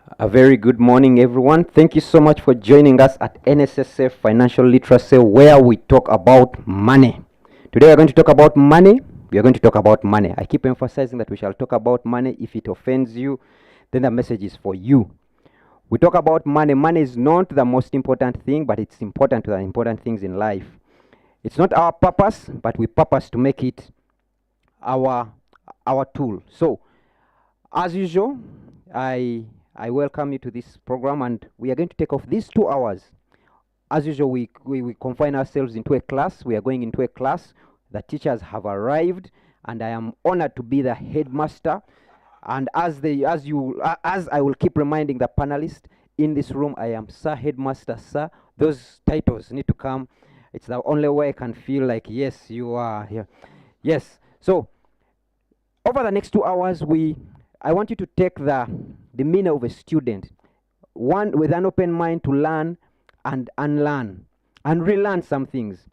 A very good morning, everyone. Thank you so much for joining us at NSSF Financial Literacy, where we talk about money. Today, we're going to talk about money. We are going to talk about money. I keep emphasizing that we shall talk about money. If it offends you, then the message is for you. We talk about money. Money is not the most important thing, but it's important to the important things in life. It's not our purpose, but we purpose to make it our tool. So, as usual, I welcome you to this program, and we are going to take off these 2 hours. As usual, we confine ourselves into a class. We are going into a class. The teachers have arrived, and I am honored to be the headmaster. And as I will keep reminding the panelists in this room, I am Sir Headmaster, Sir. Those titles need to come. It's the only way I can feel like, yes, you are here. Yes. So, over the next 2 hours, I want you to take the demeanor of a student, one with an open mind to learn and unlearn and relearn some things.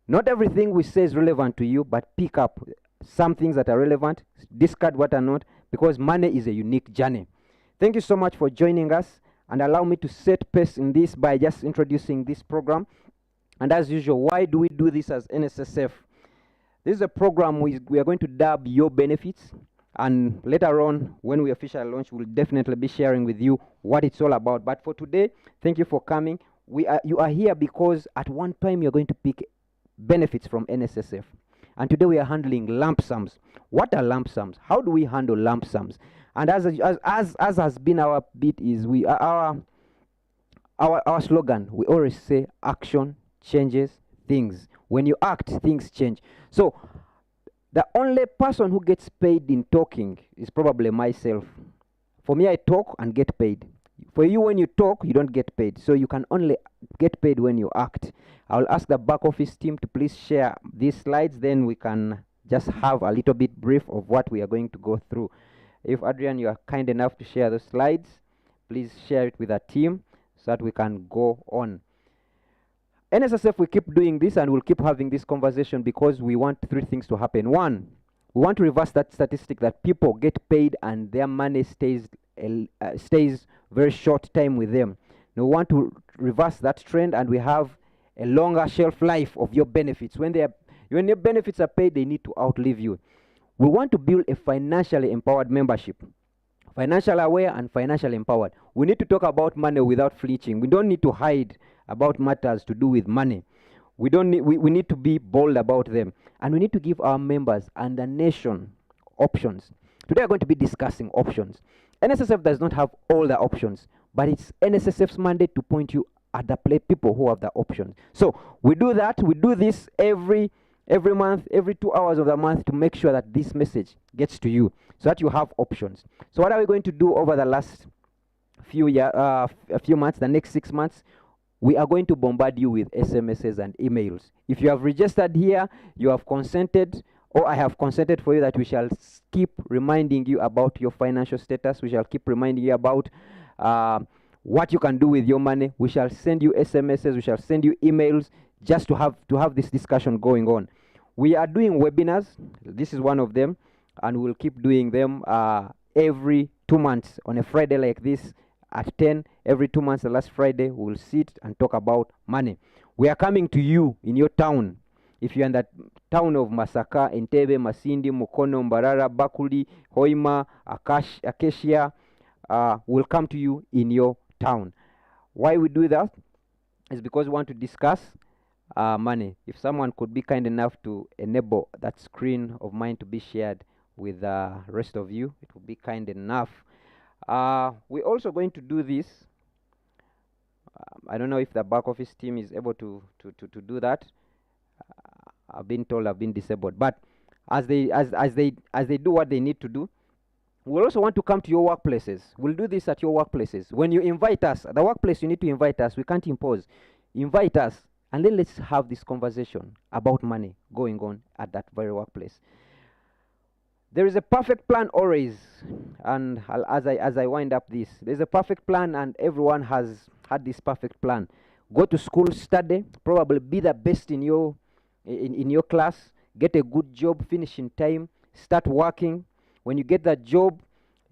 Not everything we say is relevant to you, but pick up some things that are relevant, discard what are not, because money is a unique journey. Thank you so much for joining us, and allow me to set pace in this by just introducing this program. And as usual, why do we do this as NSSF? This is a program we are going to dub your benefits, and later on, when we officially launch, we'll definitely be sharing with you what it's all about. But for today, thank you for coming. You are here because at one time you're going to pick benefits from NSSF. And today we are handling lump sums. What are lump sums? How do we handle lump sums? And as has been our bit is our slogan, we always say action changes things. When you act, things change. So the only person who gets paid in talking is probably myself. For me, I talk and get paid. For you, when you talk, you don't get paid. So you can only get paid when you act. I'll ask the back office team to please share these slides. Then we can just have a little bit brief of what we are going to go through. If Adrian, you are kind enough to share those slides, please share it with the team so that we can go on. NSSF, we keep doing this and we'll keep having this conversation because we want three things to happen. One, we want to reverse that statistic that people get paid and their money stays very short time with them. Now, we want to reverse that trend, and we have a longer shelf life of your benefits. When your benefits are paid, they need to outlive you. We want to build a financially empowered membership. Financially aware and financially empowered. We need to talk about money without flinching. We don't need to hide about matters to do with money. We need to be bold about them. And we need to give our members and the nation options. Today we're going to be discussing options. NSSF does not have all the options, but it's NSSF's mandate to point you at the people who have the options. So we do that. We do this every month, every 2 hours of the month, to make sure that this message gets to you so that you have options. So what are we going to do over the last few months, the next 6 months? We are going to bombard you with SMSs and emails. If you have registered here, you have consented, or I have consented for you that we shall keep reminding you about your financial status. We shall keep reminding you about what you can do with your money. We shall send you SMSs. We shall send you emails just to have this discussion going on. We are doing webinars. This is one of them, and we'll keep doing them every 2 months on a Friday like this at 10. Every 2 months, the last Friday, we'll sit and talk about money. We are coming to you in your town. If you're in the town of Masaka, Entebbe, Masindi, Mukono, Mbarara, Bakuli, Hoima, Acacia, we'll come to you in your town. Why we do that is because we want to discuss money. If someone could be kind enough to enable that screen of mine to be shared with the rest of you, it would be kind enough. We're also going to do this. I don't know if the back office team is able to do that. I've been told I've been disabled, but as they do what they need to do, we also want to come to your workplaces. We'll do this at your workplaces. When you invite us, the workplace, you need to invite us. We can't impose. Invite us, and then let's have this conversation about money going on at that very workplace. There is a perfect plan always, and as I wind up this, there's a perfect plan, and everyone has had this perfect plan. Go to school, study, probably be the best in your class, get a good job, finish in time, start working. When you get that job,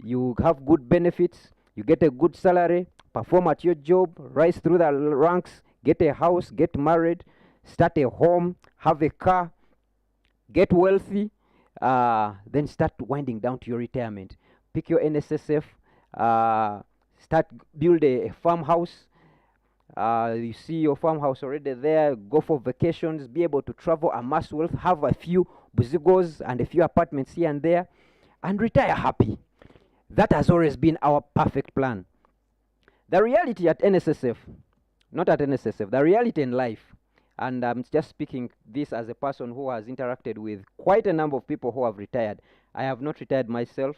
you have good benefits. You get a good salary, perform at your job, rise through the ranks, get a house, get married, start a home, have a car, get wealthy, then start winding down to your retirement. Pick your NSSF, start build a farmhouse. You see your farmhouse already there, go for vacations, be able to travel, amass wealth, have a few buzigos and a few apartments here and there, and retire happy. That has always been our perfect plan. The reality at NSSF, not at NSSF, the reality in life, and I'm just speaking this as a person who has interacted with quite a number of people who have retired. I have not retired myself.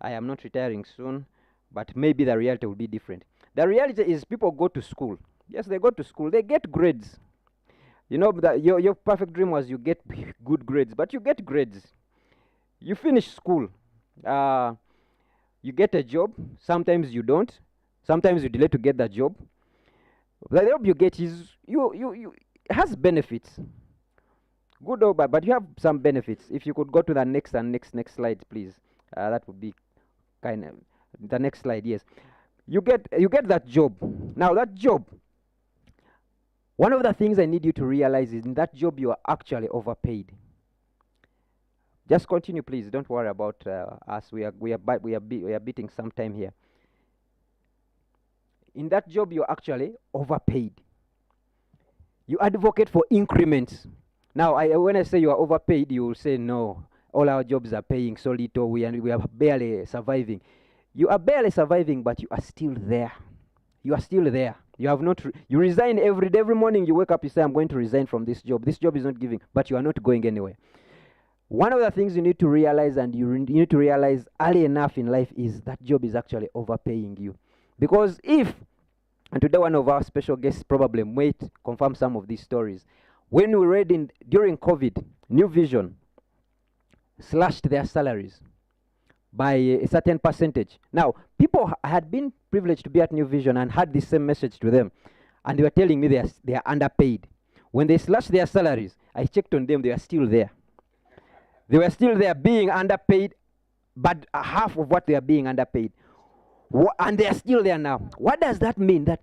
I am not retiring soon, but maybe the reality will be different. The reality is people go to school. Yes, they go to school. They get grades. You know, your perfect dream was you get good grades, but you get grades. You finish school. You get a job. Sometimes you don't. Sometimes you delay to get the job. The job you get is it has benefits. Good or bad, but you have some benefits. If you could go to the next slide, please. That would be kind of the next slide. Yes, you get that job. Now that job, one of the things I need you to realize is in that job you are actually overpaid. Just continue, please. Don't worry about us. We are beating some time here. In that job you are actually overpaid. You advocate for increments. Now, when I say you are overpaid, you will say, no, all our jobs are paying so little, we are barely surviving. You are barely surviving, but you are still there. You are still there. You have not, you resign every day. Every morning you wake up, you say, I'm going to resign from this job. This job is not giving, but you are not going anywhere. One of the things you need to realize, and you need to realize early enough in life, is that job is actually overpaying you. Because if, and today one of our special guests probably might confirm some of these stories, when we read during COVID, New Vision slashed their salaries by a certain percentage. Now, people had been privileged to be at New Vision and had the same message to them, and they were telling me they are underpaid. When they slashed their salaries, I checked on them, they are still there. They were still there being underpaid, but half of what they are being underpaid. And they are still there now. What does that mean? That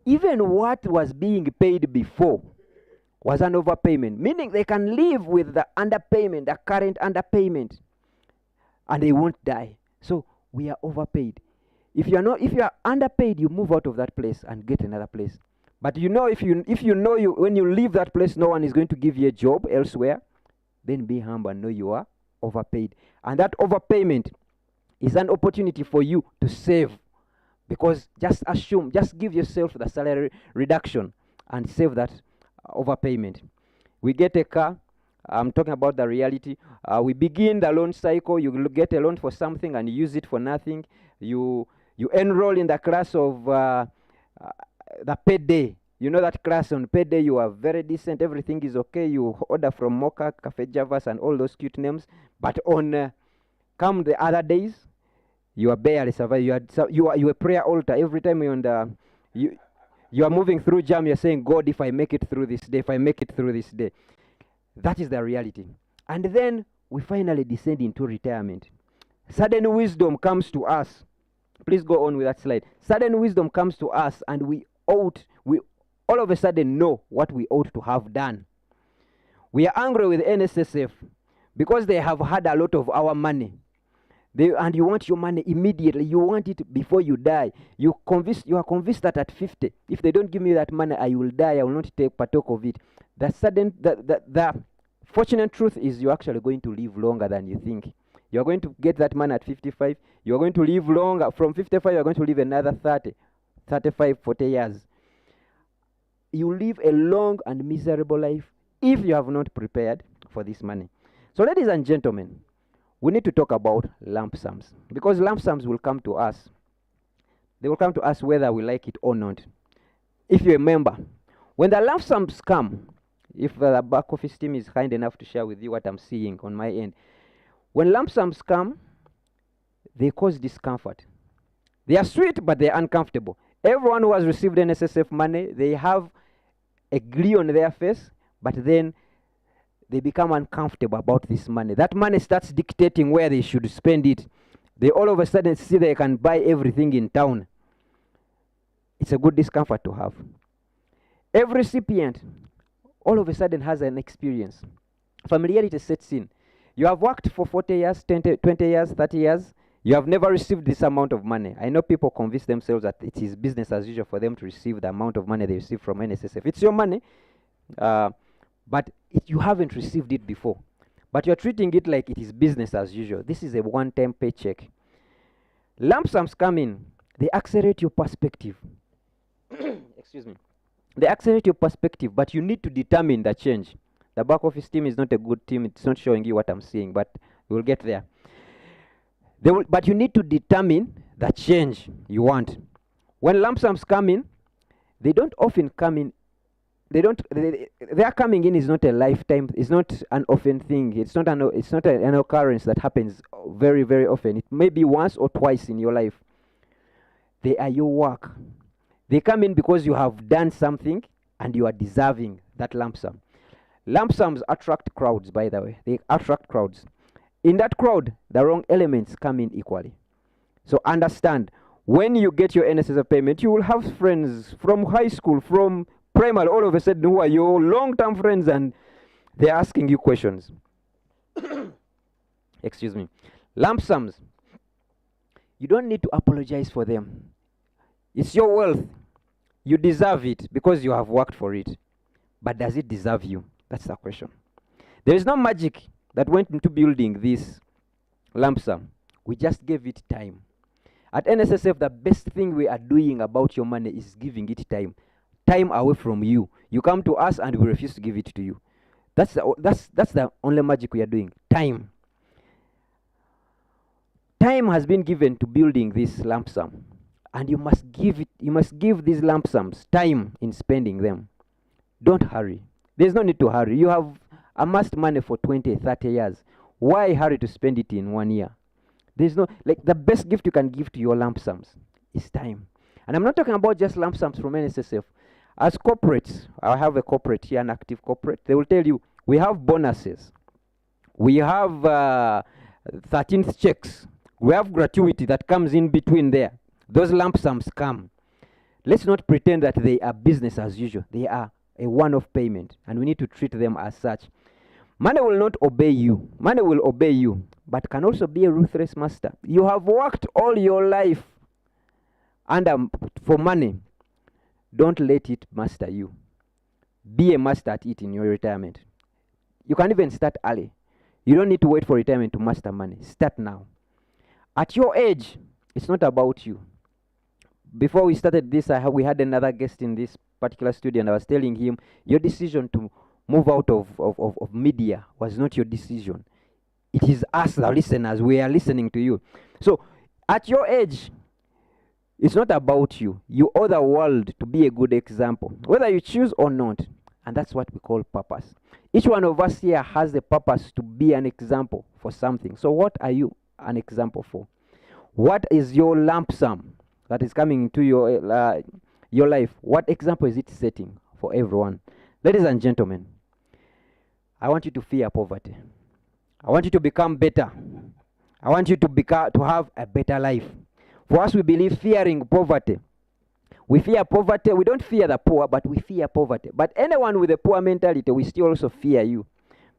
even what was being paid before was an overpayment, meaning they can live with the underpayment, the current underpayment, and they won't die. So we are overpaid. If you are underpaid, you move out of that place and get another place. But you know, when you leave that place, no one is going to give you a job elsewhere, then be humble and know you are overpaid. And that overpayment is an opportunity for you to save. Because just give yourself the salary reduction and save that overpayment. We get a car. I'm talking about the reality. We begin the loan cycle. You get a loan for something and use it for nothing. You enroll in the class of the payday. You know that class on payday, you are very decent. Everything is okay. You order from Mocha, Cafe Javas, and all those cute names. But on come the other days, you are barely surviving. You are a prayer altar. Every time you're on the you are moving through jam, you're saying, God, if I make it through this day, if I make it through this day. That is the reality. And then we finally descend into retirement. Sudden wisdom comes to us. Please go on with that slide. Sudden wisdom comes to us, and we all of a sudden know what we ought to have done. We are angry with NSSF because they have had a lot of our money. And you want your money immediately. You want it before you die. You are convinced that at 50, if they don't give me that money, I will die. I will not partake of it. The fortunate truth is you're actually going to live longer than you think. You're going to get that money at 55. You're going to live longer. From 55, you're going to live another 30, 35, 40 years. You live a long and miserable life if you have not prepared for this money. So, ladies and gentlemen, we need to talk about lump sums, because lump sums will come to us. They will come to us whether we like it or not. If you remember, when the lump sums come, if the back office team is kind enough to share with you what I'm seeing on my end, when lump sums come, they cause discomfort. They are sweet, but they are uncomfortable. Everyone who has received NSSF money, they have a glee on their face, but then they become uncomfortable about this money. That money starts dictating where they should spend it. They all of a sudden see they can buy everything in town. It's a good discomfort to have. Every recipient all of a sudden has an experience. Familiarity sets in. You have worked for 40 years, 20 years, 30 years. You have never received this amount of money. I know people convince themselves that it is business as usual for them to receive the amount of money they receive from NSSF. It's your money, but you haven't received it before. But you're treating it like it is business as usual. This is a one-time paycheck. Lump sums come in. They accelerate your perspective. Excuse me. They accelerate your perspective, but you need to determine the change. The back office team is not a good team. It's not showing you what I'm saying, but we'll get there. But you need to determine the change you want. When lump sums come in, they don't often come in. Their coming in is not a lifetime. It's not an often thing. It's not an occurrence that happens very, very often. It may be once or twice in your life. They are your work. They come in because you have done something and you are deserving that lump sum. Lump sums attract crowds, by the way. They attract crowds. In that crowd, the wrong elements come in equally. So understand, when you get your NSSF payment, you will have friends from high school, from primary, all of a sudden who are your long-term friends, and they're asking you questions. Excuse me. Lump sums, you don't need to apologize for them. It's your wealth. You deserve it because you have worked for it. But does it deserve you? That's the question. There is no magic that went into building this lump sum. We just gave it time. At NSSF, the best thing we are doing about your money is giving it time. Time away from you. You come to us and we refuse to give it to you. That's the only magic we are doing. Time. Time has been given to building this lump sum. And you must give these lump sums time in spending them. Don't hurry. There's no need to hurry. You have amassed money for 20, 30 years. Why hurry to spend it in 1 year? There's no, the best gift you can give to your lump sums is time. And I'm not talking about just lump sums from NSSF. As corporates, I have a corporate here, an active corporate. They will tell you, we have bonuses. We have 13th checks. We have gratuity that comes in between there. Those lump sums come. Let's not pretend that they are business as usual. They are a one-off payment, and we need to treat them as such. Money will not obey you. Money will obey you, but can also be a ruthless master. You have worked all your life for money. Don't let it master you. Be a master at it in your retirement. You can even start early. You don't need to wait for retirement to master money. Start now. At your age, it's not about you. Before we started this, we had another guest in this particular studio, and I was telling him, your decision to move out of media was not your decision. It is us, the listeners. We are listening to you. So, at your age, it's not about you. You owe the world to be a good example, whether you choose or not. And that's what we call purpose. Each one of us here has the purpose to be an example for something. So what are you an example for? What is your lump sum that is coming into your life? What example is it setting for everyone? Ladies and gentlemen, I want you to fear poverty. I want you to become better. I want you to have a better life. For us, we believe fearing poverty. We fear poverty. We don't fear the poor, but we fear poverty. But anyone with a poor mentality, we still also fear you.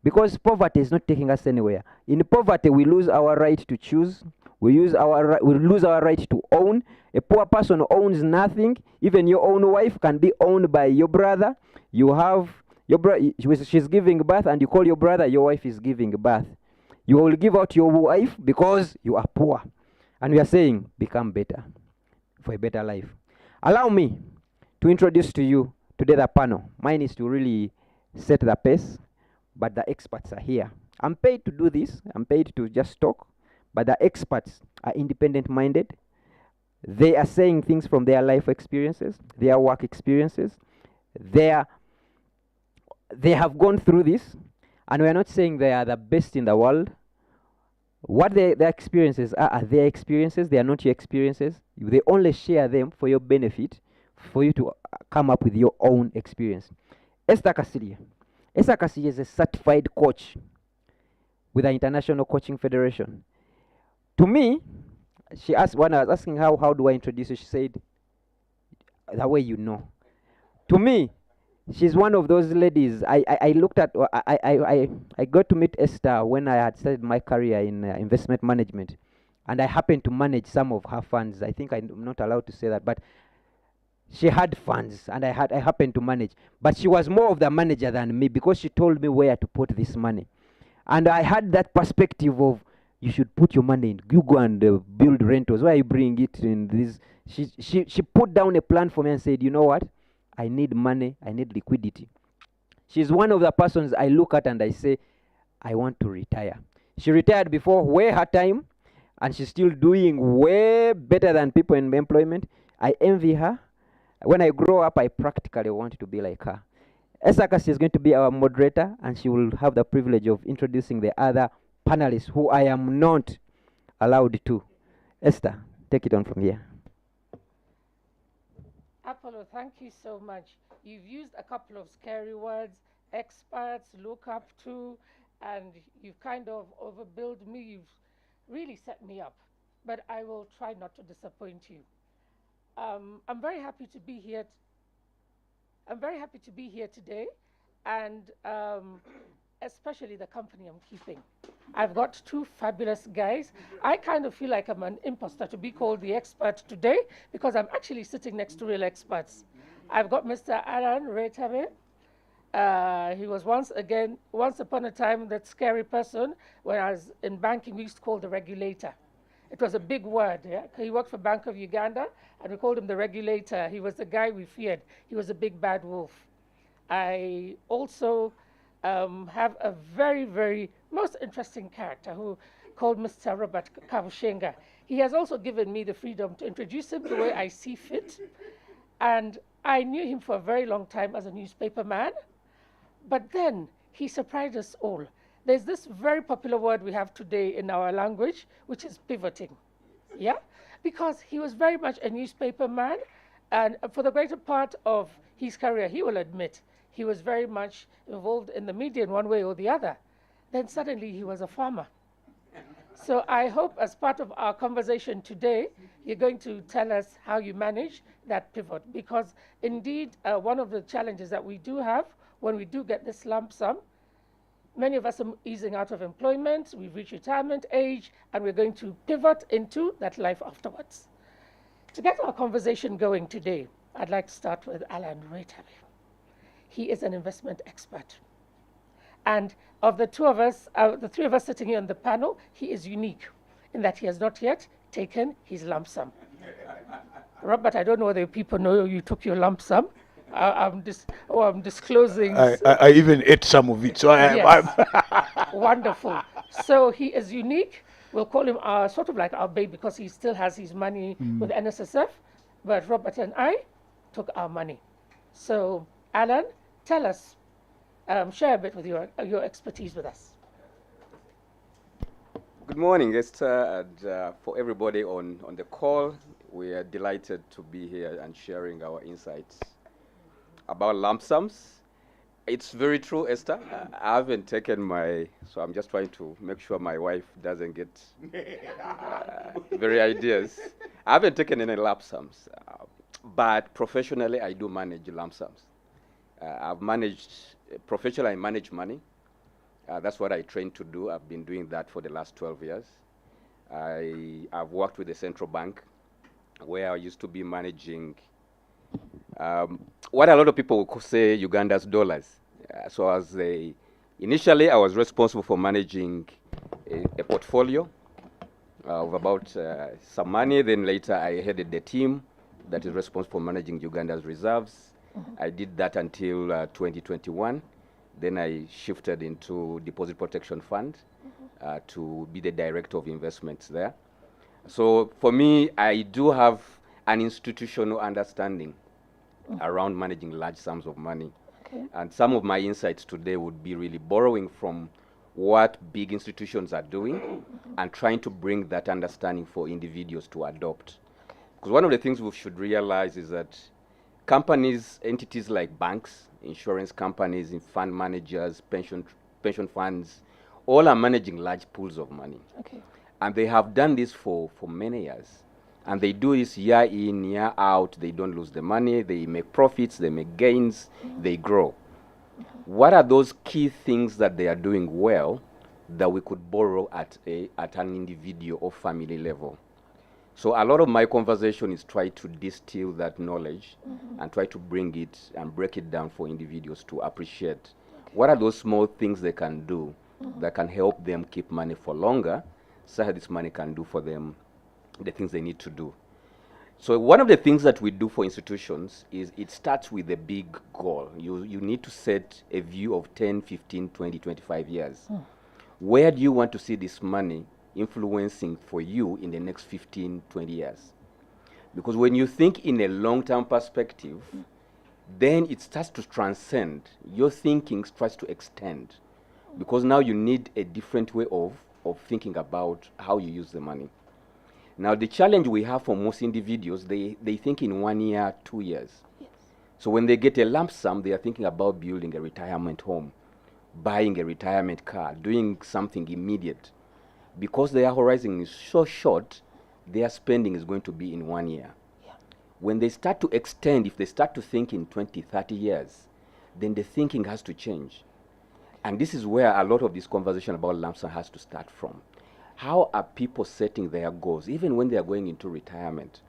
Because poverty is not taking us anywhere. In poverty, we lose our right to choose. We lose our right to own. A poor person owns nothing. Even your own wife can be owned by your brother. You have she's giving birth, and you call your brother, your wife is giving birth. You will give out your wife because you are poor. And we are saying, become better for a better life. Allow me to introduce to you today the panel. Mine is to really set the pace, but the experts are here. I'm paid to do this. I'm paid to just talk, but the experts are independent-minded. They are saying things from their life experiences, their work experiences. They have gone through this, and we are not saying they are the best in the world. What their experiences are their experiences. They are not your experiences. They only share them for your benefit, for you to come up with your own experience. Esther Cassidy. Esther Cassidy is a certified coach with the International Coaching Federation. To me, she asked, when I was asking how do I introduce you, she said, the way you know. To me, she's one of those ladies. I looked at, I got to meet Esther when I had started my career in investment management. And I happened to manage some of her funds. I think I'm not allowed to say that, but she had funds and I happened to manage. But she was more of the manager than me because she told me where to put this money. And I had that perspective of, you should put your money in, you go and build rentals. Why you bring it in this? She put down a plan for me and said, you know what? I need money, I need liquidity. She's one of the persons I look at and I say, I want to retire. She retired before way her time, and she's still doing way better than people in employment. I envy her. When I grow up, I practically want to be like her. Esther is going to be our moderator, and she will have the privilege of introducing the other panelists who I am not allowed to. Esther, take it on from here. Apollo, thank you so much. You've used a couple of scary words, experts, look up to, and you've kind of overbilled me. You've really set me up, but I will try not to disappoint you. I'm very happy to be here. I'm very happy to be here today, and especially the company I'm keeping. I've got two fabulous guys. I kind of feel like I'm an imposter to be called the expert today because I'm actually sitting next to real experts. I've got Mr. Alan Retabe. He was once upon a time, that scary person. When I was in banking, we used to call the regulator. It was a big word. Yeah? He worked for Bank of Uganda, and we called him the regulator. He was the guy we feared. He was a big bad wolf. I also have a very, very most interesting character who called Mr. Robert Kavushenga. He has also given me the freedom to introduce him the way I see fit. And I knew him for a very long time as a newspaper man. But then he surprised us all. There's this very popular word we have today in our language, which is pivoting. Yeah? Because he was very much a newspaper man. And for the greater part of his career, he will admit, he was very much involved in the media in one way or the other. Then suddenly he was a farmer. So I hope as part of our conversation today, you're going to tell us how you manage that pivot. Because indeed, one of the challenges that we do have when we do get this lump sum, many of us are easing out of employment, we've reached retirement age, and we're going to pivot into that life afterwards. To get our conversation going today, I'd like to start with Alan Retabe. He is an investment expert. And of the two of us, the three of us sitting here on the panel, he is unique in that he has not yet taken his lump sum. Robert, I don't know whether people know you took your lump sum. I'm disclosing. I even ate some of it, so I'm wonderful. So he is unique. We'll call him sort of like our baby because he still has his money with NSSF. But Robert and I took our money. So Alan, tell us, share a bit with your expertise with us. Good morning, Esther, and for everybody on the call. We are delighted to be here and sharing our insights about lump sums. It's very true, Esther. I haven't taken so I'm just trying to make sure my wife doesn't get very ideas. I haven't taken any lump sums, but professionally I do manage lump sums. I've managed, professionally I manage money. That's what I trained to do. I've been doing that for the last 12 years. I've worked with the central bank where I used to be managing what a lot of people would say Uganda's dollars. So initially I was responsible for managing a portfolio of about some money. Then later I headed the team that is responsible for managing Uganda's reserves. I did that until 2021. Then I shifted into Deposit Protection Fund to be the director of investments there. So for me, I do have an institutional understanding around managing large sums of money. Okay. And some of my insights today would be really borrowing from what big institutions are doing and trying to bring that understanding for individuals to adopt. Because one of the things we should realize is that companies, entities like banks, insurance companies, fund managers, pension funds, all are managing large pools of money. Okay. And they have done this for many years. And they do this year in, year out. They don't lose the money. They make profits. They make gains. They grow. What are those key things that they are doing well that we could borrow at an individual or family level? So a lot of my conversation is try to distill that knowledge and try to bring it and break it down for individuals to appreciate what are those small things they can do that can help them keep money for longer, so that this money can do for them the things they need to do. So one of the things that we do for institutions is it starts with a big goal. You need to set a view of 10, 15, 20, 25 years. Where do you want to see this money influencing for you in the next 15, 20 years? Because when you think in a long-term perspective, then it starts to transcend. Your thinking starts to extend. Because now you need a different way of thinking about how you use the money. Now, the challenge we have for most individuals, they think in 1 year, 2 years. Yes. So when they get a lump sum, they are thinking about building a retirement home, buying a retirement car, doing something immediate. Because their horizon is so short, their spending is going to be in 1 year. Yeah. When they start to extend, if they start to think in 20, 30 years, then the thinking has to change. And this is where a lot of this conversation about lump sum has to start from. How are people setting their goals, even when they are going into retirement?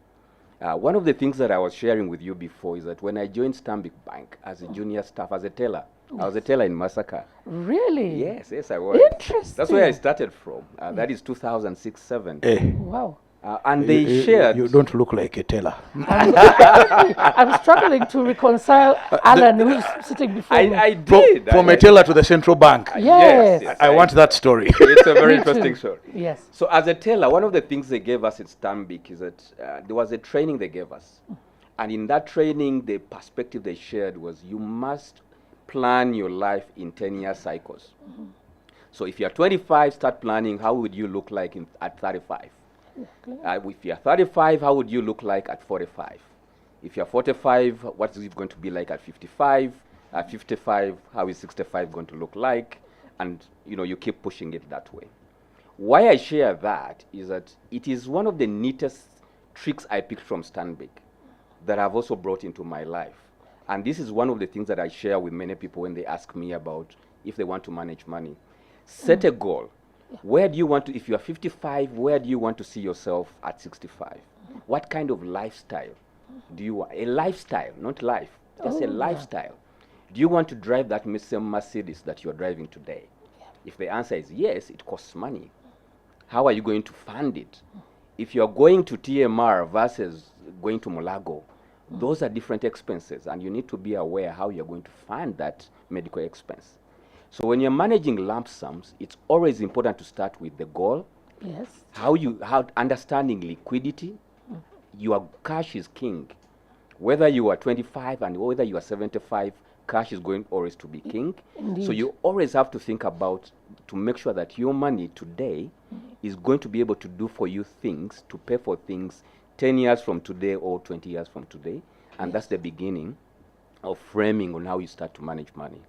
One of the things that I was sharing with you before is that when I joined Stanbic Bank as a junior staff, as a teller, I was a teller in Masaka. Really? Yes, I was. Interesting. That's where I started from. That is 2006-07. Wow. And they shared. You don't look like a teller. I'm struggling to reconcile Alan, who's sitting before me. I did. From a teller to the central bank. Yes. I want that story. It's a very Me interesting too. story. Yes. So as a teller, one of the things they gave us at Stanbic is that there was a training they gave us. And in that training, the perspective they shared was you must plan your life in 10-year cycles. So if you're 25, start planning how would you look like at 35. If you're 35, how would you look like at 45? If you're 45, what is it going to be like at 55? At 55, how is 65 going to look like? And you keep pushing it that way. Why I share that is that it is one of the neatest tricks I picked from Stanbic that I've also brought into my life. And this is one of the things that I share with many people when they ask me about if they want to manage money. Set a goal. Where do you want to, if you are 55, where do you want to see yourself at 65? What kind of lifestyle do you want? A lifestyle, not life, just a lifestyle. Do you want to drive that same Mercedes that you're driving today? If the answer is yes, it costs money. How are you going to fund it? If you're going to TMR versus going to Mulago, those are different expenses, and you need to be aware how you're going to fund that medical expense. So when you're managing lump sums, it's always important to start with the goal. Yes. How understanding liquidity. Your cash is king. Whether you are 25 and whether you are 75, cash is going always to be king. Indeed. So you always have to think about to make sure that your money today is going to be able to do for you things, to pay for things 10 years from today or 20 years from today. And that's the beginning of framing on how you start to manage money.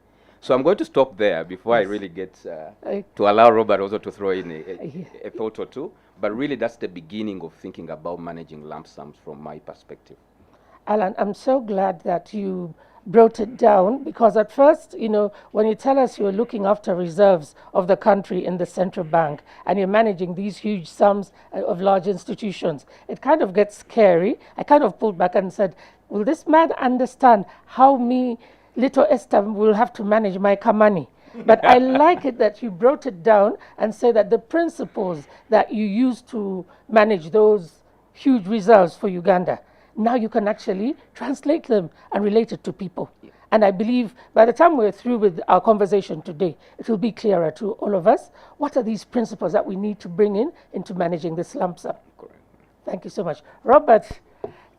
So I'm going to stop there before I really get to allow Robert also to throw in a thought or two. But really, that's the beginning of thinking about managing lump sums from my perspective. Alan, I'm so glad that you brought it down, because at first, when you tell us you're looking after reserves of the country in the central bank and you're managing these huge sums of large institutions, it kind of gets scary. I kind of pulled back and said, will this man understand how me, little Esther, will have to manage my money? But I like it that you brought it down and say that the principles that you use to manage those huge reserves for Uganda, now you can actually translate them and relate it to people. Yeah. And I believe by the time we're through with our conversation today, it will be clearer to all of us what are these principles that we need to bring into managing this lump sum. Correct. Thank you so much. Robert,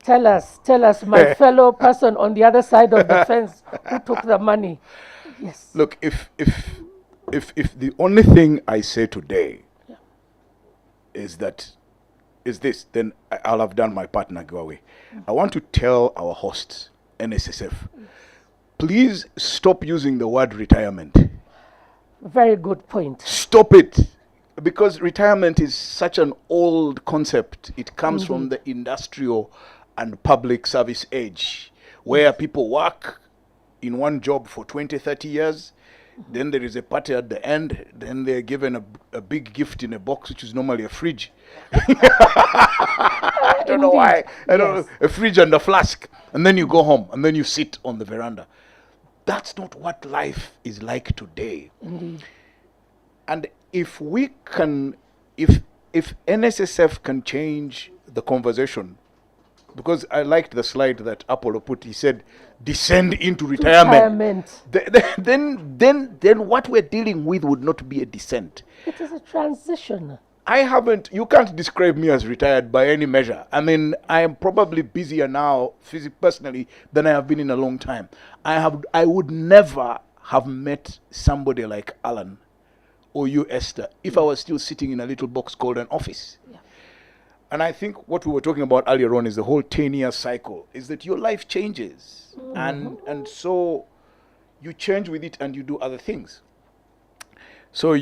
tell us, my fellow person on the other side of the fence who took the money. Yes. Look, if the only thing I say today is this, then I'll have done my part, Nagawe. I want to tell our hosts, NSSF, please stop using the word retirement. Very good point. Stop it. because retirement is such an old concept. It comes from the industrial and public service age, where people work in one job for 20, 30 years. Then there is a party at the end. Then they're given a big gift in a box, which is normally a fridge. I don't know why. I don't know, a fridge and a flask. And then you go home, and then you sit on the veranda. That's not what life is like today. Indeed. And if we can, if NSSF can change the conversation, because I liked the slide that Apollo put. He said, "Descend into retirement." Then what we're dealing with would not be a descent. It is a transition. You can't describe me as retired by any measure. I mean, I am probably busier now, personally, than I have been in a long time. I would never have met somebody like Alan or you, Esther, if I was still sitting in a little box called an office. Yeah. And I think what we were talking about earlier on is the whole 10-year cycle, is that your life changes. And so you change with it and you do other things. So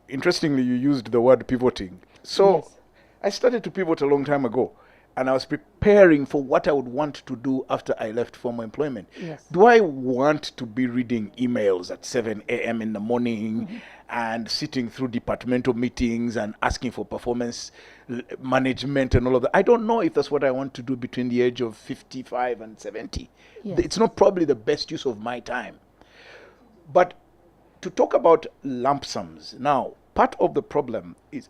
interestingly, you used the word pivoting. So Yes. I started to pivot a long time ago, and I was preparing for what I would want to do after I left formal employment. Yes. Do I want to be reading emails at 7 a.m. in the morning and sitting through departmental meetings and asking for performance management and all of that? I don't know if that's what I want to do between the age of 55 and 70. Yes. It's not probably the best use of my time. But to talk about lump sums, now, part of the problem is,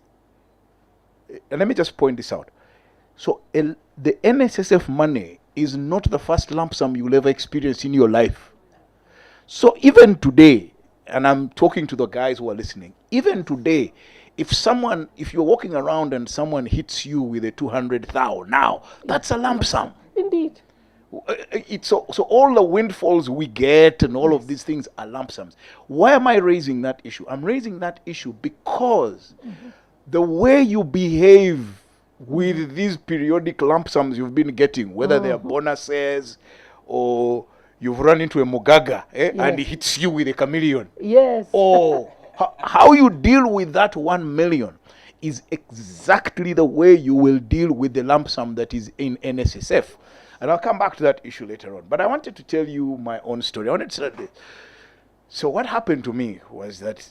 and let me just point this out. So the NSSF money is not the first lump sum you'll ever experience in your life. So even today, and I'm talking to the guys who are listening, even today, if you're walking around and someone hits you with a 200,000 now, that's a lump sum. Indeed. So all the windfalls we get and all of these things are lump sums. Why am I raising that issue? I'm raising that issue because the way you behave with these periodic lump sums you've been getting, whether they are bonuses or you've run into a mogaga and he hits you with a chameleon. Yes. Or how you deal with that 1 million is exactly the way you will deal with the lump sum that is in NSSF. And I'll come back to that issue later on. But I wanted to tell you my own story. I wanted to start this. So what happened to me was that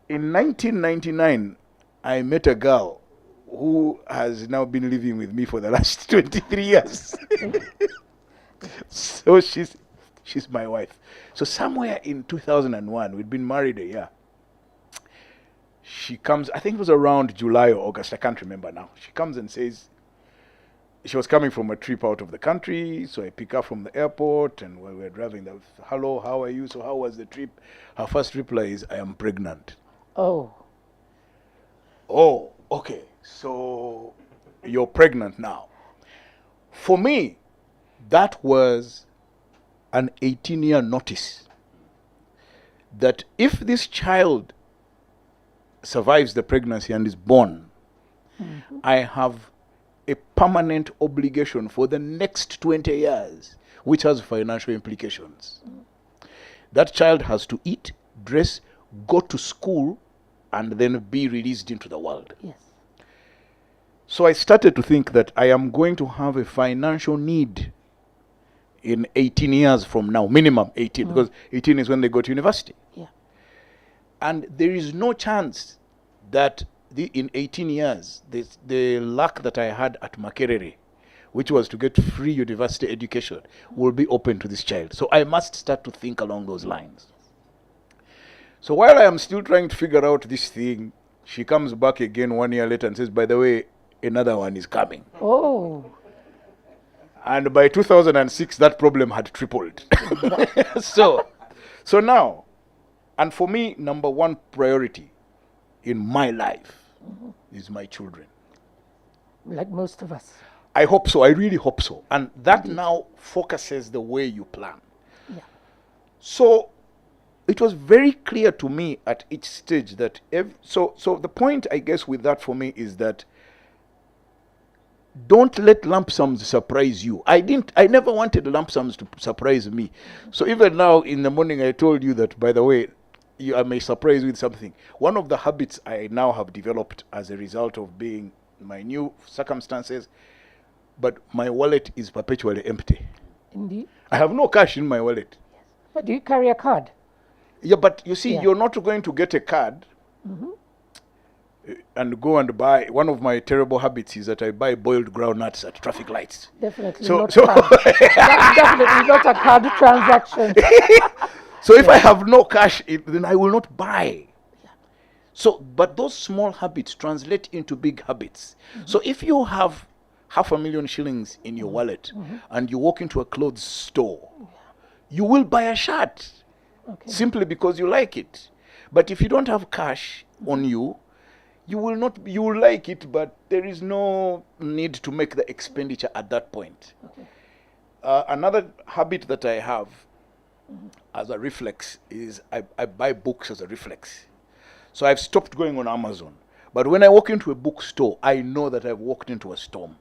in 1999, I met a girl who has now been living with me for the last 23 years. So she's my wife. So somewhere in 2001, we'd been married a year. She comes, I think it was around July or August, I can't remember now. She comes and says, she was coming from a trip out of the country, so I pick her from the airport, and while we're driving, hello, how are you? So how was the trip? Her first reply is, I am pregnant. Oh, Okay, so you're pregnant now. For me, that was an 18-year notice that if this child survives the pregnancy and is born, I have a permanent obligation for the next 20 years, which has financial implications. That child has to eat, dress, go to school, and then be released into the world. yes. So I started to think that I am going to have a financial need in 18 years from now, minimum 18, because 18 is when they go to university. Yeah. And there is no chance that in 18 years, the luck that I had at Makerere, which was to get free university education, will be open to this child. So I must start to think along those lines. So while I am still trying to figure out this thing, she comes back again 1 year later and says, by the way, another one is coming. Oh, And by 2006, that problem had tripled. So now, and for me, number one priority in my life is my children. like most of us. I hope so. I really hope so. And that now focuses the way you plan. Yeah. So it was very clear to me at each stage that so the point, I guess, with that for me is that don't let lump sums surprise you. I never wanted lump sums to surprise me. So even now in the morning I told you that, by the way, I may surprise you with something. One of the habits I now have developed as a result of being my new circumstances, but my wallet is perpetually empty. Indeed. I have no cash in my wallet. But do you carry a card? Yeah, but you see, Yeah. you're not going to get a card and go and buy. One of my terrible habits is that I buy boiled groundnuts at traffic lights. Definitely So, not so, card. That's definitely not a card transaction. so if I have no cash, then I will not buy. So, but those small habits translate into big habits. So if you have 500,000 shillings in your wallet and you walk into a clothes store, you will buy a shirt Okay. simply because you like it. But if you don't have cash on you, you will not. You will like it, but there is no need to make the expenditure at that point. Okay. Another habit that I have as a reflex is I buy books as a reflex. So I've stopped going on Amazon. But when I walk into a bookstore, I know that I've walked into a storm.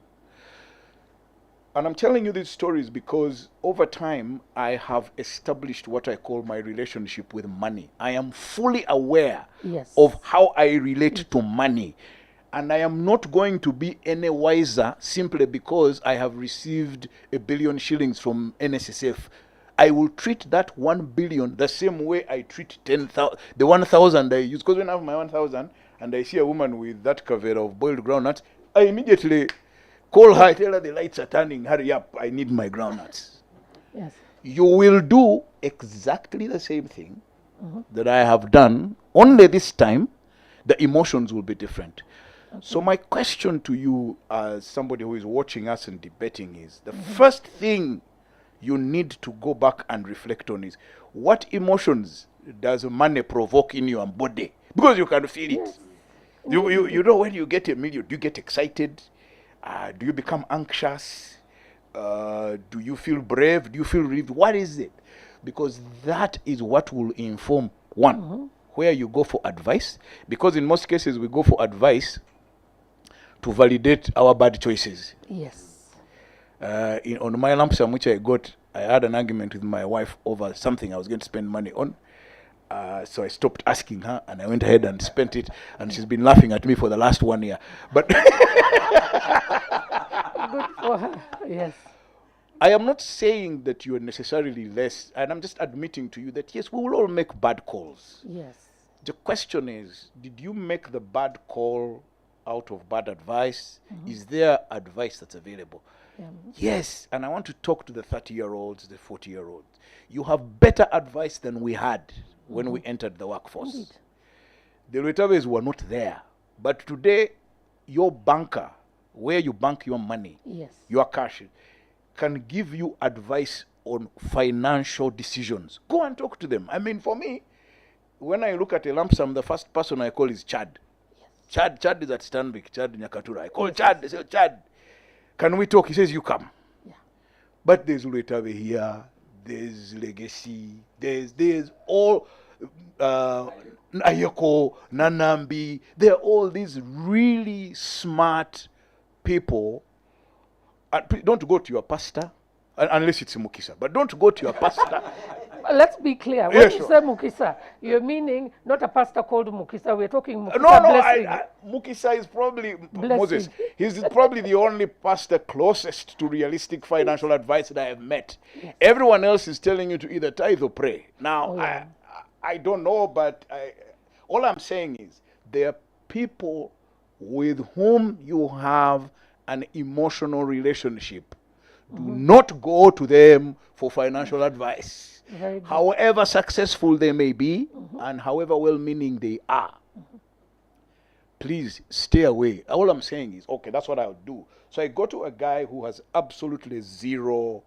And I'm telling you these stories because over time, I have established what I call my relationship with money. I am fully aware Yes. of how I relate to money. And I am not going to be any wiser simply because I have received 1 billion shillings from NSSF. I will treat that 1 billion the same way I treat 10,000, the 1,000 I use. Because when I have my 1,000 and I see a woman with that kavera of boiled groundnuts, I immediately call her, tell her the lights are turning, hurry up, I need my groundnuts. Yes. You will do exactly the same thing that I have done, only this time the emotions will be different. So my question to you as somebody who is watching us and debating is, the first thing you need to go back and reflect on is, what emotions does money provoke in your body? Because you can feel it. You know, when you get 1 million, do you get excited? Do you become anxious? Do you feel brave? Do you feel relieved? What is it? Because that is what will inform, one, where you go for advice. Because in most cases, we go for advice to validate our bad choices. Yes. On my Lumpsum, which I got, I had an argument with my wife over something I was going to spend money on. So I stopped asking her and I went ahead and spent it, and she's been laughing at me for the last 1 year. But Good for her. Yes. I am not saying that you are necessarily less, and I'm just admitting to you that yes, we will all make bad calls. Yes. The question is, did you make the bad call out of bad advice? Is there advice that's available? Yeah. Yes, and I want to talk to the 30-year-olds, the 40-year-olds. You have better advice than we had when we entered the workforce. Indeed. The retirees were not there. But today, your banker, where you bank your money, Yes. your cash, can give you advice on financial decisions. Go and talk to them. I mean, for me, when I look at a lump sum, the first person I call is Chad. Yes. Chad is at Stanbic, Chad in Nyakatura. I call Chad. I say, Chad, can we talk? He says, you come. Yeah. But there's Uretabe here, there's Legacy, there's all Ayoko, Nanambi. There are all these really smart people. Don't go to your pastor, unless it's Mukisa, but don't go to your pastor. Let's be clear. When Yeah, you sure. say Mukisa, you're meaning not a pastor called Mukisa. We're talking Mukisa No, blessing. Mukisa is probably Blessing. Moses. He's probably the only pastor closest to realistic financial advice that I have met. Yes. Everyone else is telling you to either tithe or pray. Now, Oh, yeah. I don't know, but all I'm saying is there are people with whom you have an emotional relationship. Do not go to them for financial advice. Very good. However successful they may be and however well-meaning they are, please stay away. All I'm saying is, okay, that's what I'll do. So I go to a guy who has absolutely zero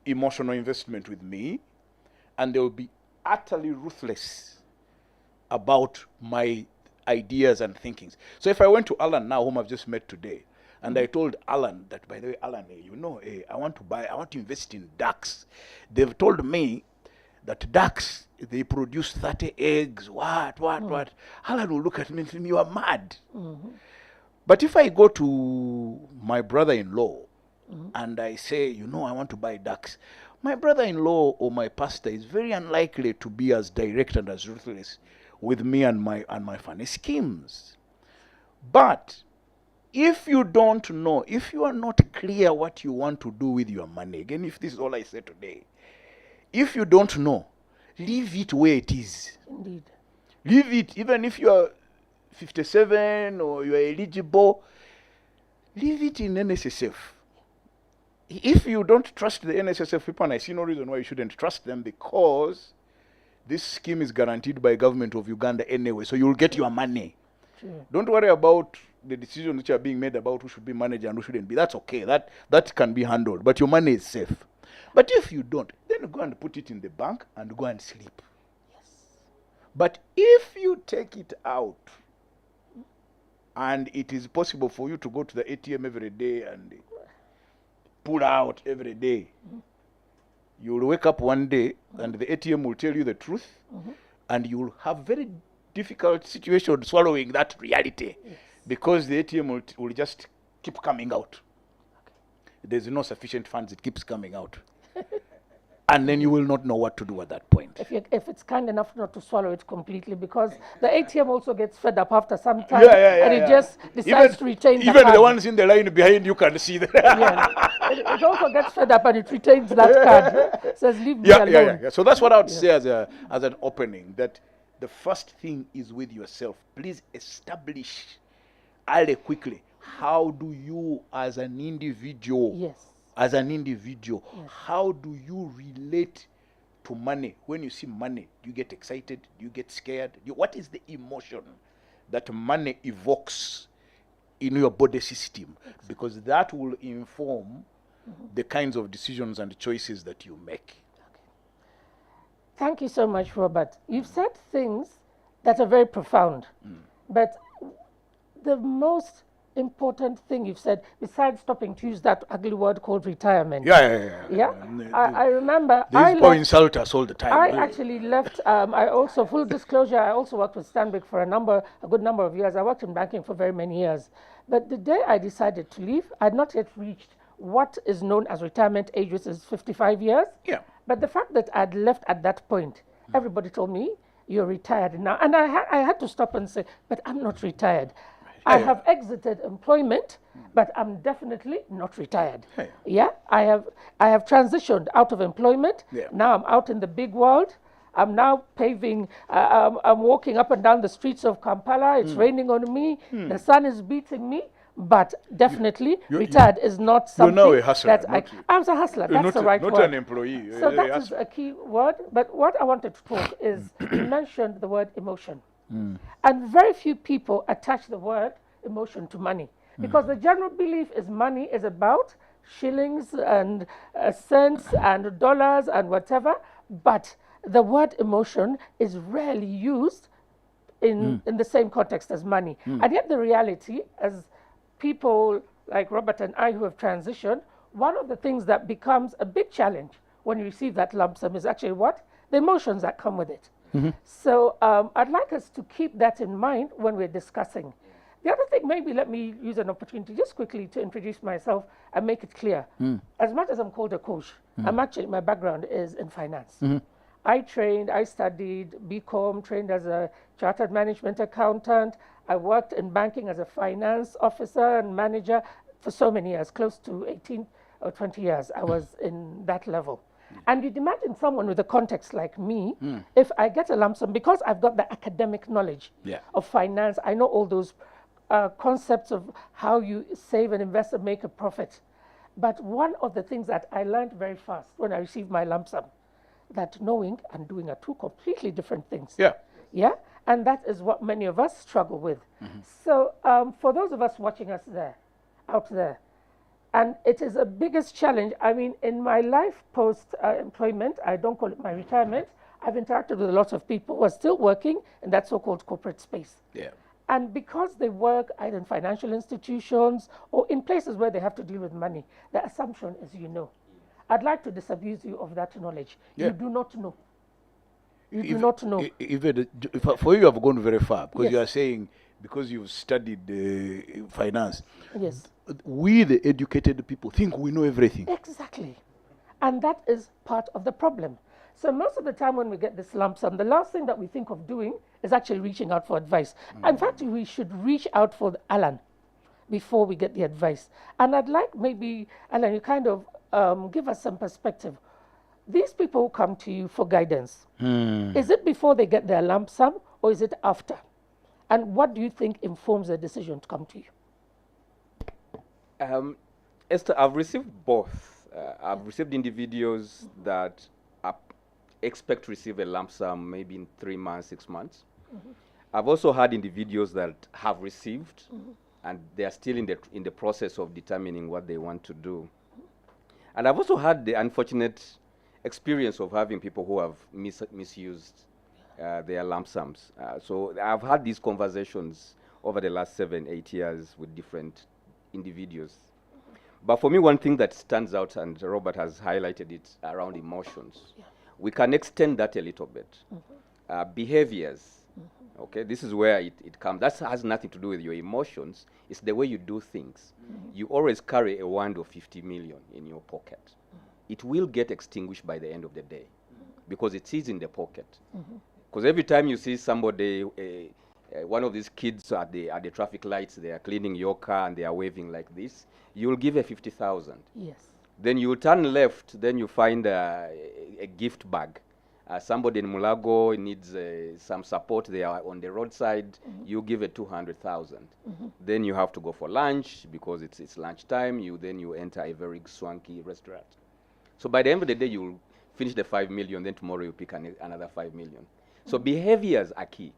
emotional investment with me, and they'll be utterly ruthless about my ideas and thinkings. So if I went to Alan now, whom I've just met today, and I told Alan that, by the way, Alan, I want to invest in ducks. They've told me that ducks, they produce 30 eggs, what? Alan will look at me and tell me, you are mad. But if I go to my brother-in-law and I say, I want to buy ducks, my brother-in-law or my pastor is very unlikely to be as direct and as ruthless with me and my funny schemes. But if you don't know, if you are not clear what you want to do with your money, again, if this is all I say today, if you don't know, leave it where it is. Indeed. Leave it, even if you are 57 or you are eligible, leave it in NSSF. If you don't trust the NSSF people, and I see no reason why you shouldn't trust them, because this scheme is guaranteed by government of Uganda anyway, so you'll get your money. Sure. Don't worry about the decisions which are being made about who should be manager and who shouldn't be. That's okay. That can be handled, but your money is safe. But if you don't, then go and put it in the bank and go and sleep. Yes. But if you take it out, and it is possible for you to go to the ATM every day and pull out every day, you'll wake up one day and the ATM will tell you the truth, and you'll have very difficult situation swallowing that reality, because the ATM will just keep coming out. There's no sufficient funds, it keeps coming out. And then you will not know what to do at that point. If it's kind enough not to swallow it completely, because the ATM also gets fed up after some time, and it just decides to retain the even card. the ones in the line behind you can see that. It also gets fed up and it retains that card. It says, leave me alone. So that's what I would say as an opening, that the first thing is with yourself. Please establish early, quickly, how do you as an individual, how do you relate to money? When you see money, do you get excited? Do you get scared? What is the emotion that money evokes in your body system? Because that will inform the kinds of decisions and choices that you make. Thank you so much, Robert. You've said things that are very profound, but the most important thing you've said, besides stopping to use that ugly word called retirement. I remember these people insult us all the time. I actually left. I also, full disclosure, I also worked with Stanbic for a good number of years. I worked in banking for very many years. But the day I decided to leave, I had not yet reached what is known as retirement age, which is 55 years. But the fact that I'd left at that point, everybody told me, you're retired now. And I had to stop and say, but I'm not retired. I have exited employment, but I'm definitely not retired. I have transitioned out of employment. Now I'm out in the big world. I'm now paving, I'm walking up and down the streets of Kampala. It's raining on me. The sun is beating me. But definitely, retired is not something you're now a hustler, that I was a hustler. That's the right word. Not an employee. So that is a key word. But what I wanted to talk is, you mentioned the word emotion. And very few people attach the word emotion to money, because the general belief is money is about shillings and cents and dollars and whatever. But the word emotion is rarely used in the same context as money. And yet the reality, as people like Robert and I who have transitioned, one of the things that becomes a big challenge when you receive that lump sum is actually what? The emotions that come with it. So I'd like us to keep that in mind when we're discussing. The other thing, maybe let me use an opportunity just quickly to introduce myself and make it clear. As much as I'm called a coach, my background is in finance. I studied BCom, trained as a chartered management accountant. I worked in banking as a finance officer and manager for so many years, close to 18 or 20 years. I was in that level. And you'd imagine someone with a context like me, if I get a lump sum, because I've got the academic knowledge of finance, I know all those concepts of how you save and invest and make a profit. But one of the things that I learned very fast when I received my lump sum, that knowing and doing are two completely different things. And that is what many of us struggle with. So for those of us watching us out there, and it is a biggest challenge. I mean, in my life post-employment, I don't call it my retirement, I've interacted with a lot of people who are still working in that so-called corporate space. And because they work either in financial institutions or in places where they have to deal with money, the assumption is I'd like to disabuse you of that knowledge. You do not know. You do not know. For you have gone very far, because you are saying, because you've studied finance. We, the educated people, think we know everything. Exactly. And that is part of the problem. So most of the time when we get this lump sum, the last thing that we think of doing is actually reaching out for advice. In fact, we should reach out for Alan before we get the advice. And I'd like maybe, Alan, you kind of give us some perspective. These people who come to you for guidance, is it before they get their lump sum or is it after? And what do you think informs their decision to come to you? Esther, I've received both. I've received individuals that expect to receive a lump sum maybe in 3 months, 6 months. I've also had individuals that have received and they are still in the process of determining what they want to do. And I've also had the unfortunate experience of having people who have misused their lump sums. So I've had these conversations over the last 7, 8 years with different individuals. But for me, one thing that stands out, and Robert has highlighted it, around emotions. Yeah. We can extend that a little bit. Behaviors, okay, this is where it comes. That has nothing to do with your emotions. It's the way you do things. You always carry a wand of 50 million in your pocket. It will get extinguished by the end of the day because it is in the pocket. Because every time you see somebody, one of these kids at the traffic lights, they are cleaning your car and they are waving like this, you will give a 50,000. Yes. Then you turn left, then you find a gift bag. Somebody in Mulago needs some support. They are on the roadside. You give a 200,000. Then you have to go for lunch because it's lunchtime. Then you enter a very swanky restaurant. So by the end of the day, you will finish the 5 million. Then tomorrow you pick another 5 million. So behaviors are key.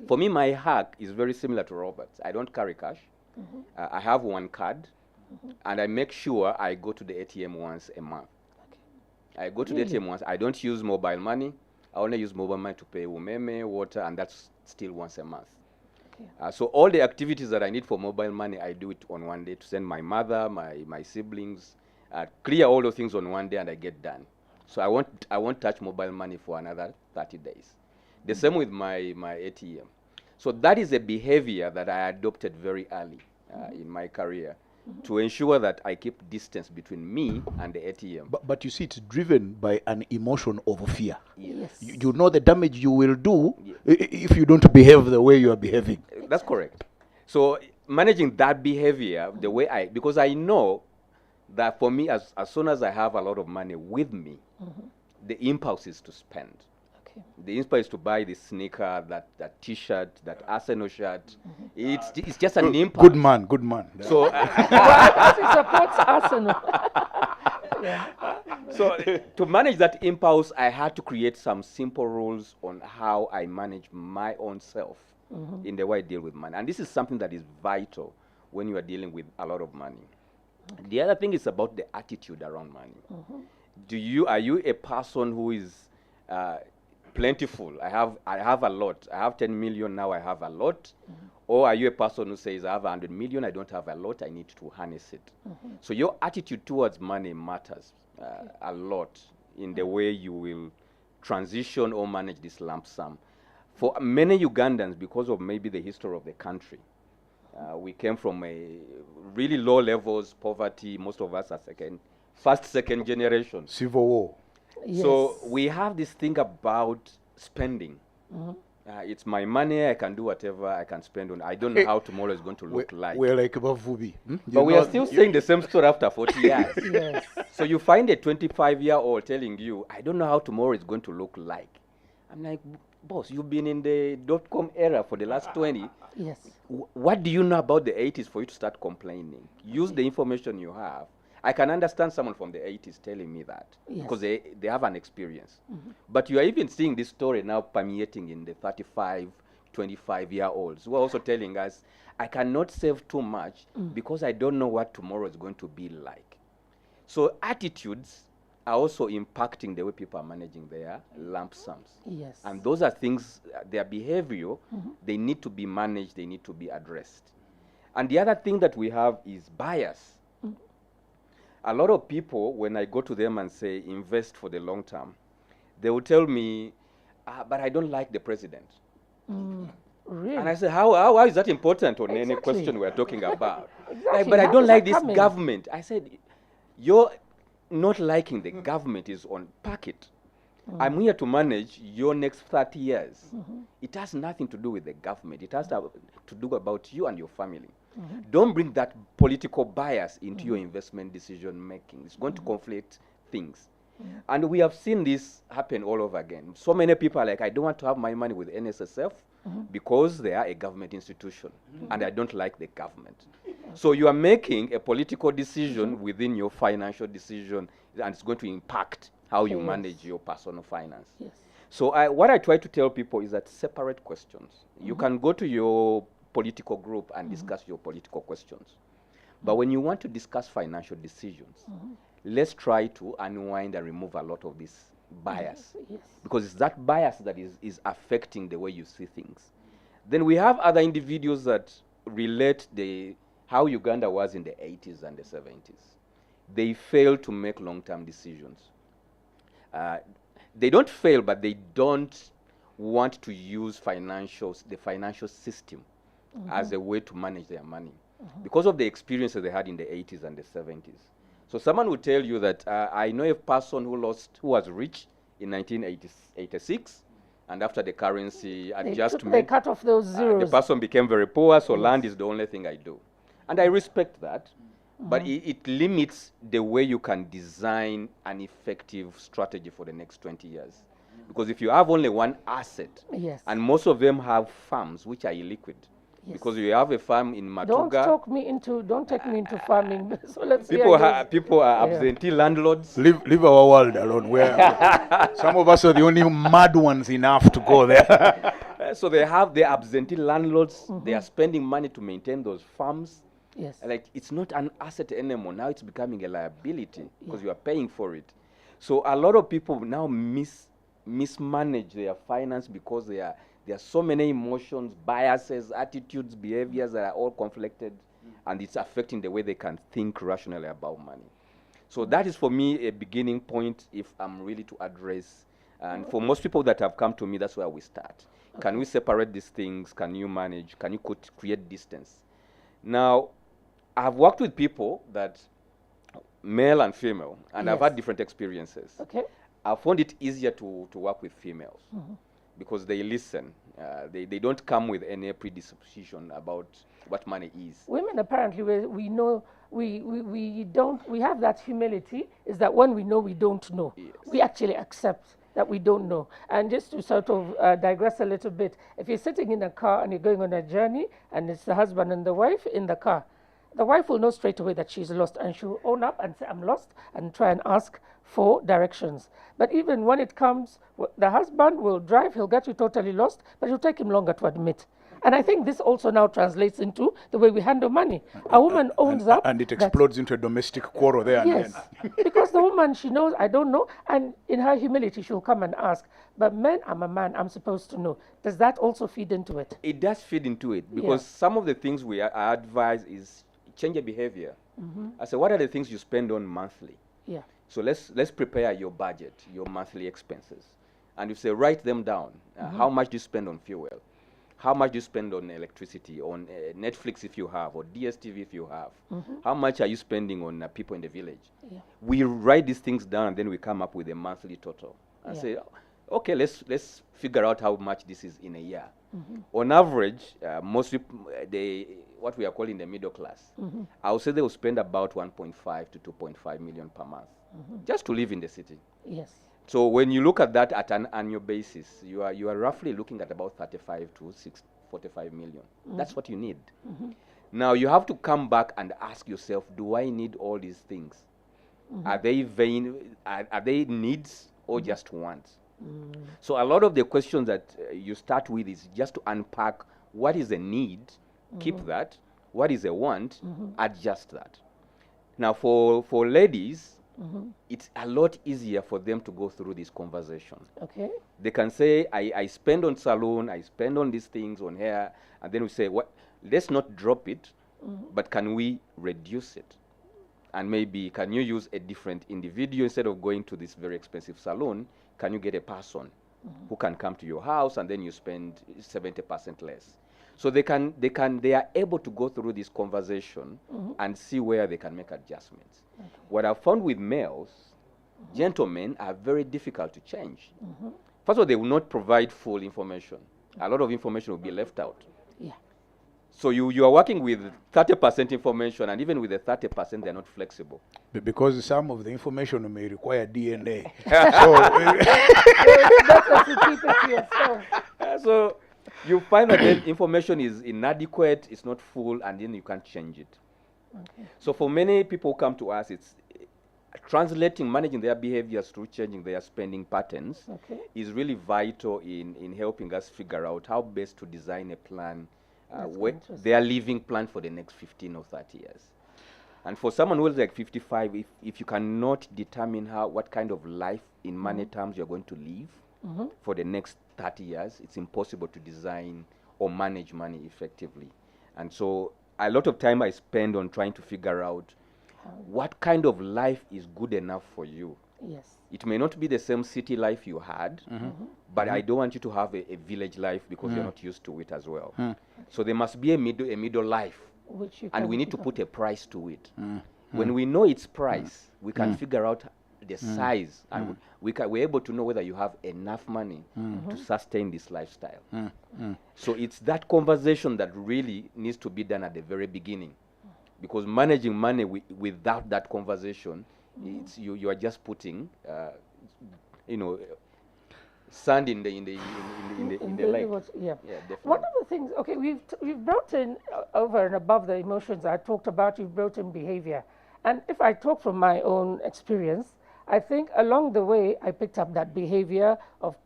For me, my hack is very similar to Robert's. I don't carry cash. I have one card, and I make sure I go to the ATM once a month. I go to the ATM once. I don't use mobile money. I only use mobile money to pay umeme, water, and that's still once a month. So all the activities that I need for mobile money, I do it on one day to send my mother, my siblings, clear all those things on one day, and I get done. So I won't touch mobile money for another 30 days. The same with my ATM. So that is a behavior that I adopted very early in my career to ensure that I keep distance between me and the ATM. But you see, it's driven by an emotion of fear. Yes. You know the damage you will do if you don't behave the way you are behaving. That's correct. So managing that behavior, the way because I know that for me, as soon as I have a lot of money with me, the impulse is to spend. The impulse is to buy the sneaker, that T-shirt, that Arsenal shirt. It's just an impulse. Good man. So It supports Arsenal. So to manage that impulse, I had to create some simple rules on how I manage my own self in the way I deal with money. And this is something that is vital when you are dealing with a lot of money. The other thing is about the attitude around money. Are you a person who is plentiful? I have a lot. I have 10 million now. I have a lot. Or are you a person who says, I have 100 million, I don't have a lot, I need to harness it? So your attitude towards money matters a lot in the way you will transition or manage this lump sum. For many Ugandans, because of maybe the history of the country, we came from a really low levels, poverty. Most of us are first, second generation. Civil war. Yes. So we have this thing about spending. It's my money, I can do whatever I can spend on. I don't know how tomorrow is going to look like. We're like Bavubi. But we are still saying the same story after 40 years. Yes. So you find a 25-year-old telling you, I don't know how tomorrow is going to look like. I'm like, boss, you've been in the dot-com era for the last 20. Yes. What do you know about the 80s for you to start complaining? Use the information you have. I can understand someone from the 80s telling me that because they have an experience. But you are even seeing this story now permeating in the 35, 25-year-olds who are also telling us, I cannot save too much because I don't know what tomorrow is going to be like. So attitudes are also impacting the way people are managing their lump sums. Yes. And those are things, their behavior, they need to be managed, they need to be addressed. And the other thing that we have is bias. A lot of people, when I go to them and say, invest for the long term, they will tell me, but I don't like the president. Really? And I say, how is that important on any question we're talking about? Like, but I don't like this government. I said, not liking the government is on packet. I'm here to manage your next 30 years. It has nothing to do with the government. It has to do about you and your family. Don't bring that political bias into your investment decision making. It's going to conflict things. And we have seen this happen all over again. So many people are like, I don't want to have my money with NSSF because they are a government institution and I don't like the government. So you are making a political decision within your financial decision, and it's going to impact how you manage your personal finance. Yes. So what I try to tell people is that separate questions. You can go to your political group and discuss your political questions. But when you want to discuss financial decisions, let's try to unwind and remove a lot of this bias. Yes. Because it's that bias that is affecting the way you see things. Then we have other individuals that relate how Uganda was in the 80s and the 70s. They fail to make long-term decisions. They don't fail, but they don't want to use the financial system as a way to manage their money because of the experiences they had in the 80s and the 70s. So someone would tell you that I know a person who was rich in 1986, and after the currency adjustment, they cut off those zeros. The person became very poor, so land is the only thing I do. And I respect that, but it limits the way you can design an effective strategy for the next 20 years. Because if you have only one asset, and most of them have farms which are illiquid, because you have a farm in Matuga. Don't take me into farming. So let's people are absentee landlords. Leave our world alone. Where some of us are the only mad ones enough to go there. So they have the absentee landlords. They are spending money to maintain those farms. Yes. Like, it's not an asset anymore. Now it's becoming a liability because you are paying for it. So a lot of people now mismanage their finance because there are so many emotions, biases, attitudes, behaviors that are all conflicted, and it's affecting the way they can think rationally about money. So that is, for me, a beginning point if I'm really to address. And for most people that have come to me, that's where we start. Can we separate these things? Can you manage? Can you create distance? Now, I've worked with people that, male and female, and I've had different experiences. Okay. I found it easier to work with females because they listen. They don't come with any predisposition about what money is. Women, apparently, we know, we have that humility, is that when we know we don't know, we actually accept that we don't know. And just to sort of digress a little bit, if you're sitting in a car and you're going on a journey and it's the husband and the wife in the car, the wife will know straight away that she's lost, and she'll own up and say, I'm lost, and try and ask for directions. But even when it comes, the husband will drive, he'll get you totally lost, but it'll take him longer to admit. And I think this also now translates into the way we handle money. A woman owns up. And it explodes into a domestic quarrel there. Yes, because the woman, she knows, I don't know, and in her humility, she'll come and ask. But men, I'm a man, I'm supposed to know. Does that also feed into it? It does feed into it, because some of the things we advise is change your behavior. I say, what are the things you spend on monthly? Yeah. So let's prepare your budget, your monthly expenses. And you say, write them down. How much do you spend on fuel? How much do you spend on electricity, on Netflix if you have, or DSTV if you have? How much are you spending on people in the village? Yeah. We write these things down, and then we come up with a monthly total. And say, okay, let's figure out how much this is in a year. On average, most people, what we are calling the middle class, I would say they will spend about 1.5 to 2.5 million per month just to live in the city. Yes. So when you look at that at an annual basis, you are roughly looking at about 35 to 45 million. That's what you need. Now you have to come back and ask yourself, do I need all these things? Are they are they needs or just wants? So a lot of the questions that you start with is just to unpack what is a need, keep that, what is a want, adjust that. Now for ladies, it's a lot easier for them to go through this conversation. Okay. They can say, I spend on salon, I spend on these things, on hair, and then we say, let's not drop it, but can we reduce it? And maybe can you use a different individual instead of going to this very expensive salon? Can you get a person who can come to your house, and then you spend 70% less. So they are able to go through this conversation and see where they can make adjustments. What I've found with males, gentlemen are very difficult to change. First of all, they will not provide full information. A lot of information will be left out. Yeah. So you are working with 30% information, and even with the 30%, they're not flexible. Because some of the information may require DNA. So it's better to keep it to yourself. So you find that the information is inadequate, it's not full, and then you can't change it. Okay. So for many people who come to us, it's managing their behaviors through changing their spending patterns is really vital in helping us figure out how best to design a plan, their living plan for the next 15 or 30 years. And for someone who is like 55, if you cannot determine what kind of life in money terms you're going to live for the next 30 years, it's impossible to design or manage money effectively. And so a lot of time I spend on trying to figure out what kind of life is good enough for you. Yes. It may not be the same city life you had, but I don't want you to have a village life because you're not used to it as well. So there must be a middle life, and we need to put a price to it. When we know its price, we can figure out the size, and we're able to know whether you have enough money to sustain this lifestyle. So it's that conversation that really needs to be done at the very beginning, because managing money without that conversation, you are just putting sand in the lake. Yeah. Definitely. One of the things, we've brought in over and above the emotions I talked about, you've brought in behavior. And if I talk from my own experience, I think along the way I picked up that behavior of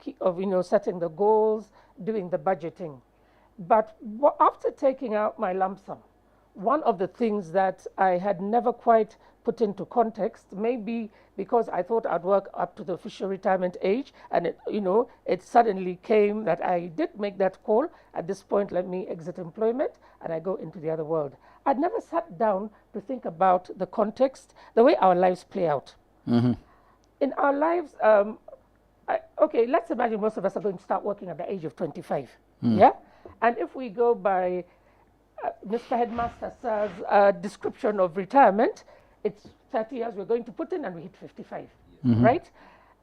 setting the goals, doing the budgeting. But after taking out my lump sum, one of the things that I had never quite put into context, maybe because I thought I'd work up to the official retirement age, and it suddenly came that I did make that call. At this point, let me exit employment and I go into the other world. I'd never sat down to think about the context, the way our lives play out. In our lives, let's imagine most of us are going to start working at the age of 25. Yeah? And if we go by Mr. Headmaster Sir's description of retirement, it's 30 years we're going to put in and we hit 55, right?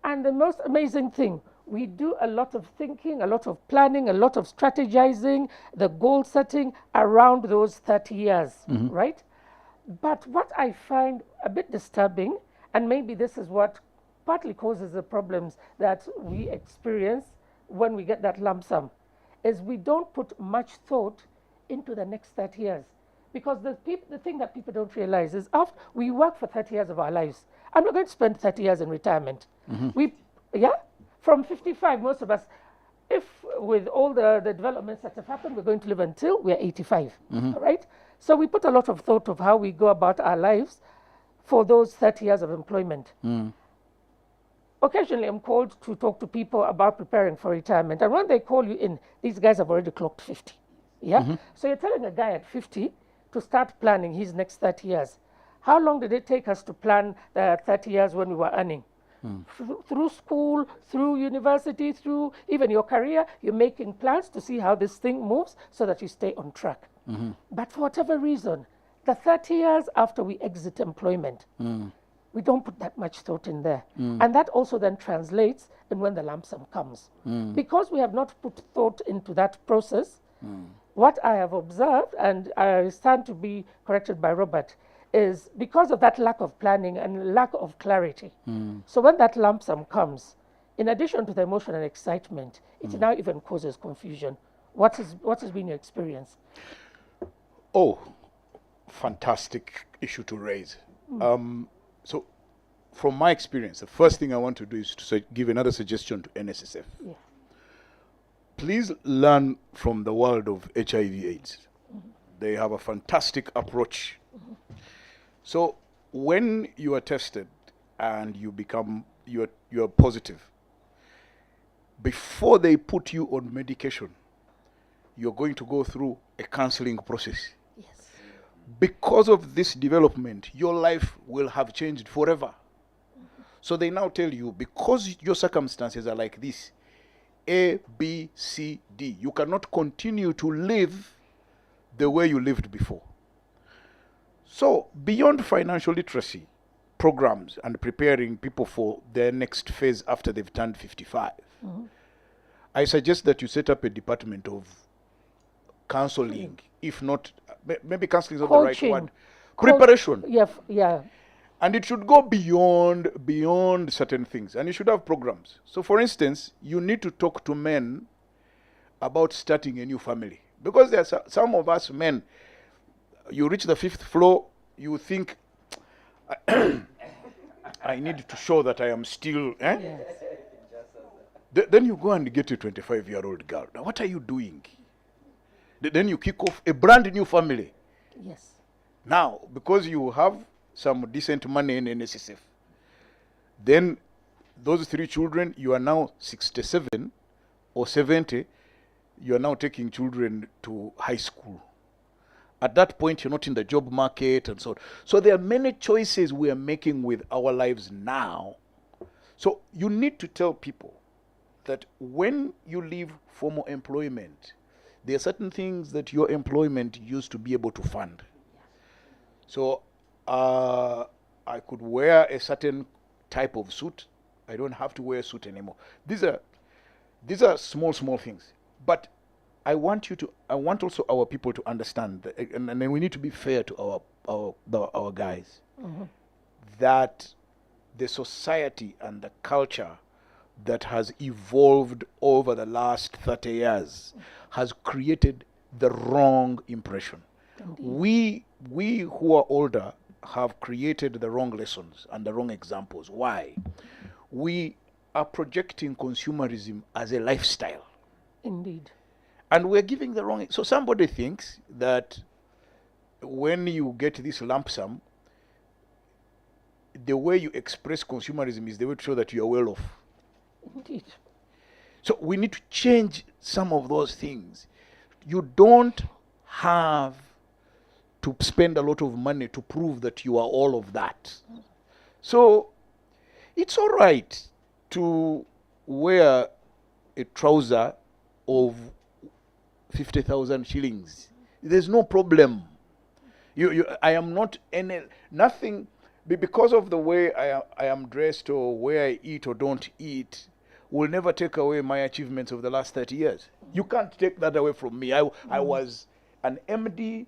And the most amazing thing, we do a lot of thinking, a lot of planning, a lot of strategizing, the goal setting around those 30 years, right? But what I find a bit disturbing, and maybe this is what partly causes the problems that we experience when we get that lump sum, is we don't put much thought into the next 30 years. Because the thing that people don't realize is after we work for 30 years of our lives, I'm not going to spend 30 years in retirement. From 55, most of us, if with all the developments that have happened, we're going to live until we're 85, all right? So we put a lot of thought of how we go about our lives for those 30 years of employment. Occasionally, I'm called to talk to people about preparing for retirement. And when they call you in, these guys have already clocked 50. Yeah? So you're telling a guy at 50 to start planning his next 30 years. How long did it take us to plan the 30 years when we were earning? Through school, through university, through even your career, you're making plans to see how this thing moves so that you stay on track. But for whatever reason, the 30 years after we exit employment, we don't put that much thought in there. And that also then translates in when the lump sum comes. Because we have not put thought into that process, what I have observed, and I stand to be corrected by Robert, is because of that lack of planning and lack of clarity. So when that lump sum comes, in addition to the emotion and excitement, it now even causes confusion. What has been your experience? Oh, fantastic issue to raise. So from my experience, the first thing I want to do is to give another suggestion to NSSF. Yeah. Please learn from the world of HIV/AIDS. They have a fantastic approach. So when you are tested and you're positive, before they put you on medication, you're going to go through a counseling process. Yes. Because of this development, your life will have changed forever. So they now tell you, because your circumstances are like this, A, B, C, D. You cannot continue to live the way you lived before. So, beyond financial literacy programs and preparing people for their next phase after they've turned 55, I suggest that you set up a department of counseling, if not, maybe counseling is not the right Coaching. word. Preparation. Yeah. And it should go beyond certain things. And you should have programs. So, for instance, you need to talk to men about starting a new family. Because there are some of us men, you reach the 5th floor, you think, I need to show that I am still... Yes. Then you go and get a 25-year-old girl. Now, what are you doing? Then you kick off a brand new family. Yes. Now, because you have some decent money in NSSF, then those 3 children, you are now 67 or 70, you are now taking children to high school. At that point, you're not in the job market and so on. So there are many choices we are making with our lives now. So you need to tell people that when you leave formal employment, there are certain things that your employment used to be able to fund. So I could wear a certain type of suit. I don't have to wear a suit anymore. These are small things. But I want also our people to understand that, and then we need to be fair to our guys, that the society and the culture that has evolved over the last 30 years has created the wrong impression. We who are older have created the wrong lessons and the wrong examples. Why? We are projecting consumerism as a lifestyle. Indeed. And we're giving the wrong... So somebody thinks that when you get this lump sum, the way you express consumerism is the way to show that you are well off. Indeed. So we need to change some of those things. You don't have to spend a lot of money to prove that you are all of that. So it's all right to wear a trouser of 50,000 shillings. There's no problem. I am not nothing because of the way I am dressed or where I eat or don't eat will never take away my achievements of the last 30 years. You can't take that away from me. I was an MD,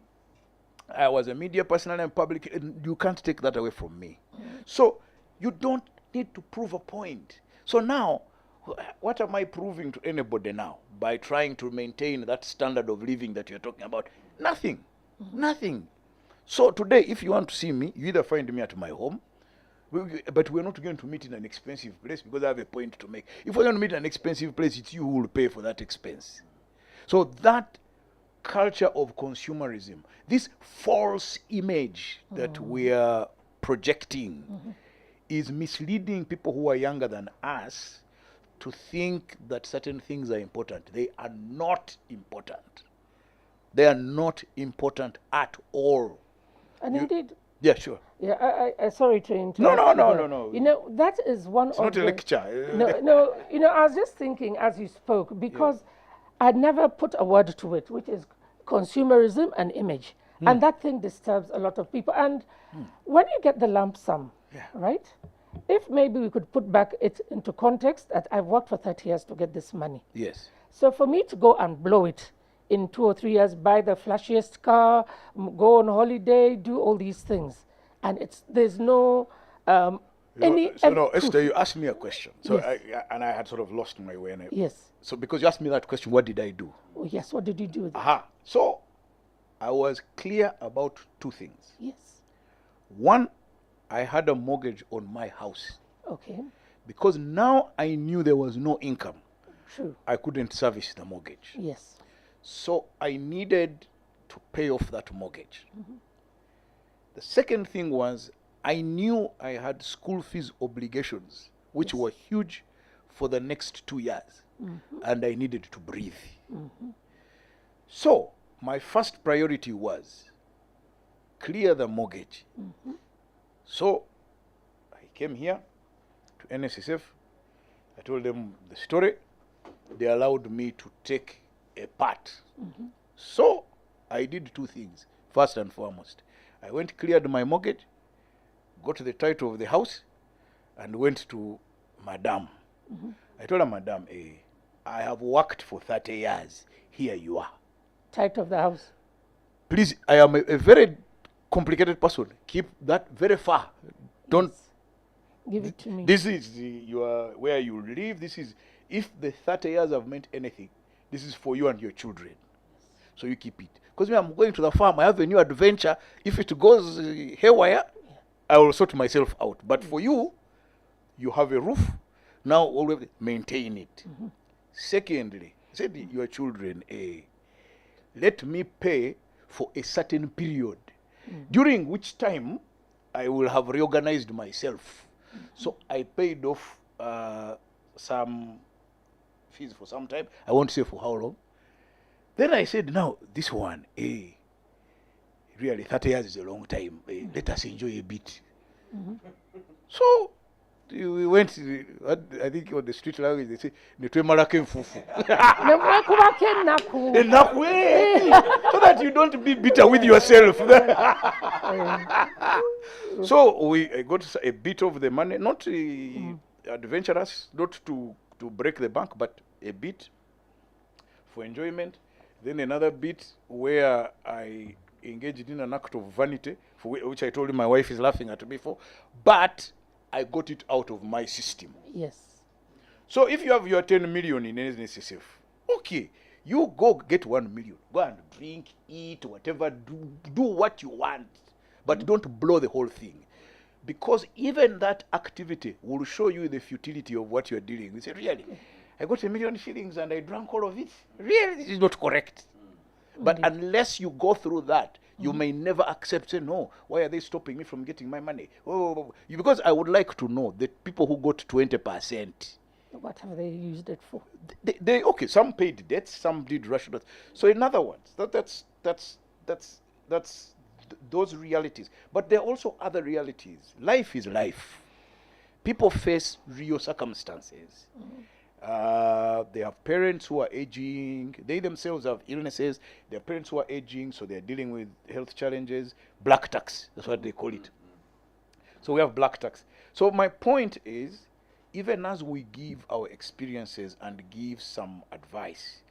I was a media personality and public, and you can't take that away from me. So you don't need to prove a point. So now, what am I proving to anybody now by trying to maintain that standard of living that you're talking about? Nothing. Nothing. So today, if you want to see me, you either find me at my home, but we're not going to meet in an expensive place because I have a point to make. If we're going to meet in an expensive place, it's you who will pay for that expense. So that culture of consumerism, this false image that we are projecting is misleading people who are younger than us to think that certain things are important. They are not important. They are not important at all. And indeed. Yeah, sure. Yeah, I sorry to interrupt. No. You know, that is one It's of not a lecture. No, you know, I was just thinking as you spoke, because I'd never put a word to it, which is consumerism and image. And that thing disturbs a lot of people. And when you get the lump sum, right? If maybe we could put back it into context that I've worked for 30 years to get this money. Yes. So for me to go and blow it in 2 or 3 years, buy the flashiest car, go on holiday, do all these things, and there's no Esther, you asked me a question. So yes. I had sort of lost my way. Yes. So because you asked me that question, what did I do? Oh yes, what did you do with Aha. So I was clear about 2 things. Yes. One, I had a mortgage on my house. Okay. Because now I knew there was no income. True. I couldn't service the mortgage. Yes. So I needed to pay off that mortgage. The second thing was I knew I had school fees obligations, which were huge for the next 2 years. And I needed to breathe. So my first priority was clear the mortgage. So I came here to NSSF. I told them the story. they allowed me to take a part. So I did two things. First and foremost, I went, cleared my mortgage, got the title of the house, and went to Madam. I told her, Madam, I have worked for 30 years. Here you are. Title of the house. Please, I am a very complicated person. Keep that very far. Don't. Yes. Give it to me. This is where you live. This is, if the 30 years have meant anything, this is for you and your children. So you keep it. Because me, I'm going to the farm. I have a new adventure. If it goes haywire, I will sort myself out. But for you, you have a roof. Now, always maintain it. Secondly, I said, your children, let me pay for a certain period, during which time I will have reorganized myself. So I paid off some fees for some time. I won't say for how long. Then I said, now, this one, really, 30 years is a long time. Let us enjoy a bit. So we went, I think on the street language, they say, Netwemalake mfufu. So that you don't be bitter with yourself. So we got a bit of the money, not adventurous, not to break the bank, but a bit for enjoyment. Then another bit where I engaged in an act of vanity, for which I told you my wife is laughing at me for, but I got it out of my system. Yes. So if you have your 10 million in NSSF, okay, you go get 1 million. Go and drink, eat, whatever, do what you want. But don't blow the whole thing. Because even that activity will show you the futility of what you're dealing with. You say, really? I got 1 million shillings and I drank all of it? Really? This is not correct. But unless you go through that, you may never accept, say, no, why are they stopping me from getting my money? Oh, because I would like to know the people who got 20%. What have they used it for? They okay, some paid debts, some did rational. So in other words, that's those realities. But there are also other realities. Life is life. People face real circumstances. They have parents who are aging. They themselves have illnesses. They have parents who are aging, so they're dealing with health challenges. Black tax, that's what they call it. So we have black tax. So my point is, even as we give our experiences and give some advice,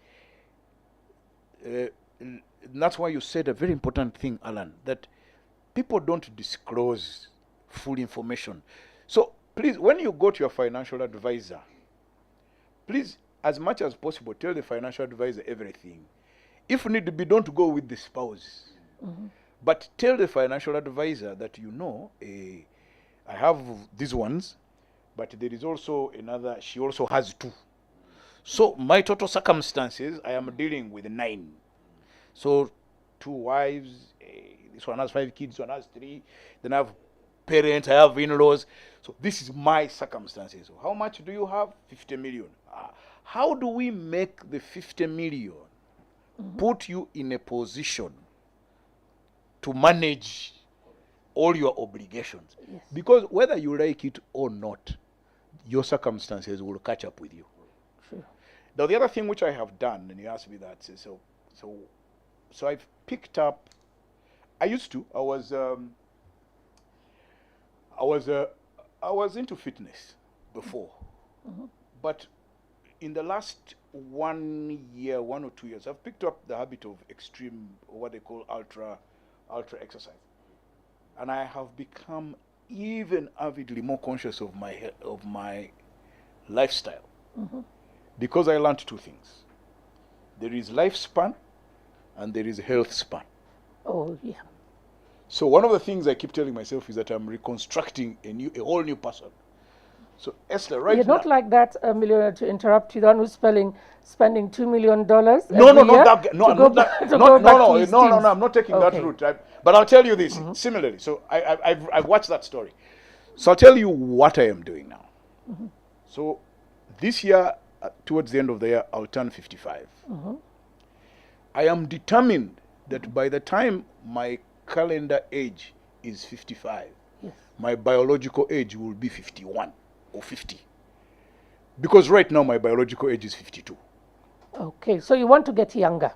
that's why you said a very important thing, Alan, that people don't disclose full information. So please, when you go to your financial advisor, please, as much as possible, tell the financial advisor everything. If need be, don't go with the spouse. But tell the financial advisor that, you know, I have these ones, but there is also another, she also has 2. So my total circumstances, I am dealing with 9. So 2 wives, this one has 5 kids, this one has 3. Then I have parents, I have in-laws. So this is my circumstances. So how much do you have? 50 million. How do we make the 50 million put you in a position to manage all your obligations? Yes. Because whether you like it or not, your circumstances will catch up with you. Sure. Now the other thing which I have done, and you asked me that, so I've picked up. I was into fitness before, but in the last 1 year, 1 or 2 years, I've picked up the habit of extreme, what they call ultra exercise, and I have become even avidly more conscious of my lifestyle, because I learned 2 things. There is lifespan, and there is health span. Oh, yeah. So one of the things I keep telling myself is that I'm reconstructing a whole new person. So Esther, right You're now, not like that, millionaire, to interrupt you, the one who's spending $2 million. No, not that guy. No, I'm not that. No, I'm not taking that route. But I'll tell you this similarly. So I've watched that story. So I'll tell you what I am doing now. So this year, towards the end of the year, I'll turn 55. I am determined that by the time my calendar age is 55, yes, my biological age will be 51 or 50. Because right now my biological age is 52. Okay, so you want to get younger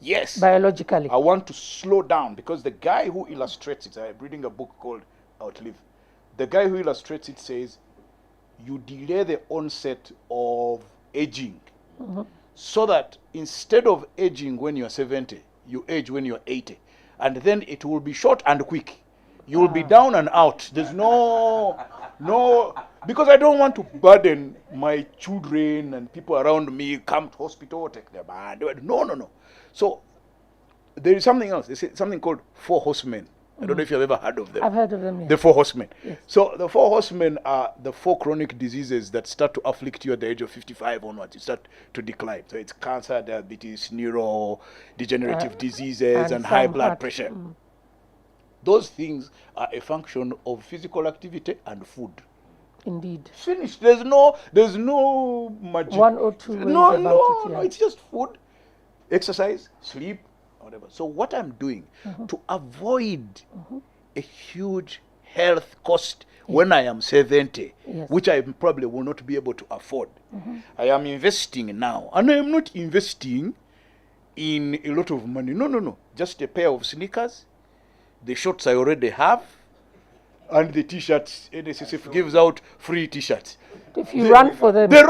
Yes. biologically. I want to slow down because the guy who illustrates it, I'm reading a book called Outlive. The guy who illustrates it says, you delay the onset of aging so that instead of aging when you're 70, you age when you're 80. And then it will be short and quick. You will be down and out. There's no, because I don't want to burden my children and people around me, come to hospital, take their band. No. So there is something else. There's something called 4 horsemen. I don't know if you've ever heard of them. I've heard of them, yes. The 4 horsemen. Yes. So the 4 horsemen are the 4 chronic diseases that start to afflict you at the age of 55 onwards. You start to decline. So it's cancer, diabetes, neurodegenerative diseases, and high some blood heart. pressure. Those things are a function of physical activity and food. Indeed. Finished. There's no magic. One or two ways No, about it, yeah. it's just food, exercise, sleep, whatever. So what I'm doing to avoid a huge health cost when I am 70, Yes. which I probably will not be able to afford, I am investing now. And I am not investing in a lot of money. No. Just a pair of sneakers, the shorts I already have, and the t-shirts. NSSF gives out free t-shirts. If you run for them. The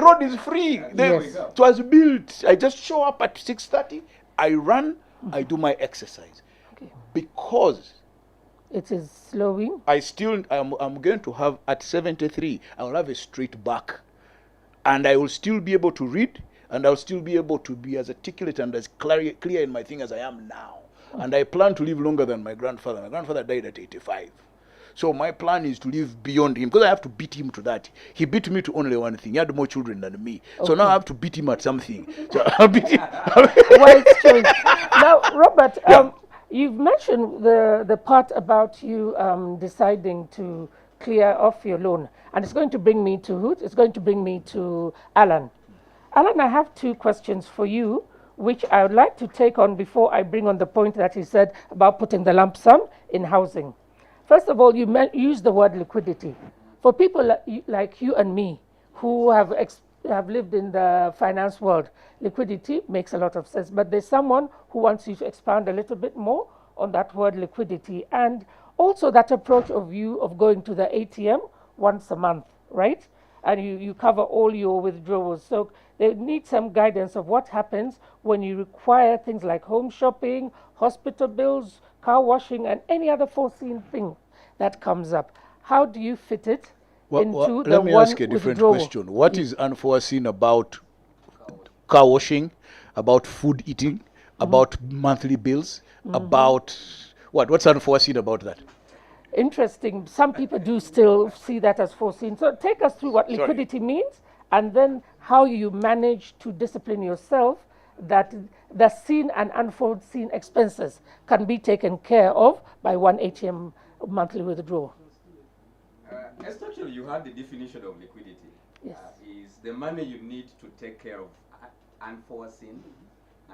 road is free. Yes. It was built. I just show up at 6:30. I run. I do my exercise. Okay. Because It is slowing. I'm going to have, at 73, I will have a straight back. And I will still be able to read, and I'll still be able to be as articulate and as clear in my thing as I am now. And I plan to live longer than my grandfather. My grandfather died at 85. So my plan is to live beyond him, because I have to beat him to that. He beat me to only one thing. He had more children than me. So now I have to beat him at something. So I'll beat him. Wise choice. Now, Robert, you've mentioned the part about you deciding to clear off your loan. And it's going to bring me to who? It's going to bring me to Alan. Alan, I have 2 questions for you, which I would like to take on before I bring on the point that he said about putting the lump sum in housing. First of all, you used the word liquidity. For people like you and me who have lived in the finance world, liquidity makes a lot of sense. But there's someone who wants you to expand a little bit more on that word liquidity, and also that approach of you of going to the ATM once a month, right? And you cover all your withdrawals. So they need some guidance of what happens when you require things like home shopping, hospital bills, car washing, and any other foreseen thing that comes up. How do you fit it into the let me ask a different withdrawal? question. What is unforeseen about car washing, about food eating, about monthly bills, about what? What's unforeseen about that? Interesting. Some people do still see that as foreseen. So take us through what liquidity means, and then how you manage to discipline yourself that the seen and unforeseen expenses can be taken care of by one ATM monthly withdrawal. Essentially, you had the definition of liquidity. Yes. Is the money you need to take care of unforeseen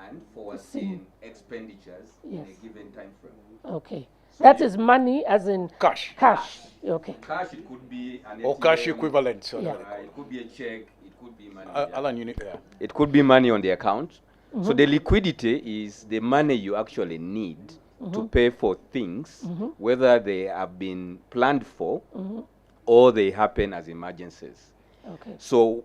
and foreseen expenditures in Yes. a given time frame. Okay. So That is money as in Cash. cash. Okay. Cash, it could be an Or ATM, cash equivalent. So Yeah. It could be a check, it could be money. Alan, you need, It could be money on the account. So the liquidity is the money you actually need to pay for things, whether they have been planned for or they happen as emergencies. Okay. So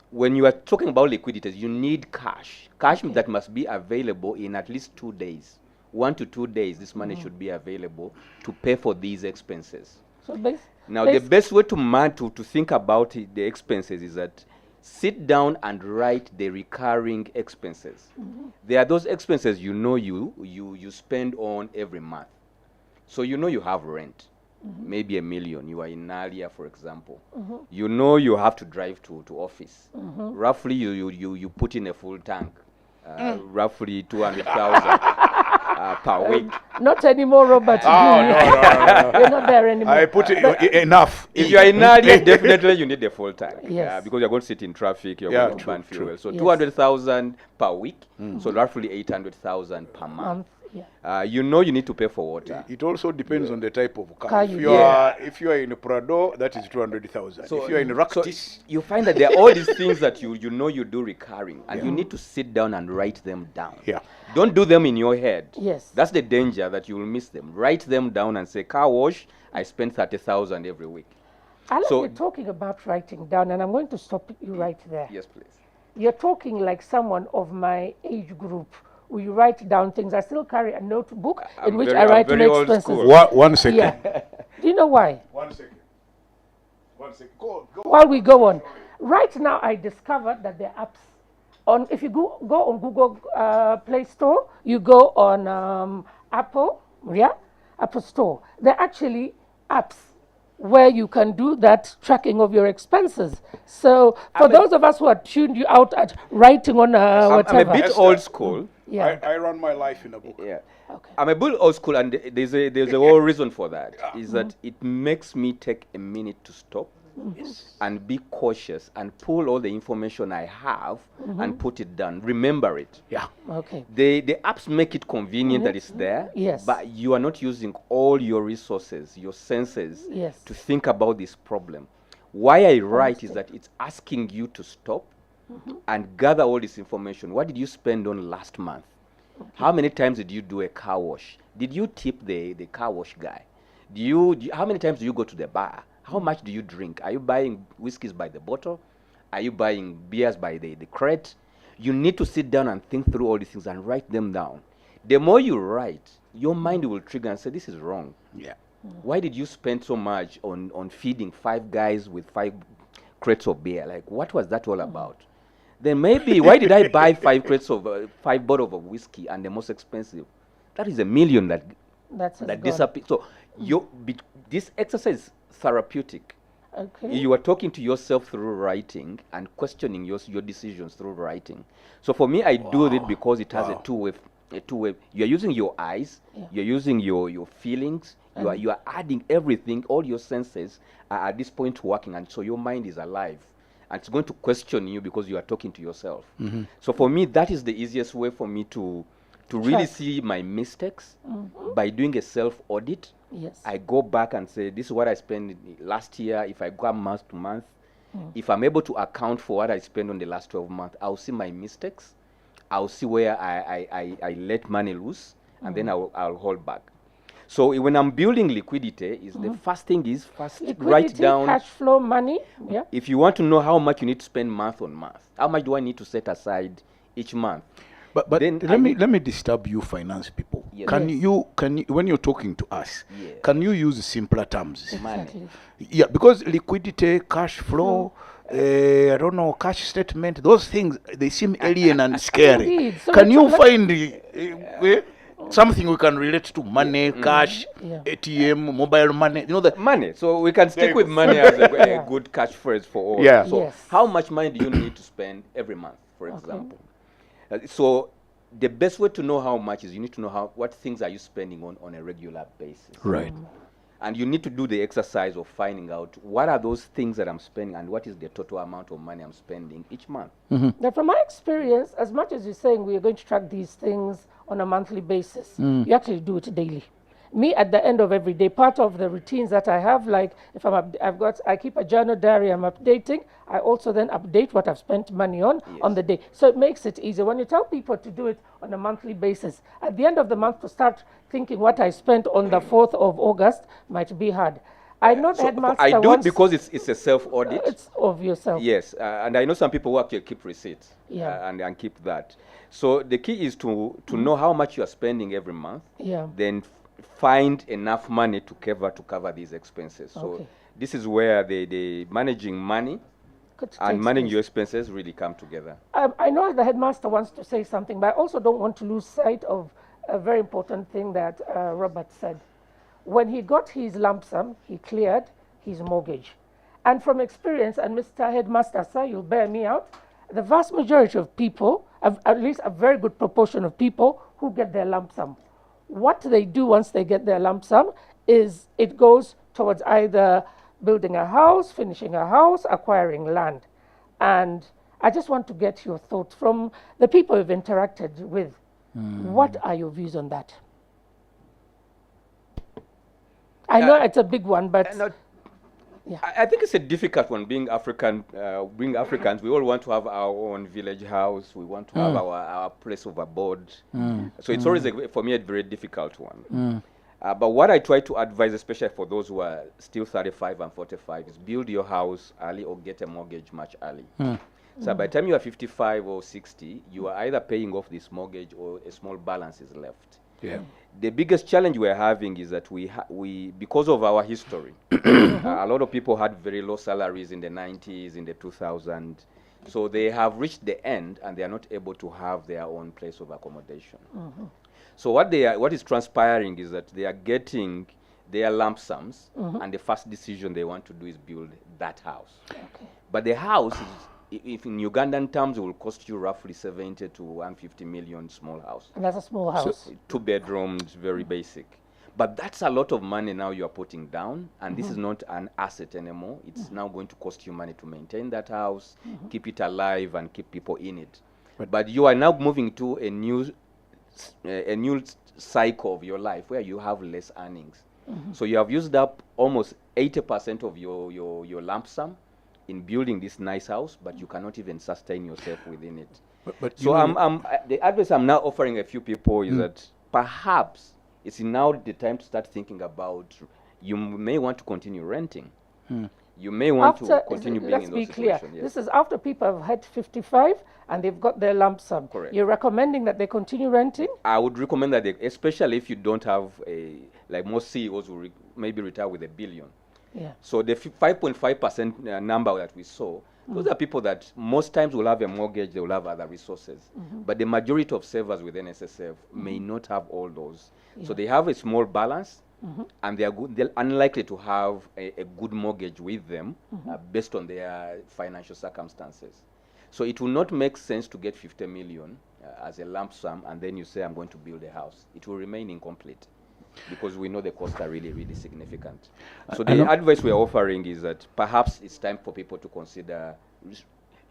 when you are talking about liquidity, you need cash. Cash that must be available in at least 2 days. 1 to 2 days, this money should be available to pay for these expenses. So Now, the best way to think about the expenses is that sit down and write the recurring expenses. There are those expenses you spend on every month. So you know you have rent, maybe $1 million. You are in Nalia, for example. You know you have to drive to office. Roughly, you put in a full tank, roughly 200,000 per week. not anymore, Robert. no. You're not there anymore. I put it enough. If you are in Nalia, definitely you need a full tank. Yes. Because you're going to sit in traffic, you're Yeah, going to burn true. fuel. So Yes. 200,000 per week, so roughly 800,000 per month. Yeah. You know you need to pay for water. It also depends on the type of car. Car If you you are if you are in a Prado, that is 200,000. If you are in a so Raktis, you find that there are all these things that you know you do recurring, and you need to sit down and write them down. Yeah. Don't do them in your head. Yes. That's the danger, that you will miss them. Write them down and say, car wash, I spend 30,000 every week. I like So- you talking about writing down, and I'm going to stop you right there. Yes, please. You're talking like someone of my age group. We write down things. I still carry a notebook in which I I'm write very my old expenses. school. one second. Yeah. Do you know why? 1 second. 1 second. Go. While we go on, right now I discovered that there are apps on. If you go on Google Play Store, you go on Apple, Apple Store. There are actually apps where you can do that tracking of your expenses. So for those of us who are tuned you out at writing on I'm whatever. a bit Esther. old school. Yeah. I run my life in a book. Yeah. Okay. I'm a bit old school, and there's a whole reason for that. Is that it makes me take a minute to stop and be cautious and pull all the information I have and put it down. Remember it. Yeah. Okay. The apps make it convenient that it's there, Yes. but you are not using all your resources, your senses, Yes. to think about this problem. Why I write is that it's asking you to stop and gather all this information. What did you spend on last month? How many times did you do a car wash? Did you tip the car wash guy? How many times do you go to the bar? How much do you drink? Are you buying whiskeys by the bottle? Are you buying beers by the crate? You need to sit down and think through all these things and write them down. The more you write, your mind will trigger and say, this is wrong. Yeah. Why did you spend so much on feeding 5 guys with 5 crates of beer? Like, what was that all about? Then maybe, why did I buy 5 crates of 5 bottles of whiskey and the most expensive? That is $1 million That's that disappears. So this exercise is therapeutic. Okay. You are talking to yourself through writing and questioning your decisions through writing. So for me, I do it because it has a two-way. You are using your eyes, you're using your feelings, you are adding everything, all your senses are at this point working, and so your mind is alive. And it's going to question you because you are talking to yourself. So for me, that is the easiest way for me to really see my mistakes by doing a self-audit. Yes. I go back and say, this is what I spent last year. If I go month to month, if I'm able to account for what I spent on the last 12 months, I'll see my mistakes. I'll see where I let money loose, and then I'll hold back. So when I'm building liquidity, is the first thing is Liquidity, write down. cash flow, money. Yeah. If you want to know how much you need to spend month on month, how much do I need to set aside each month? But Then let me disturb you, finance people. Yes. Can Yes. you when you're talking to us, Yes. can you use simpler terms? Money. Exactly. Yeah, because liquidity, cash flow, I don't know, cash statement, those things, they seem alien and scary. Indeed. So Can you let's- find something we can relate to money, cash, Yeah. ATM, mobile money? You know that. Money. So we can stick Very with good. money as a Yeah. good catchphrase for all. Yeah. So Yes. how much money do you need to spend every month, for example? So the best way to know how much is you need to know what things are you spending on a regular basis. Right. And you need to do the exercise of finding out what are those things that I'm spending and what is the total amount of money I'm spending each month. Now, from my experience, as much as you're saying we are going to track these things on a monthly basis, you actually do it daily. Me, at the end of every day, part of the routines that I have, like if I keep a journal diary, I'm updating. I also then update what I've spent money on the day. So it makes it easier. When you tell people to do it on a monthly basis, at the end of the month to start thinking what I spent on the 4th of August might be hard. I know the So headmaster I do it once- because it's a self-audit. it's of yourself. Yes, and I know some people who actually keep receipts Yeah. and keep that. So the key is to know how much you are spending every month. Yeah. Then find enough money to cover these expenses. So Okay. this is where the managing money Could and take managing space. your expenses really come together. I know the headmaster wants to say something, but I also don't want to lose sight of a very important thing that Robert said. When he got his lump sum, he cleared his mortgage. And from experience, and Mr. Headmaster, sir, you'll bear me out, the vast majority of people, at least a very good proportion of people who get their lump sum, what they do once they get their lump sum is it goes towards either building a house, finishing a house, acquiring land. And I just want to get your thoughts from the people you've interacted with. What are your views on that? I know it's a big one, but yeah. I think it's a difficult one. Being African, being Africans, we all want to have our own village house. We want to have our place of abode. So it's always, for me, a very difficult one. But what I try to advise, especially for those who are still 35 and 45, is build your house early or get a mortgage much early. So by the time you are 55 or 60, you are either paying off this mortgage or a small balance is left. Yeah. The biggest challenge we're having is that we because of our history, a lot of people had very low salaries in the 90s, in the 2000s. So they have reached the end and they are not able to have their own place of accommodation. So what is transpiring is that they are getting their lump sums, and the first decision they want to do is build that house. Okay. But the house is, if in Ugandan terms, it will cost you roughly 70 to 150 million small house. And that's a small house. So 2 bedrooms, very basic. But that's a lot of money now you are putting down, and this is not an asset anymore. It's now going to cost you money to maintain that house, keep it alive, and keep people in it. But you are now moving to a new cycle of your life where you have less earnings. So you have used up almost 80% of your lump sum in building this nice house, but you cannot even sustain yourself within it. But So the advice I'm now offering a few people is that perhaps it's now the time to start thinking about, you may want to continue renting. You may want to continue being let's in be those clear. situations. Yes. This is after people have had 55 and they've got their lump sum. Correct. You're recommending that they continue renting? I would recommend that, especially if you don't have like most CEOs will maybe retire with $1 billion. Yeah. So the 5.5% number that we saw, those are people that most times will have a mortgage, they will have other resources. But the majority of savers with NSSF may not have all those. So they have a small balance, and they're unlikely to have a good mortgage with them based on their financial circumstances. So it will not make sense to get 50 million as a lump sum, and then you say, I'm going to build a house. It will remain incomplete, because we know the costs are really, really significant. So the advice we are offering is that perhaps it's time for people to consider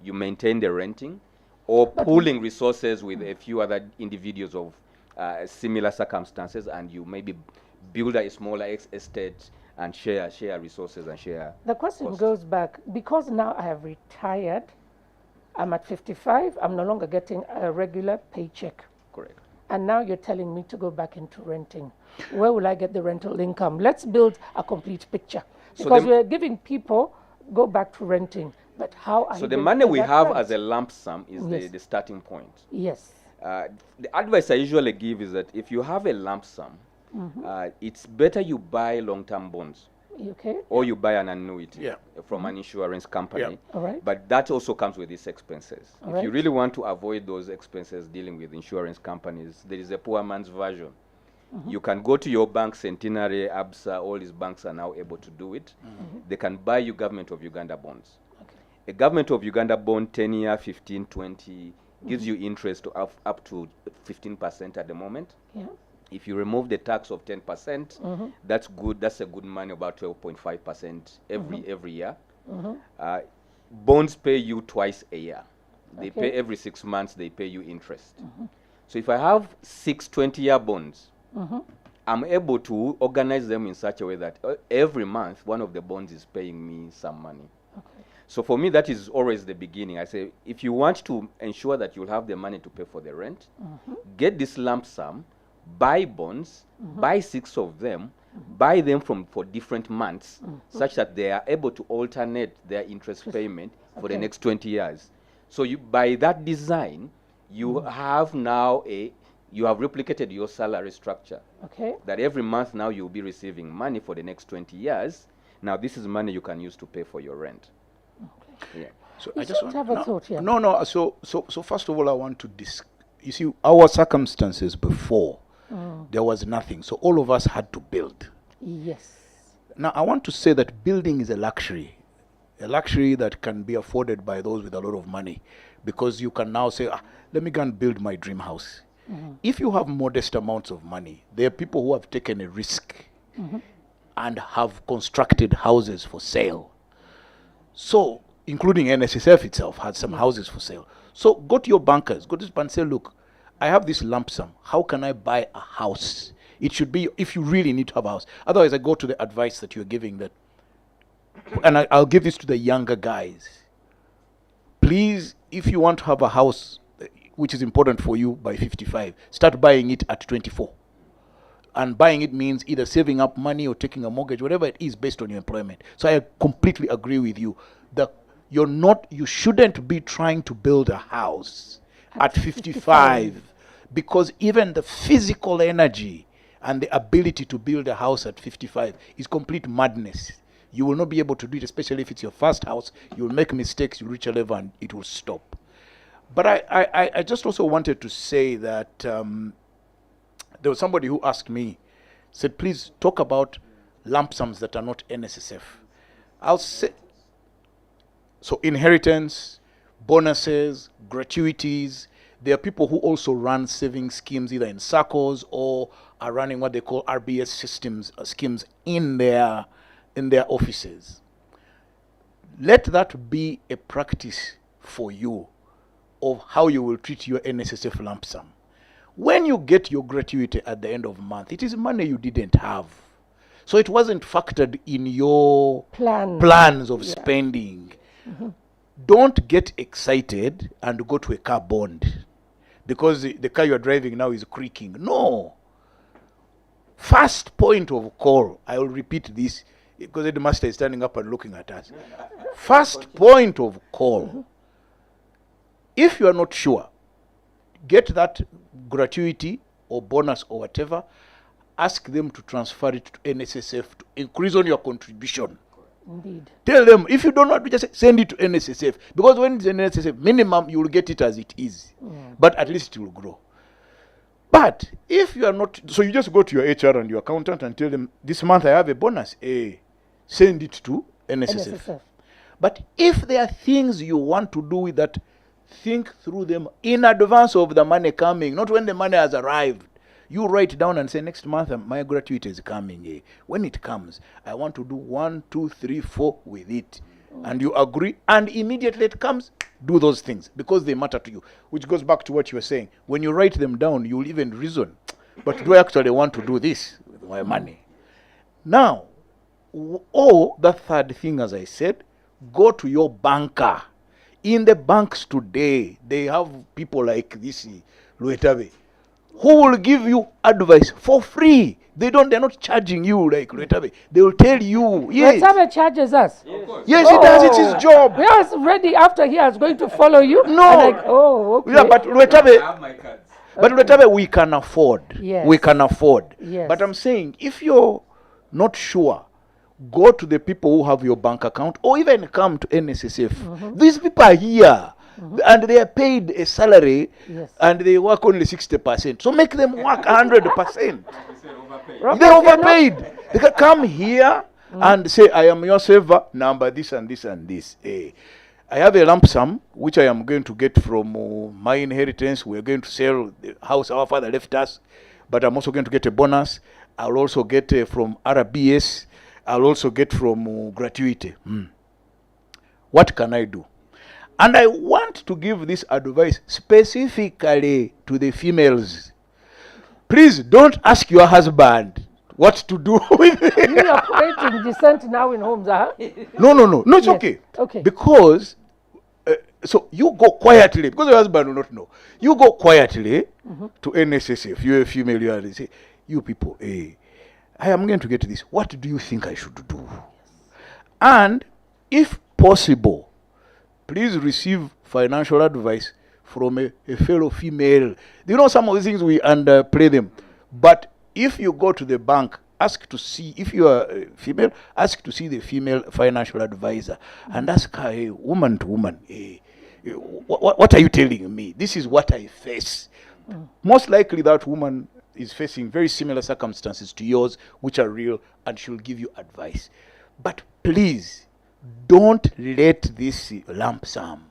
you maintain the renting, or pooling resources with a few other individuals of similar circumstances, and you maybe build a smaller estate and share resources and share. The question costs. goes back, because now I have retired, I'm at 55, I'm no longer getting a regular paycheck. Correct. And now you're telling me to go back into renting. Where will I get the rental income? Let's build a complete picture. So Because we're giving people, go back to renting. But how are So you the going to money pay we that have rent? as a lump sum is Yes. the starting point. Yes. The advice I usually give is that if you have a lump sum, it's better you buy long-term bonds, Okay. or you buy an annuity Yeah. from an insurance company. Yeah. All right. But that also comes with its expenses. All If right. you really want to avoid those expenses dealing with insurance companies, there is a poor man's version. You can go to your bank, Centenary, ABSA, all these banks are now able to do it. They can buy you Government of Uganda bonds. Okay. A Government of Uganda bond, 10-year, 15, 20, gives you interest of up to 15% at the moment. Yeah. If you remove the tax of 10%, that's good. That's a good money, about 12.5% every year. Bonds pay you twice a year. They pay every 6 months. They pay you interest. So if I have 6 20-year bonds, I'm able to organize them in such a way that every month one of the bonds is paying me some money. Okay. So for me, that is always the beginning. I say, if you want to ensure that you'll have the money to pay for the rent, get this lump sum, buy bonds, buy 6 of them, buy them for different months, such that they are able to alternate their interest payment for the next 20 years. So by that design, you have now you have replicated your salary structure. Okay. That every month now you'll be receiving money for the next 20 years. Now this is money you can use to pay for your rent. Okay. Yeah. So You I just seem to have a thought here. No. So first of all, I want to you see, our circumstances before, there was nothing. So all of us had to build. Yes. Now, I want to say that building is a luxury that can be afforded by those with a lot of money, because you can now say, let me go and build my dream house. If you have modest amounts of money, there are people who have taken a risk and have constructed houses for sale. So, including NSSF itself had some houses for sale. So go to your bankers, go to this bank and say, look, I have this lump sum. How can I buy a house? It should be if you really need to have a house. Otherwise, I go to the advice that you're giving that, and I'll give this to the younger guys. Please, if you want to have a house, which is important for you by 55, start buying it at 24. And buying it means either saving up money or taking a mortgage, whatever it is, based on your employment. So I completely agree with you. You shouldn't be trying to build a house at 55, because even the physical energy and the ability to build a house at 55 is complete madness. You will not be able to do it, especially if it's your first house. You will make mistakes, you'll reach a level and it will stop. But I just also wanted to say that there was somebody who asked me, said, please talk about lump sums that are not NSSF. I'll say, so inheritance, bonuses, gratuities. There are people who also run saving schemes either in circles or are running what they call RBS systems, schemes in their offices. Let that be a practice for you of how you will treat your NSSF lump sum. When you get your gratuity at the end of the month, it is money you didn't have. So it wasn't factored in your plans of spending. Don't get excited and go to a car bond because the car you're driving now is creaking. No. First point of call, I will repeat this because the master is standing up and looking at us. First point of call, if you are not sure, get that gratuity or bonus or whatever, ask them to transfer it to NSSF to increase on your contribution. Indeed. Tell them, if you don't want to, just send it to NSSF. Because when it's NSSF, minimum, you will get it as it is. But at least it will grow. But if you are not, so you just go to your HR and your accountant and tell them, this month I have a bonus. Send it to NSSF. But if there are things you want to do with that, think through them in advance of the money coming, not when the money has arrived. You write down and say, next month my gratuity is coming. When it comes, I want to do 1, 2, 3, 4 with it. And you agree, and immediately it comes, do those things because they matter to you. Which goes back to what you were saying. When you write them down, you'll even reason, but do I actually want to do this with my money? Now, the third thing, as I said, go to your banker. In the banks today, they have people like this Luetabe, who will give you advice for free. They're not charging you like Luetabe. They will tell you, yes. Luetabe charges us. Yes, he does. It's his job. We are ready after he is going to follow you. No. Okay. Yeah, but Luetabe, we can afford. Yes. We can afford. Yes. But I'm saying, if you're not sure, go to the people who have your bank account or even come to NSSF. These people are here and they are paid a salary and they work only 60%. So make them work 100%. They're overpaid. They can come here and say, I am your saver, number this and this and this. I have a lump sum which I am going to get from my inheritance. We're going to sell the house our father left us, but I'm also going to get a bonus. I'll also get from RBS. I'll also get from gratuity. What can I do? And I want to give this advice specifically to the females. Please don't ask your husband what to do with it. You are creating dissent now in homes, huh? No, it's okay. Okay. Because, so you go quietly, because your husband will not know. You go quietly to NSSF, you're a female, you are, say, you people, I am going to get this. What do you think I should do? And if possible, please receive financial advice from a fellow female. You know, some of these things we underplay them. But if you go to the bank, ask to see, if you are a female, ask to see the female financial advisor and ask her, woman to woman, what are you telling me? This is what I face. Most likely that woman is facing very similar circumstances to yours, which are real, and she'll give you advice. But please, don't let this lump sum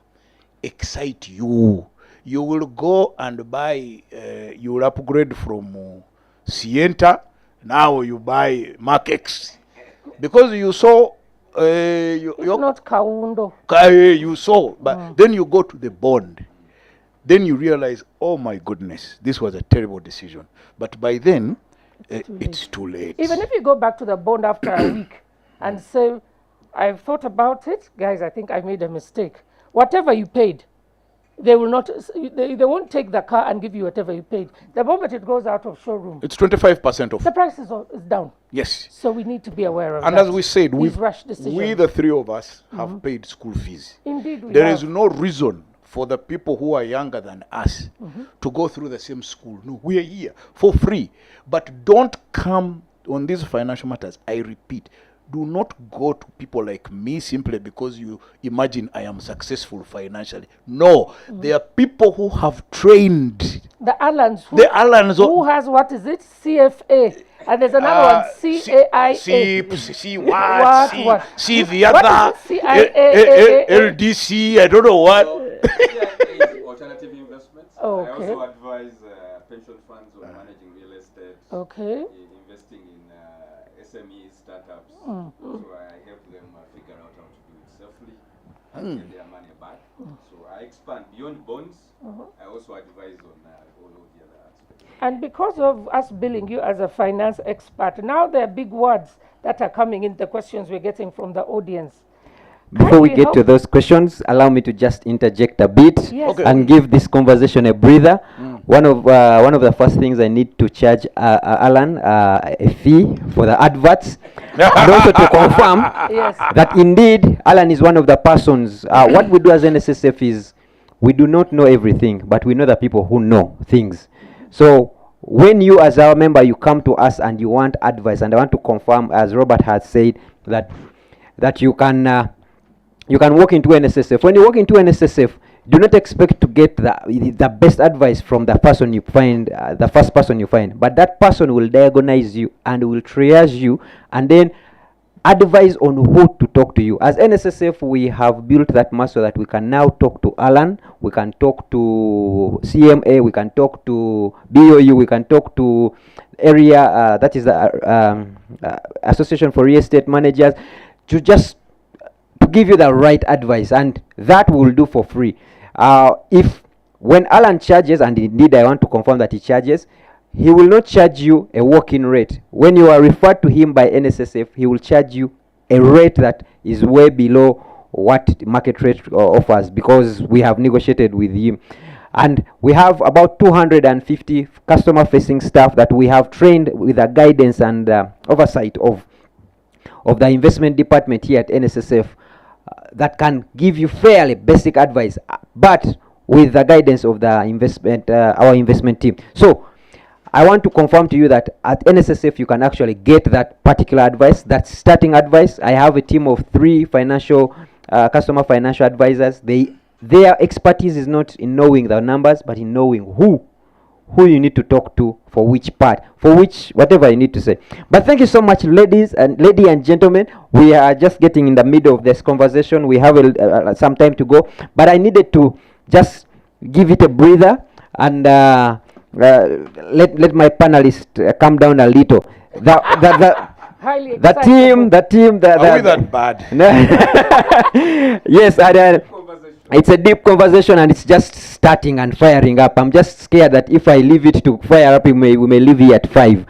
excite you. You will go and buy, you will upgrade from Sienta, now you buy Mark X. Because you saw, It's not Kaundo. You saw, but then you go to the bond. then you realize, oh my goodness, this was a terrible decision. But by then, it's too late. Even if you go back to the bond after a week and say, I've thought about it, guys, I think I made a mistake. Whatever you paid, they will not, they won't take the car and give you whatever you paid. The moment it goes out of showroom, It's 25% off. the price is down. Yes. So we need to be aware of And that. as we said, These rash decisions. we the three of us have paid school fees. Indeed, we There have. is no reason for the people who are younger than us to go through the same school. No, we are here for free. But don't come on these financial matters. I repeat, do not go to people like me simply because you imagine I am successful financially. No, there are people who have trained. The Allans, Who has, what is it, CFA, and there's another one, CAIA. See what? See the other. What is it? CIA? LDC, I don't know what. CIA is alternative investments. Oh, I okay. also advise pension funds on managing real estate, Okay. investing in SME startups. So I help them figure out how to do it safely and get their money back. So I expand beyond bonds. I also advise on all of the other aspects. And because of us billing you as a finance expert, now there are big words that are coming in, the questions we're getting from the audience. Before we Kindly get to help- those questions, allow me to just interject a bit Yes. Okay. and give this conversation a breather. One of the first things I need to charge Alan a fee for the adverts, and also to confirm Yes. that indeed Alan is one of the persons. What we do as NSSF is we do not know everything, but we know the people who know things. So when you, as our member, you come to us and you want advice, and I want to confirm, as Robert has said, that you can walk into NSSF. When you walk into NSSF, do not expect to get the best advice from the person you find, the first person you find. But that person will diagnose you and will triage you, and then advise on who to talk to you. As NSSF, we have built that muscle that we can now talk to Alan, we can talk to CMA, we can talk to BOU, we can talk to area, that is the Association for Real Estate Managers, to just to give you the right advice, and that will do for free. If when Alan charges, and indeed I want to confirm that he charges, he will not charge you a walk-in rate. When you are referred to him by NSSF, he will charge you a rate that is way below what market rate offers, because we have negotiated with him. And we have about 250 customer-facing staff that we have trained with the guidance and oversight of the investment department here at NSSF, that can give you fairly basic advice, but with the guidance of the our investment team. So I want to confirm to you that at NSSF you can actually get that particular advice, that starting advice. I have a team of 3 customer financial advisors. Their expertise is not in knowing the numbers, but in knowing who you need to talk to for which part, for which whatever you need to say. But thank you so much, ladies and gentlemen. We are just getting in the middle of this conversation. We have some time to go, but I needed to just give it a breather and let my panelists calm down a little. Highly The team, Are we that bad? Yes, it's a deep conversation, and it's just starting and firing up. I'm just scared that if I leave it to fire up, we may leave here at 5.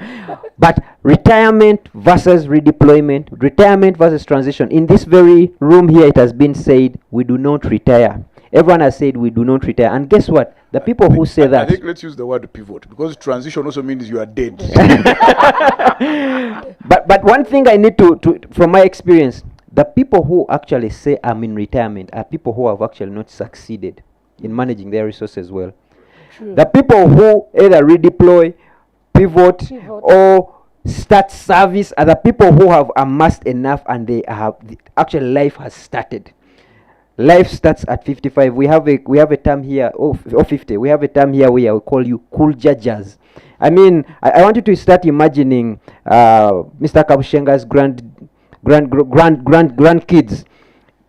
But retirement versus redeployment, retirement versus transition. In this very room here, it has been said, we do not retire. Everyone has said we do not retire. And guess what? The people who say that... I think let's use the word pivot, because transition also means you are dead. But one thing I need to from my experience, the people who actually say I'm in retirement are people who have actually not succeeded in managing their resources well. True. The people who either redeploy, pivot, or start service are the people who have amassed enough, and they have actually life has started. Life starts at 55. We have a term here, or 50. We have a term here where we call you cool judges. I mean, I want you to start imagining Mr. Kabushenga's grandkids.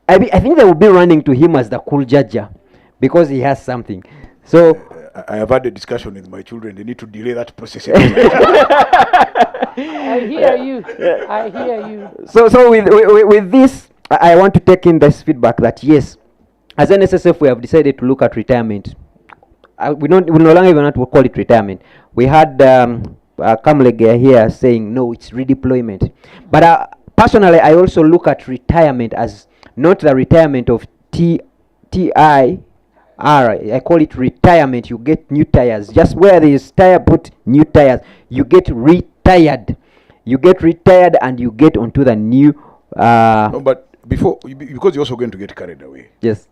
I think they will be running to him as the cool judge because he has something. So I have had a discussion with my children. They need to delay that process. I hear you. I hear you. So with this, I want to take in this feedback that yes, as NSSF we have decided to look at retirement we no longer even want to call it retirement. We had Kamlege here saying no, it's redeployment. But personally, I also look at retirement as not the retirement of TIR. I call it retirement. You get new tires. Just where there is tire, put new tires. You get retired. You get retired and you get onto the new. No, but because you're also going to get carried away. Yes.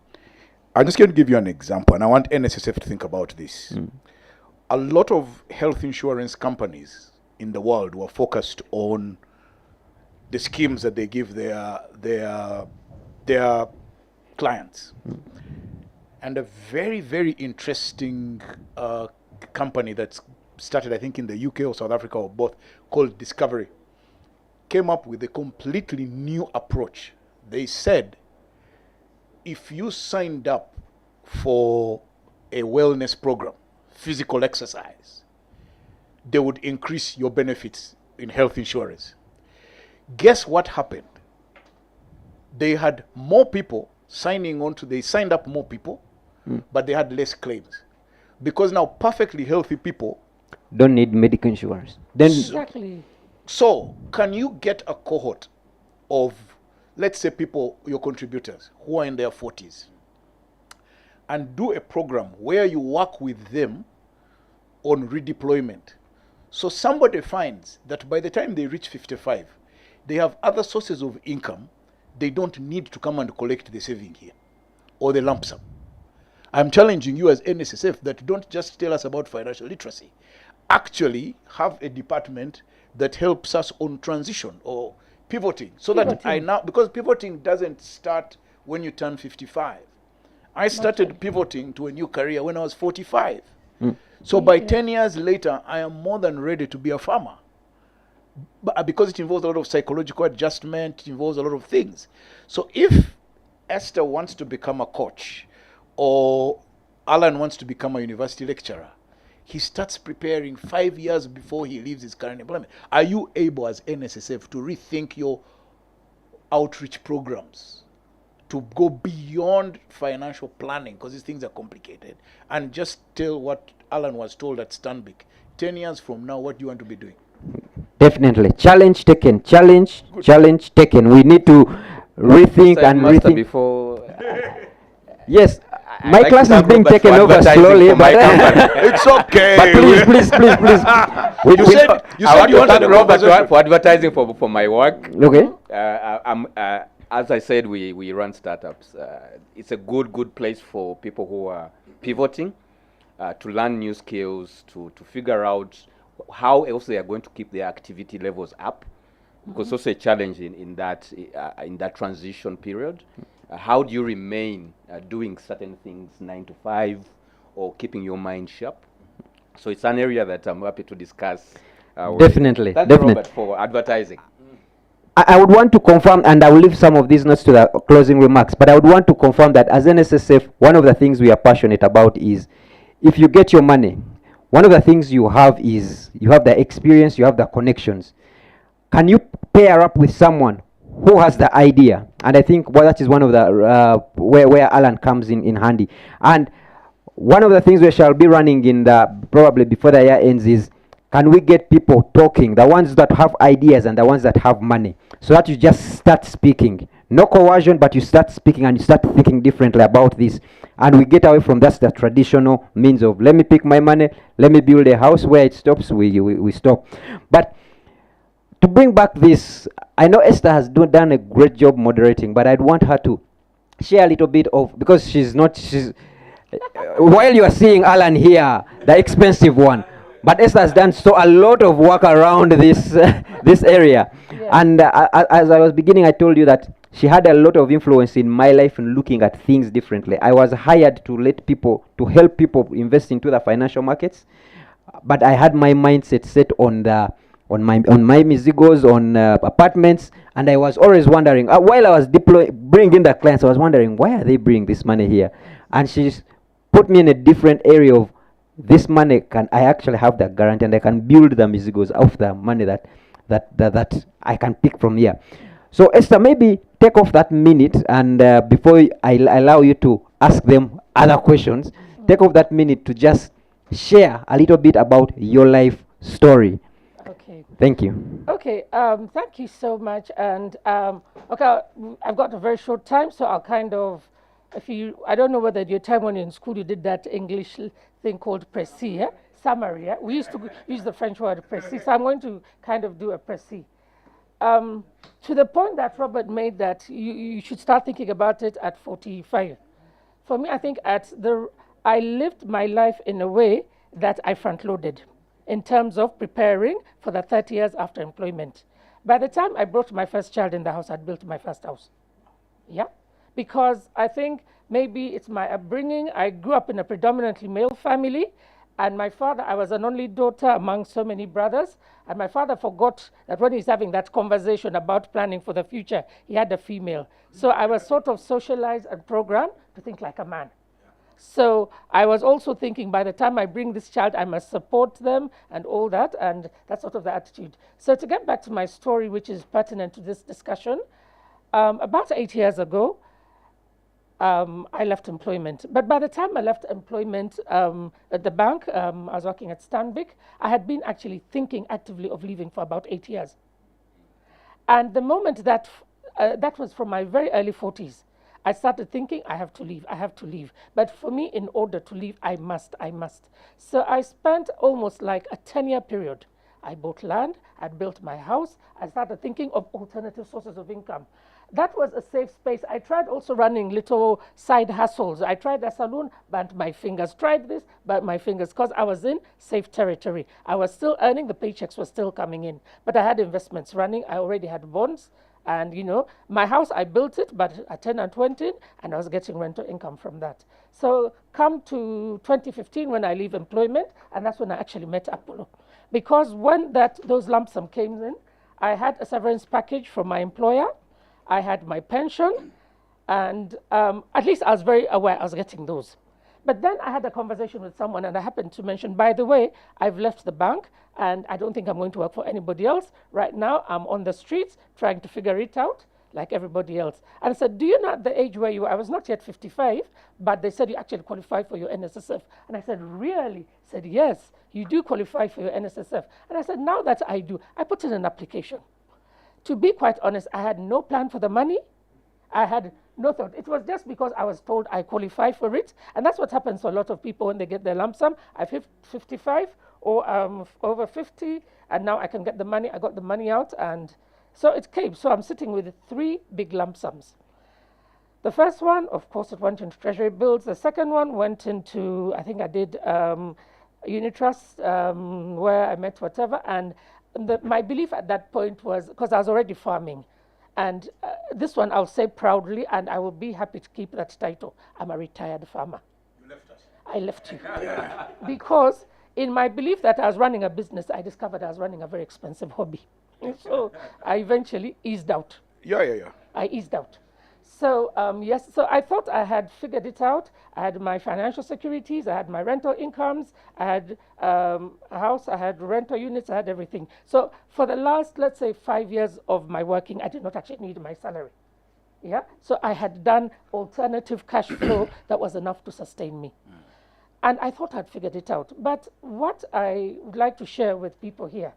I'm just going to give you an example, and I want NSSF to think about this. A lot of health insurance companies in the world were focused on the schemes that they give their clients. And a very, very interesting company that's started, I think, in the UK or South Africa or both, called Discovery, came up with a completely new approach. They said, if you signed up for a wellness program, physical exercise, they would increase your benefits in health insurance. Guess what happened? They had more people they signed up more people, but they had less claims. Because now perfectly healthy people don't need medical insurance. Then Exactly. So can you get a cohort of, let's say, people, your contributors, who are in their 40s, and do a program where you work with them on redeployment? So somebody finds that by the time they reach 55, they have other sources of income. They don't need to come and collect the saving here or the lump sum. I'm challenging you as NSSF that don't just tell us about financial literacy. Actually have a department that helps us on transition or pivoting. So that because pivoting doesn't start when you turn 55. I started pivoting to a new career when I was 45. So by 10 years later, I am more than ready to be a farmer. But because it involves a lot of psychological adjustment, it involves a lot of things. So if Esther wants to become a coach, or Alan wants to become a university lecturer, he starts preparing 5 years before he leaves his current employment. Are you able as NSSF to rethink your outreach programs to go beyond financial planning, because these things are complicated, and just tell what Alan was told at Stanbic? 10 years from now, what do you want to be doing? Definitely. Challenge taken. Challenge taken. We need to rethink and rethink. Before, yes. I'd My like class to is thank being Robert taken for over advertising slowly, for my but company. It's okay. but please. You said I want you to wanted thank a Robert conversation. for advertising for my work. okay. As I said, we run startups. It's a good place for people who are pivoting, to learn new skills, to figure out how else they are going to keep their activity levels up, because also a challenge in that transition period. How do you remain doing certain things 9 to 5, or keeping your mind sharp? So it's an area that I'm happy to discuss. Definitely. Thank you, Robert, for advertising. I would want to confirm, and I will leave some of these notes to the closing remarks, but I would want to confirm that as NSSF, one of the things we are passionate about is, if you get your money, one of the things you have is, you have the experience, you have the connections. Can you pair up with someone who has the idea? And I think that is one of the, where Alan comes in handy. And one of the things we shall be running in probably before the year ends is, can we get people talking, the ones that have ideas and the ones that have money, so that you just start speaking. No coercion, but you start speaking and you start thinking differently about this. And we get away from the traditional means of, let me pick my money, let me build a house. Where it stops, we stop. But to bring back this, I know Esther has done a great job moderating, but I'd want her to share a little bit of, because she's while you are seeing Alan here, the expensive one, but Esther has done a lot of work around this this area. Yeah. And as I was beginning, I told you that she had a lot of influence in my life in looking at things differently. I was hired to help people invest into the financial markets, but I had my mindset set on my Mizigos, on apartments, and I was always wondering, while I was bringing in the clients, I was wondering, why are they bringing this money here? And she's put me in a different area of, this money, can I actually have the guarantee, and I can build the Mizigos off the money that I can pick from here. So Esther, maybe take off that minute, and before I allow you to ask them other questions, take off that minute to just share a little bit about your life story. Okay. Thank you. Okay, thank you so much. And okay, I've got a very short time, so I'll kind of, I don't know whether your time when you're in school you did that English thing called précis, yeah? Summary, yeah? We used to use the French word précis, so I'm going to kind of do a précis. To the point that Robert made that you should start thinking about it at 45. For me, I think I lived my life in a way that I front-loaded in terms of preparing for the 30 years after employment. By the time I brought my first child in the house, I'd built my first house. Yeah? Because I think maybe it's my upbringing. I grew up in a predominantly male family, and my father, I was an only daughter among so many brothers, and my father forgot that when he's having that conversation about planning for the future, he had a female. So I was sort of socialized and programmed to think like a man. So I was also thinking, by the time I bring this child, I must support them and all that, and that's sort of the attitude. So to get back to my story, which is pertinent to this discussion, about 8 years ago, I left employment. But by the time I left employment at the bank, I was working at Stanbic, I had been actually thinking actively of leaving for about 8 years. And the moment that was from my very early 40s, I started thinking, I have to leave, I have to leave. But for me, in order to leave, I must. So I spent almost like a 10-year period. I bought land, I built my house, I started thinking of alternative sources of income. That was a safe space. I tried also running little side hustles. I tried a salon, burnt my fingers. Tried this, burnt my fingers, because I was in safe territory. I was still earning, the paychecks were still coming in. But I had investments running, I already had bonds. And my house, I built it, but a tenant went in, and I was getting rental income from that. So come to 2015 when I leave employment, and that's when I actually met Apollo. Because when those lump sum came in, I had a severance package from my employer, I had my pension, and at least I was very aware I was getting those. But then I had a conversation with someone, and I happened to mention, by the way, I've left the bank, and I don't think I'm going to work for anybody else. Right now, I'm on the streets trying to figure it out like everybody else. And I said, do you know at the age where you were? I was not yet 55, but they said you actually qualify for your NSSF. And I said, really? He said, yes, you do qualify for your NSSF. And I said, now that I do, I put in an application. To be quite honest, I had no plan for the money. I had no thought. It was just because I was told I qualify for it. And that's what happens to a lot of people when they get their lump sum. I'm 55 or over 50, and now I can get the money. I got the money out, and so it came. So I'm sitting with 3 big lump sums. The first one, of course, it went into treasury bills. The second one went into, I think I did unit trust, where I met whatever. And my belief at that point was, because I was already farming, and this one I'll say proudly, and I will be happy to keep that title. I'm a retired farmer. You left us. I left you. Because in my belief that I was running a business, I discovered I was running a very expensive hobby. So I eventually eased out. Yeah. I eased out. So yes, so I thought I had figured it out. I had my financial securities, I had my rental incomes, I had a house, I had rental units, I had everything. So for the last, let's say, 5 years of my working, I did not actually need my salary. Yeah, so I had done alternative cash flow that was enough to sustain me. And I thought I'd figured it out. But what I would like to share with people here,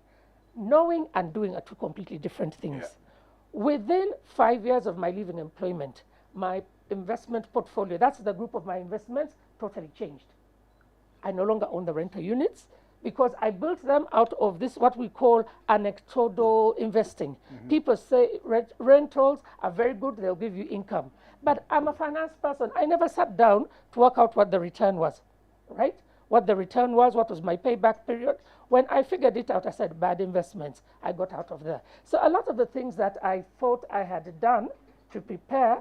knowing and doing are 2 completely different things. Yeah. Within 5 years of my leaving employment, my investment portfolio, that's the group of my investments, totally changed. I no longer own the rental units because I built them out of this, what we call anecdotal investing. People say rentals are very good, they'll give you income. But I'm a finance person. I never sat down to work out what the return was, right? What the return was, what was my payback period. When I figured it out, I said, bad investments. I got out of there. So a lot of the things that I thought I had done to prepare,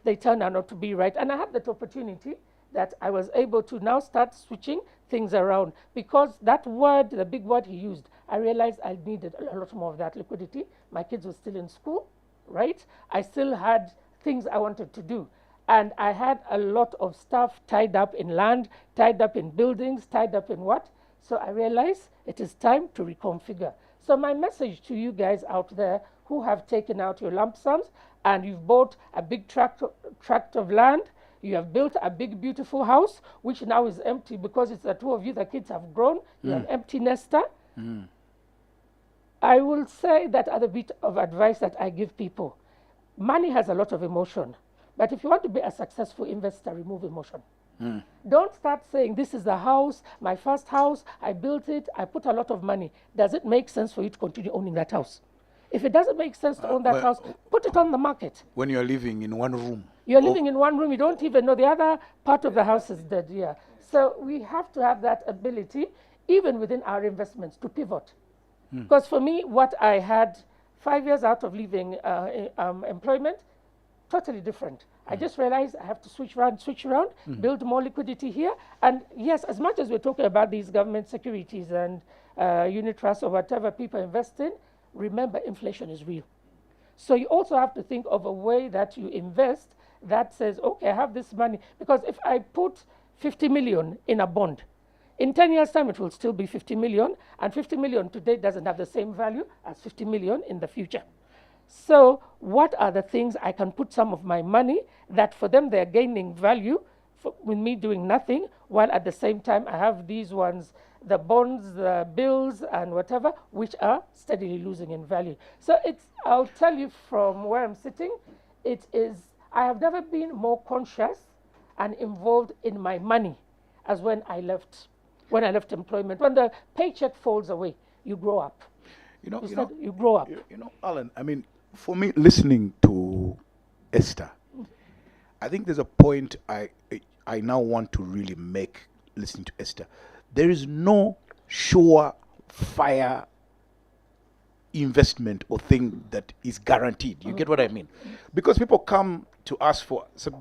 they turned out not to be right. And I had that opportunity that I was able to now start switching things around. Because that word, the big word he used, I realized I needed a lot more of that liquidity. My kids were still in school, right? I still had things I wanted to do. And I had a lot of stuff tied up in land, tied up in buildings, tied up in what? So I realized it is time to reconfigure. So my message to you guys out there who have taken out your lump sums and you've bought a big tract of land, You have built a big, beautiful house, which now is empty because it's the two of you, the kids have grown. You're an empty nester. I will say that other bit of advice that I give people. Money has a lot of emotion. But if you want to be a successful investor, remove emotion. Don't start saying, this is the house, my first house, I built it, I put a lot of money. Does it make sense for you to continue owning that house? If it doesn't make sense to own that house, put it on the market. When you're living in one room. You're living in one room, you don't even know the other part of the house is dead, yeah. So we have to have that ability, even within our investments, to pivot. Because for me, what I had 5 years out of leaving employment, totally different. I just realized I have to switch around, build more liquidity here. And yes, as much as we're talking about these government securities and unit trusts or whatever people invest in, remember inflation is real. So you also have to think of a way that you invest that says, okay, I have this money. Because if I put 50 million in a bond, in 10 years' time, it will still be 50 million. And 50 million today doesn't have the same value as 50 million in the future. So what are the things I can put some of my money that for them they're gaining value with me doing nothing, while at the same time I have these ones, the bonds, the bills, and whatever, which are steadily losing in value. So I'll tell you from where I'm sitting, I have never been more conscious and involved in my money as when I left employment. When the paycheck falls away, you grow up. You grow up. Alan, I mean, for me, listening to Esther, I think there's a point I now want to really make listening to Esther. There is no sure-fire investment or thing that is guaranteed. You get what I mean? Because people come to us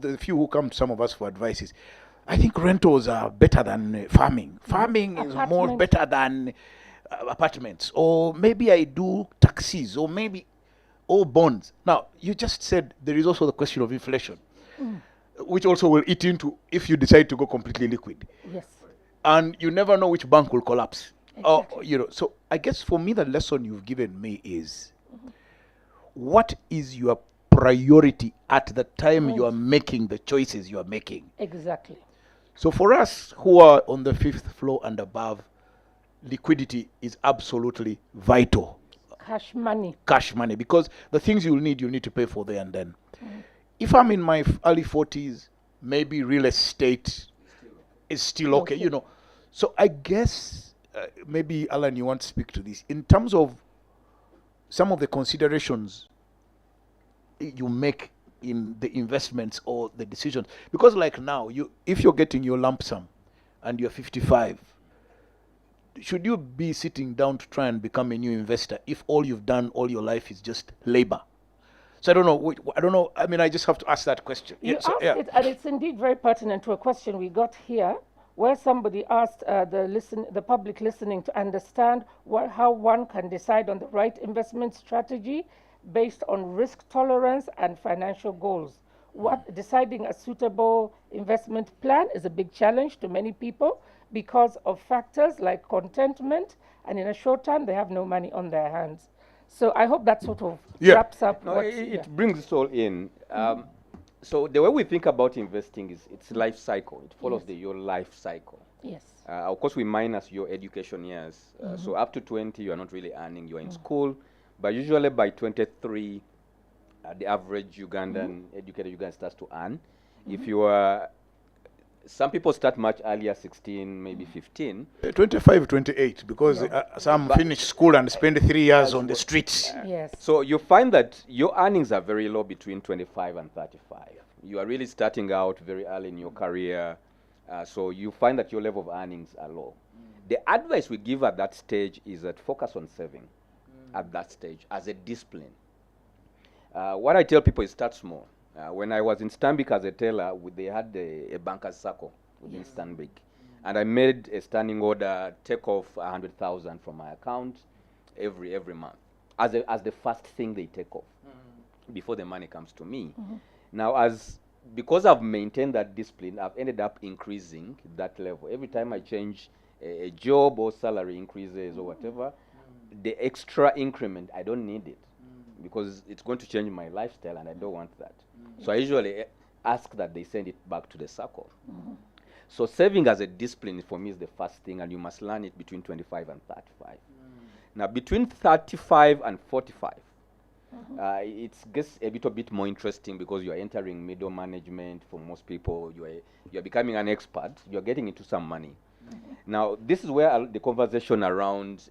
the few who come to some of us for advice is, I think rentals are better than farming. Farming is more better than apartments, or maybe I do taxis, or maybe bonds. Now, you just said there is also the question of inflation, which also will eat into if you decide to go completely liquid. Yes. And you never know which bank will collapse. Exactly. So I guess for me, the lesson you've given me is, what is your priority at the time you are making the choices you are making? Exactly. So for us who are on the 5th floor and above, liquidity is absolutely vital. Cash money. Cash money, because the things you'll need to pay for there and then. If I'm in my early 40s, maybe real estate is still okay. So I guess maybe, Alan, you want to speak to this in terms of some of the considerations you make in the investments or the decisions. Because like now, if you're getting your lump sum and you're 55, should you be sitting down to try and become a new investor if all you've done all your life is just labor? So I don't know. I mean, I just have to ask that question. You asked it, and it's indeed very pertinent to a question we got here, where somebody asked the public listening to understand how one can decide on the right investment strategy based on risk tolerance and financial goals. Deciding a suitable investment plan is a big challenge to many people because of factors like contentment, and in a short time they have no money on their hands. So I hope that sort of wraps up. No, it brings us all in. So the way we think about investing is it's life cycle. It follows your life cycle. Yes. Of course, we minus your education years. So up to 20, you are not really earning. You are in school. But usually by 23, the average Ugandan, educated Ugandan starts to earn. If you are, some people start much earlier, 16, maybe 15. 25, 28, because some finish school and spend 3 years on the streets. Yes. So you find that your earnings are very low between 25 and 35. You are really starting out very early in your career. So you find that your level of earnings are low. The advice we give at that stage is that focus on saving at that stage as a discipline. What I tell people is start small. When I was in Stanbic as a teller, they had a banker's circle within Stanbic. And I made a standing order, take off 100,000 from my account every month as the first thing they take off before the money comes to me. Now, because I've maintained that discipline, I've ended up increasing that level. Every time I change a job or salary increases or whatever, the extra increment, I don't need it because it's going to change my lifestyle and I don't want that. So I usually ask that they send it back to the circle. So saving as a discipline for me is the first thing, and you must learn it between 25 and 35. Now, between 35 and 45, it gets a little bit more interesting because you are entering middle management. For most people, you are becoming an expert. You are getting into some money. Now, this is where the conversation around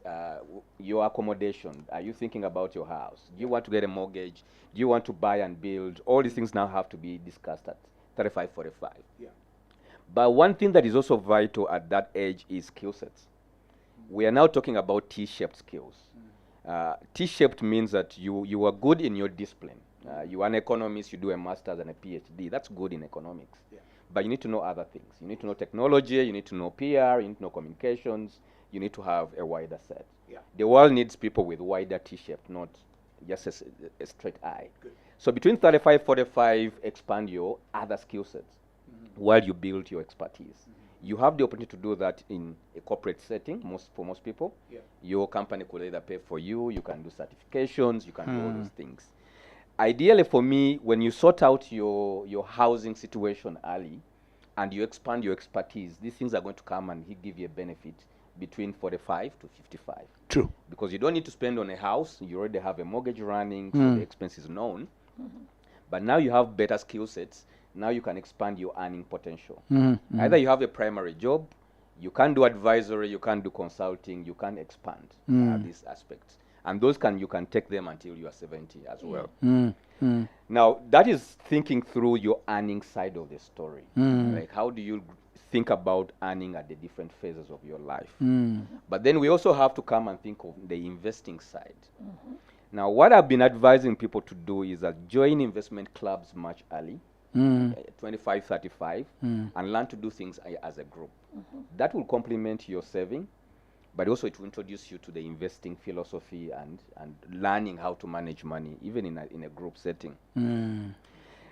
your accommodation. Are you thinking about your house? Do you want to get a mortgage? Do you want to buy and build? All these things now have to be discussed at 35, 45. Yeah. But one thing that is also vital at that age is skill sets. We are now talking about T-shaped skills. T-shaped means that you are good in your discipline. You are an economist, you do a master's and a PhD. That's good in economics. Yeah. But you need to know other things. You need to know technology, you need to know PR, you need to know communications, you need to have a wider set. Yeah. The world needs people with wider T-shaped, not just a straight eye. Good. So between 35, 45, expand your other skill sets while you build your expertise. You have the opportunity to do that in a corporate setting, for most people. Yeah. Your company could either pay for you, you can do certifications, you can do all those things. Ideally for me, when you sort out your housing situation early and you expand your expertise, these things are going to come and give you a benefit between 45 to 55. True. Because you don't need to spend on a house, you already have a mortgage running, so the expense is known. But now you have better skill sets. Now you can expand your earning potential. Either you have a primary job, you can do advisory, you can do consulting, you can expand these aspects. And those you can take them until you are 70 as well. Now, that is thinking through your earning side of the story. Like, how do you think about earning at the different phases of your life? But then we also have to come and think of the investing side. Now, what I've been advising people to do is that join investment clubs much early. 25, 35, and learn to do things as a group. That will complement your saving, but also it will introduce you to the investing philosophy and learning how to manage money, even in a group setting.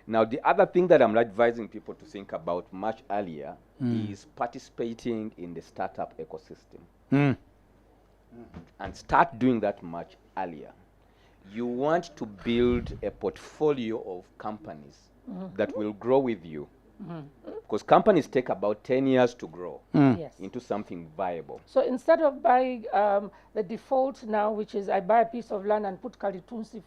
Now, the other thing that I'm advising people to think about much earlier is participating in the startup ecosystem. And start doing that much earlier. You want to build a portfolio of companies that will grow with you. Because companies take about 10 years to grow into something viable. So instead of buying the default now, which is I buy a piece of land and put Kalitunsi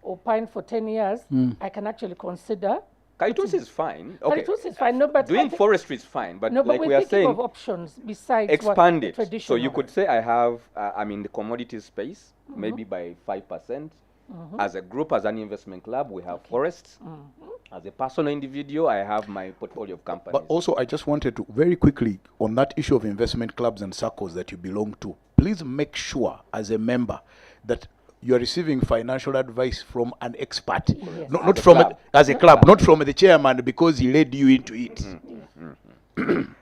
or pine for 10 years, I can actually consider. Kalitunsi is fine. Okay. Kalitunsi is fine. No, but doing forestry is fine. But no, like but we are saying, of options besides expand it. Traditional. So you could say I have, I'm in the commodities space, maybe by 5%. As a group, as an investment club, we have forests. As a personal individual, I have my portfolio of companies. But also, I just wanted to very quickly, on that issue of investment clubs and circles that you belong to, please make sure as a member that you are receiving financial advice from an expert, not from as a club, not from the chairman because he led you into it.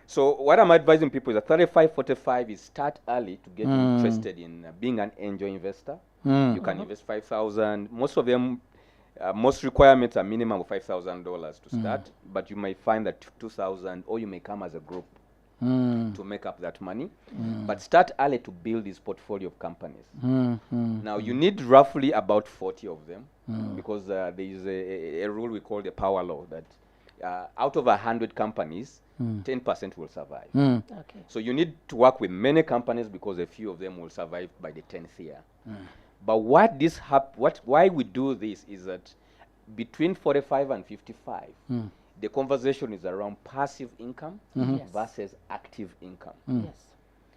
So what I'm advising people is that 35, 45 is start early to get interested in being an angel investor. You can invest 5,000. Most of them, most requirements are minimum of $5,000 to start, but you may find that 2,000, or you may come as a group to make up that money. But start early to build this portfolio of companies. Now, you need roughly about 40 of them because there is a rule we call the power law that out of 100 companies, 10% will survive. Okay. So you need to work with many companies because a few of them will survive by the 10th year. But why we do this is that between 45 and 55, the conversation is around passive income versus active income. Yes.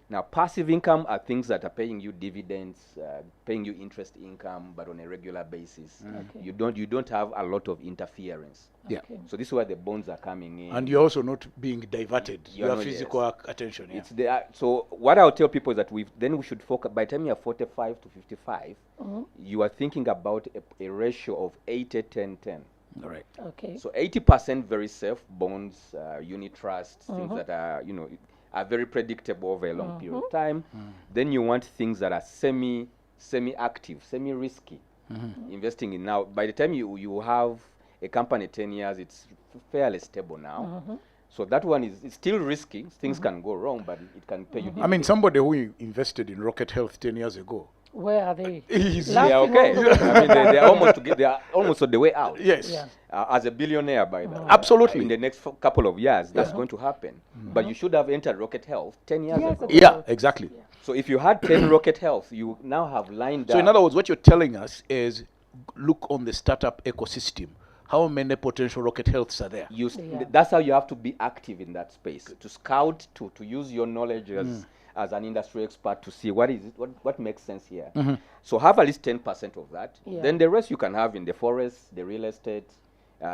Now, passive income are things that are paying you dividends, paying you interest income, but on a regular basis. You don't have a lot of interference. Yeah. Okay. So this is where the bonds are coming in. And you're also not being diverted. You're Your not, physical attention. Yeah. It's so what I'll tell people is that we should focus. By the time you're 45 to 55, you are thinking about a ratio of 80, 10, 10. All right. Okay. So 80% very safe bonds, unit trusts, things that are very predictable over a long period of time. Then you want things that are semi-active, semi-risky. Investing in now. By the time you have a company 10 years, it's fairly stable now. So that one is still risky. Things can go wrong, but it can pay you dividends. I mean, somebody who invested in Rocket Health 10 years ago Where are they? Easy. They are Laughing all okay. the way I mean, they are almost on the way out. Yes. Yeah. As a billionaire, by the way. Absolutely. In the next couple of years, that's going to happen. But you should have entered Rocket Health 10 years Years ago. ago. Yeah, exactly. Yeah. So if you had 10 Rocket Health, you now have lined So up. in other words, what you're telling us is look on the startup ecosystem. How many potential Rocket Healths are there? Yeah. That's how you have to be active in that space, to scout, to use your knowledge as an industry expert to see what makes sense here. So have at least 10% of that. Yeah. Then the rest you can have in the forest, the real estate,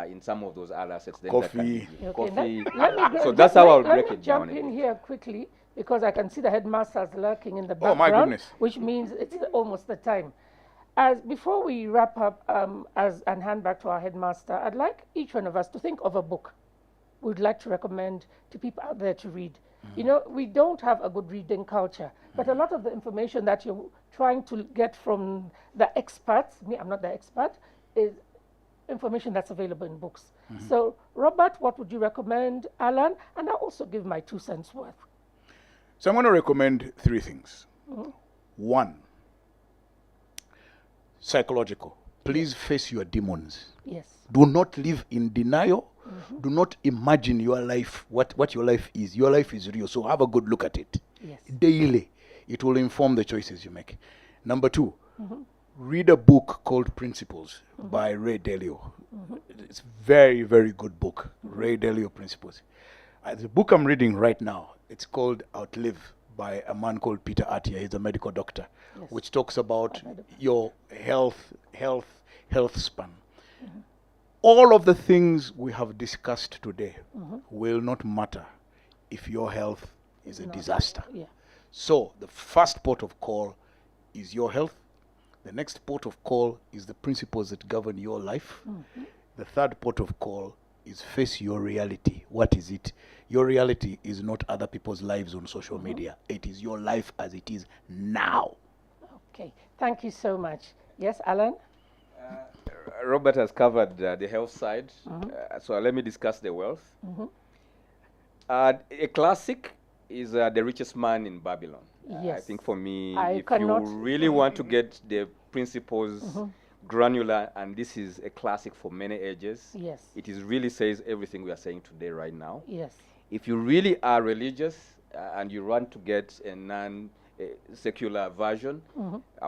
in some of those other assets. Then that can Coffee. be Okay, coffee. let me So that's how I'll break let me it down. jump a in bit. here quickly because I can see the headmasters lurking in the Oh, background. my goodness. Which means it's almost the time. As before we wrap up, and hand back to our headmaster, I'd like each one of us to think of a book we'd like to recommend to people out there to read. You know, we don't have a good reading culture, but a lot of the information that you're trying to get from the experts, me, I'm not the expert, is information that's available in books. So, Robert, what would you recommend? Alan? And I'll also give my 2 cents worth. So I'm going to recommend 3 things. 1, psychological. Please face your demons. Yes. Do not live in denial. Do not imagine your life, what your life is. Your life is real. So have a good look at it. Yes. Daily. It will inform the choices you make. Number 2, read a book called Principles by Ray Dalio. It's very, very good book. Ray Dalio Principles. The book I'm reading right now, it's called Outlive by a man called Peter Attia. He's a medical doctor, which talks about your health span. All of the things we have discussed today will not matter if your health is a disaster. Yeah. So the first port of call is your health. The next port of call is the principles that govern your life. The third port of call is face your reality. What is it? Your reality is not other people's lives on social media. It is your life as it is now. Okay. Thank you so much. Yes, Alan? Robert has covered the health side, so let me discuss the wealth. A classic is The Richest Man in Babylon. I Yes. think for me, I if you cannot really want to get the principles granular, and this is a classic for many ages, Yes. it is really says everything we are saying today right now. Yes. If you really are religious and you want to get a non-secular version,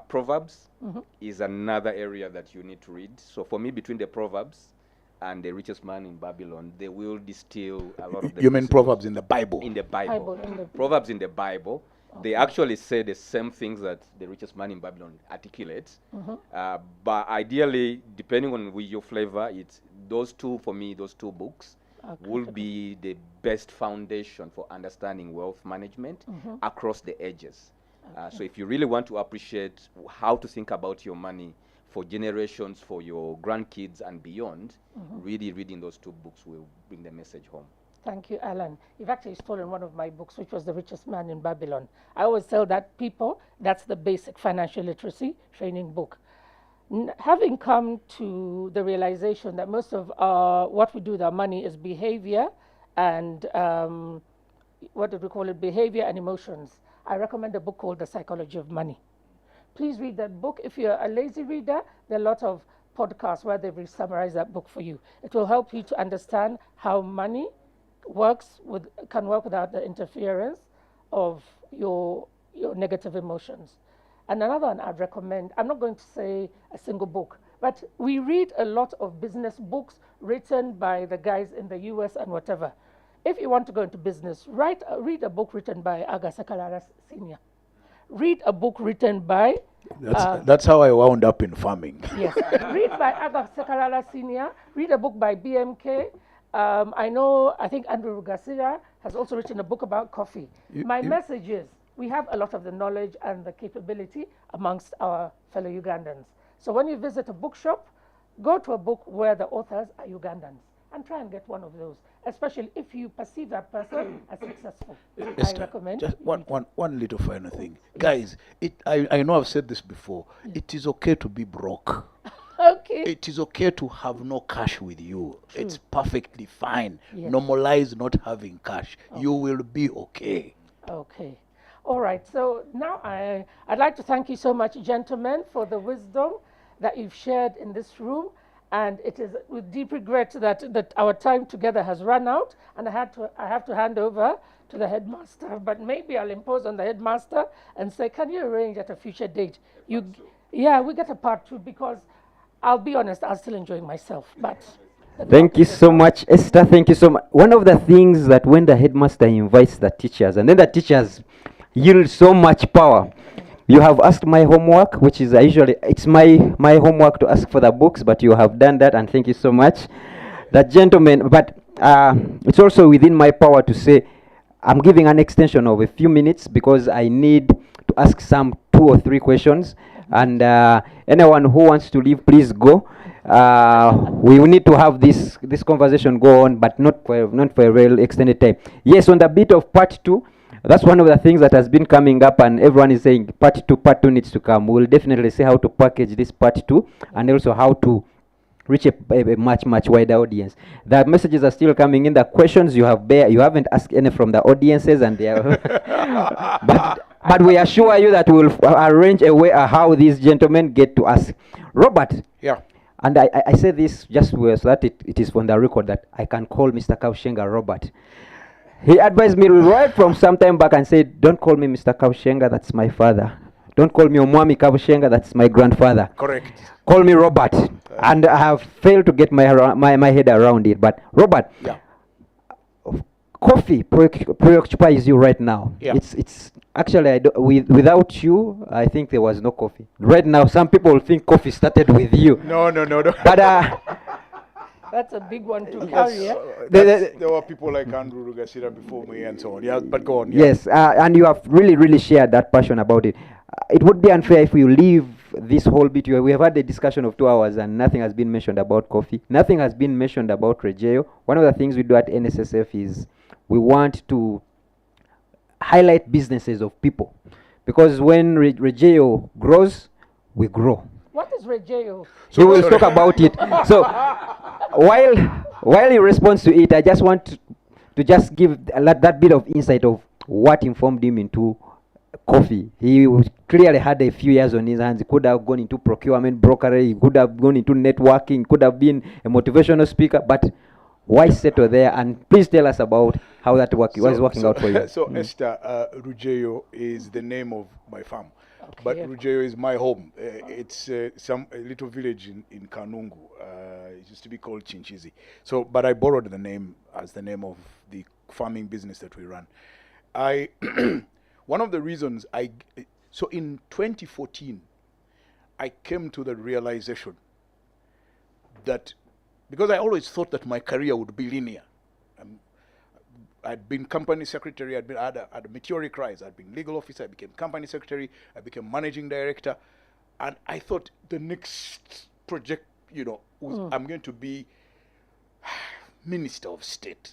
Proverbs is another area that you need to read. So for me, between the Proverbs and The Richest Man in Babylon, they will distill a lot of the You mean principles Proverbs in the Bible? in the Bible. Bible in the- Proverbs in the Bible. They actually say the same things that The Richest Man in Babylon articulates. But ideally, depending on your flavor, it's those two, for me, those 2 books will be the best foundation for understanding wealth management across the edges. So if you really want to appreciate how to think about your money for generations, for your grandkids and beyond, really reading those 2 books will bring the message home. Thank you, Alan. You've actually stolen one of my books, which was The Richest Man in Babylon. I always tell that people, that's the basic financial literacy training book. Having come to the realization that most of what we do with our money is behavior and what did we call it? Behavior and emotions. I recommend a book called The Psychology of Money. Please read that book. If you're a lazy reader, there are a lot of podcasts where they've summarized that book for you. It will help you to understand how money can work without the interference of your negative emotions. And another one I'd recommend, I'm not going to say a single book, but we read a lot of business books written by the guys in the US and whatever. If you want to go into business, read a book written by Aga Sekalala Sr. Read a book written by... That's how I wound up in farming. Yes. Read by Aga Sekalala Sr. Read a book by BMK. I think Andrew Garcia has also written a book about coffee. My message is, we have a lot of the knowledge and the capability amongst our fellow Ugandans. So when you visit a bookshop, go to a book where the authors are Ugandans and try and get one of those, especially if you perceive that person as successful. Esther, I recommend. just one little final thing. Guys, I know I've said this before. It is okay to be broke. Okay. It is okay to have no cash with you. It's perfectly fine. Yes. Normalize not having cash. You will be okay. Okay. All right, so now I'd like to thank you so much, gentlemen, for the wisdom that you've shared in this room. And it is with deep regret that our time together has run out, and I have to hand over to the headmaster. But maybe I'll impose on the headmaster and say, can you arrange at a future date? Yeah, we get a part 2, because I'll be honest, I'm still enjoying myself. But Thank you so much, Esther. Thank you so much. One of the things that when the headmaster invites the teachers, and then the teachers yield so much power. You have asked my homework, which is usually, it's my homework to ask for the books, but you have done that, and thank you so much. That gentleman, but it's also within my power to say, I'm giving an extension of a few minutes because I need to ask some 2 or 3 questions. And anyone who wants to leave, please go. We will need to have this conversation go on, but not for a real extended time. Yes, on the bit of part 2, that's one of the things that has been coming up, and everyone is saying part 2 needs to come. We'll definitely see how to package this part 2, and also how to reach a much wider audience. The messages are still coming in. The questions you haven't asked any from the audiences, and they are but we assure you that we'll arrange a way how these gentlemen get to ask. Robert. Yeah. And I say this just so that it is on the record that I can call Mr. Kaushenga Robert. He advised me right from some time back and said, don't call me Mr. Kaushenga, that's my father. Don't call me Omwami Kaushenga, that's my grandfather. Correct. Call me Robert. And I have failed to get my head around it. But Robert, yeah. Coffee preoccupies you right now. Yeah. It's actually, without you, I think there was no coffee. Right now, some people think coffee started with you. No. But that's a big one to carry. Yeah? There were people like Andrew Rugasira before me and so on. Yeah, but go on. Yeah. Yes, and you have really shared that passion about it. It would be unfair if you leave this whole bit. We have had a discussion of 2 hours and nothing has been mentioned about coffee. Nothing has been mentioned about Regeo. One of the things we do at NSSF is we want to highlight businesses of people. Because when Regeo grows, we grow. What is Regeo? So we'll talk about it. So while he responds to it, I just want to just give that bit of insight of what informed him into coffee. He clearly had a few years on his hands. He could have gone into procurement, brokerage, he could have gone into networking, could have been a motivational speaker, but why settle there? And please tell us about how that was working out for you. So Esther, Rugeo is the name of my farm. Okay. But Rugeo is my home. It's a little village in Kanungu. It used to be called Chinchizi. So, but I borrowed the name as the name of the farming business that we run. One of the reasons so in 2014, I came to the realization that, because I always thought that my career would be linear. I'd been company secretary, I had a meteoric rise. I'd been legal officer, I became company secretary, I became managing director. And I thought the next project, I'm going to be Minister of State.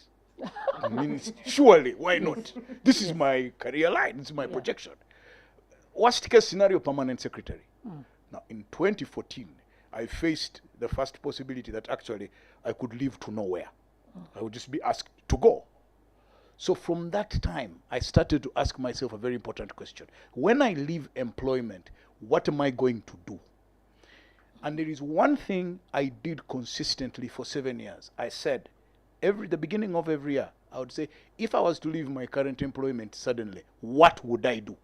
Surely, why not? This is my career line, this is my projection. Worst case scenario, permanent secretary. Now, in 2014, I faced the first possibility that actually I could leave to nowhere. I would just be asked to go. So from that time, I started to ask myself a very important question. When I leave employment, what am I going to do? And there is one thing I did consistently for 7 years. I said, the beginning of every year, I would say, if I was to leave my current employment suddenly, what would I do?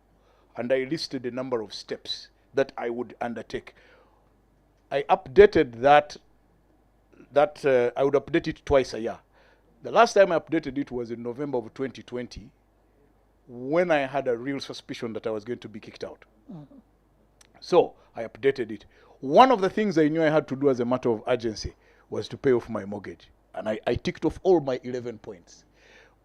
And I listed a number of steps that I would undertake. I updated that I would update it twice a year. The last time I updated it was in November of 2020, when I had a real suspicion that I was going to be kicked out. So I updated it. One of the things I knew I had to do as a matter of urgency was to pay off my mortgage. And I ticked off all my 11 points.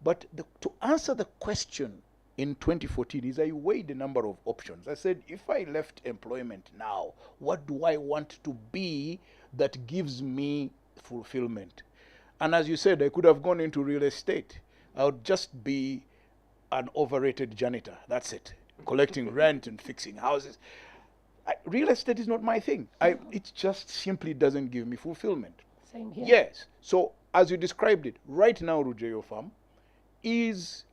But to answer the question in 2014 is I weighed a number of options. I said, if I left employment now, what do I want to be that gives me fulfillment? And as you said, I could have gone into real estate. I would just be an overrated janitor. That's it. Collecting rent and fixing houses. Real estate is not my thing. It just simply doesn't give me fulfillment. Same here. Yes. So, as you described it, right now, Rugeo Farm is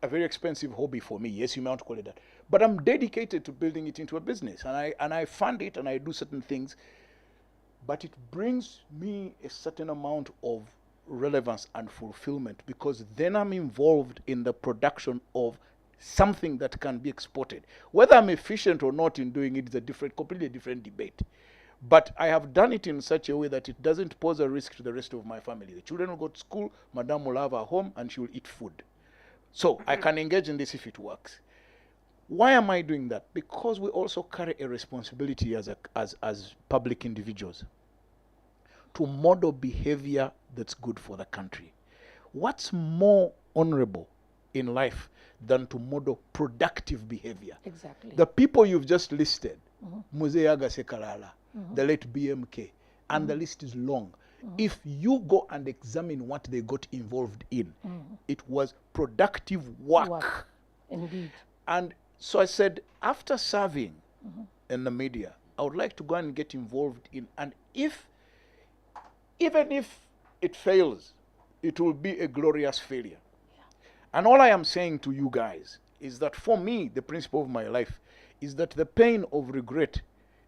a very expensive hobby for me. Yes, you may want to call it that. But I'm dedicated to building it into a business. And I fund it and I do certain things. But it brings me a certain amount of relevance and fulfillment, because then I'm involved in the production of something that can be exported. Whether I'm efficient or not in doing it is a completely different debate. But I have done it in such a way that it doesn't pose a risk to the rest of my family. The children will go to school, madam will have her home, and she will eat food. So I can engage in this if it works. Why am I doing that? Because we also carry a responsibility as public individuals to model behavior that's good for the country. What's more honorable in life than to model productive behavior? Exactly. The people you've just listed, Mzee Agase Kalala, the late BMK, and the list is long. If you go and examine what they got involved in, it was productive work. Indeed. And so I said, after serving in the media, I would like to go and get involved in, and even if it fails, it will be a glorious failure. And all I am saying to you guys is that for me, the principle of my life is that the pain of regret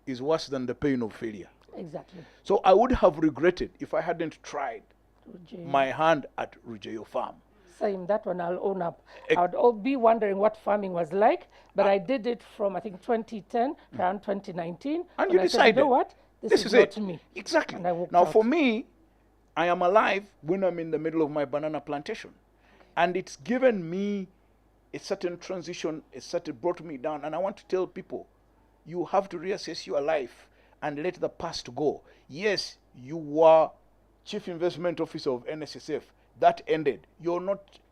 is worse than the pain of failure. Exactly. So I would have regretted if I hadn't tried Rujeyo. my hand at Rujeyo Farm. Same, that one I'll own up. I would all be wondering what farming was like, but I did it from, I think, 2010 around 2019. And you I decided, said, you know what? This is it. not me. Exactly. And I walked Now, out. for me, I am alive when I'm in the middle of my banana plantation. And it's given me a certain transition, brought me down. And I want to tell people, you have to reassess your life and let the past go. Yes, you were Chief Investment Officer of NSSF. That ended.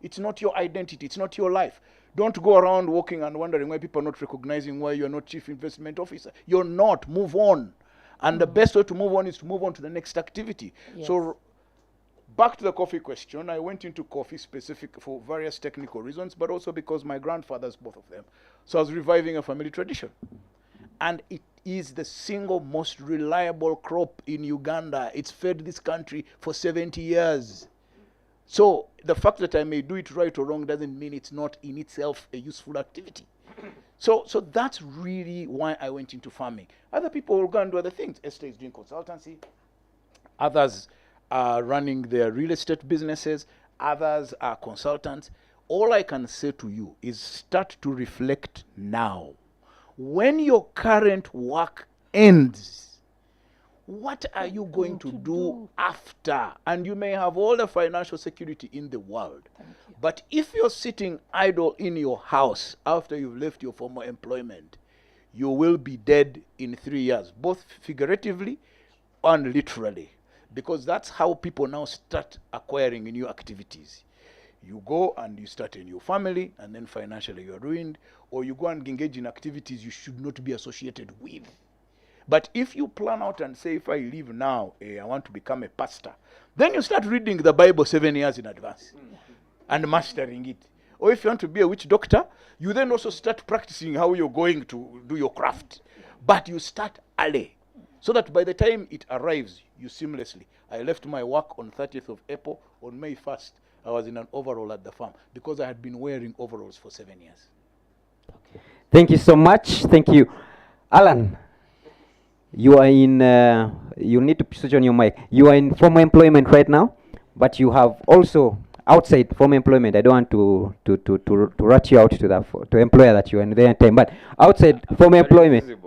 It's not your identity. It's not your life. Don't go around walking and wondering why people are not recognizing why you're not Chief Investment Officer. You're not. Move on. And the best way to move on is to move on to the next activity. Yes. So back to the coffee question. I went into coffee specific for various technical reasons, but also because my grandfathers, both of them. So I was reviving a family tradition. And it is the single most reliable crop in Uganda. It's fed this country for 70 years. So the fact that I may do it right or wrong doesn't mean it's not in itself a useful activity. So that's really why I went into farming. Other people will go and do other things. Esther is doing consultancy. Others are running their real estate businesses. Others are consultants. All I can say to you is start to reflect now. When your current work ends, what are you going to do after? And you may have all the financial security in the world. But if you're sitting idle in your house after you've left your former employment, you will be dead in 3 years, both figuratively and literally. Because that's how people now start acquiring new activities. You go and you start a new family, and then financially you're ruined, or you go and engage in activities you should not be associated with. But if you plan out and say, if I leave now, I want to become a pastor, then you start reading the Bible 7 years in advance and mastering it. Or if you want to be a witch doctor, you then also start practicing how you're going to do your craft. But you start early, so that by the time it arrives, you seamlessly. I left my work on 30th of April. On May 1st, I was in an overall at the farm because I had been wearing overalls for 7 years. Thank you so much. Thank you. Alan, you are in, you need to switch on your mic. You are in former employment right now, but you have also outside former employment. I don't want to rat you out to that to employer that you are in the time, but outside former employment,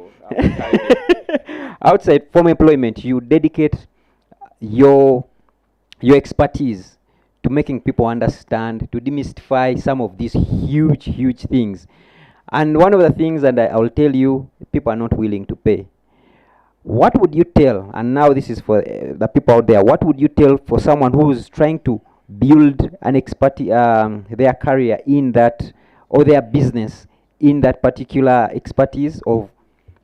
outside former employment, you dedicate your expertise to making people understand, to demystify some of these huge things. And one of the things that I will tell you, people are not willing to pay. What would you tell, and now this is for the people out there, what would you tell for someone who's trying to build an expertise, their career in that, or their business in that particular expertise of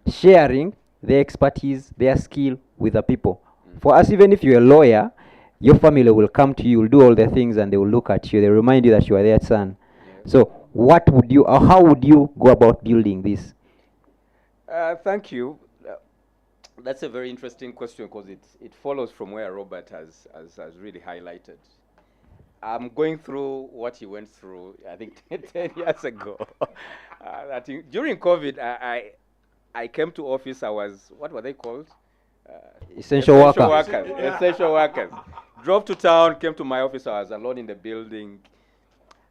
sharing their expertise, their skill with the people? For us, even if you're a lawyer, your family will come to you, will do all the things, and they will look at you. They remind you that you are their son. Yes. So what would you, or how would you go about building this? Thank you. That's a very interesting question because it follows from where Robert has really highlighted. I'm going through what he went through, I think, 10 years ago. I think during COVID, I came to office, I was, what were they called? Uh, Essential worker. workers. Essential workers. Drove to town, came to my office, I was alone in the building.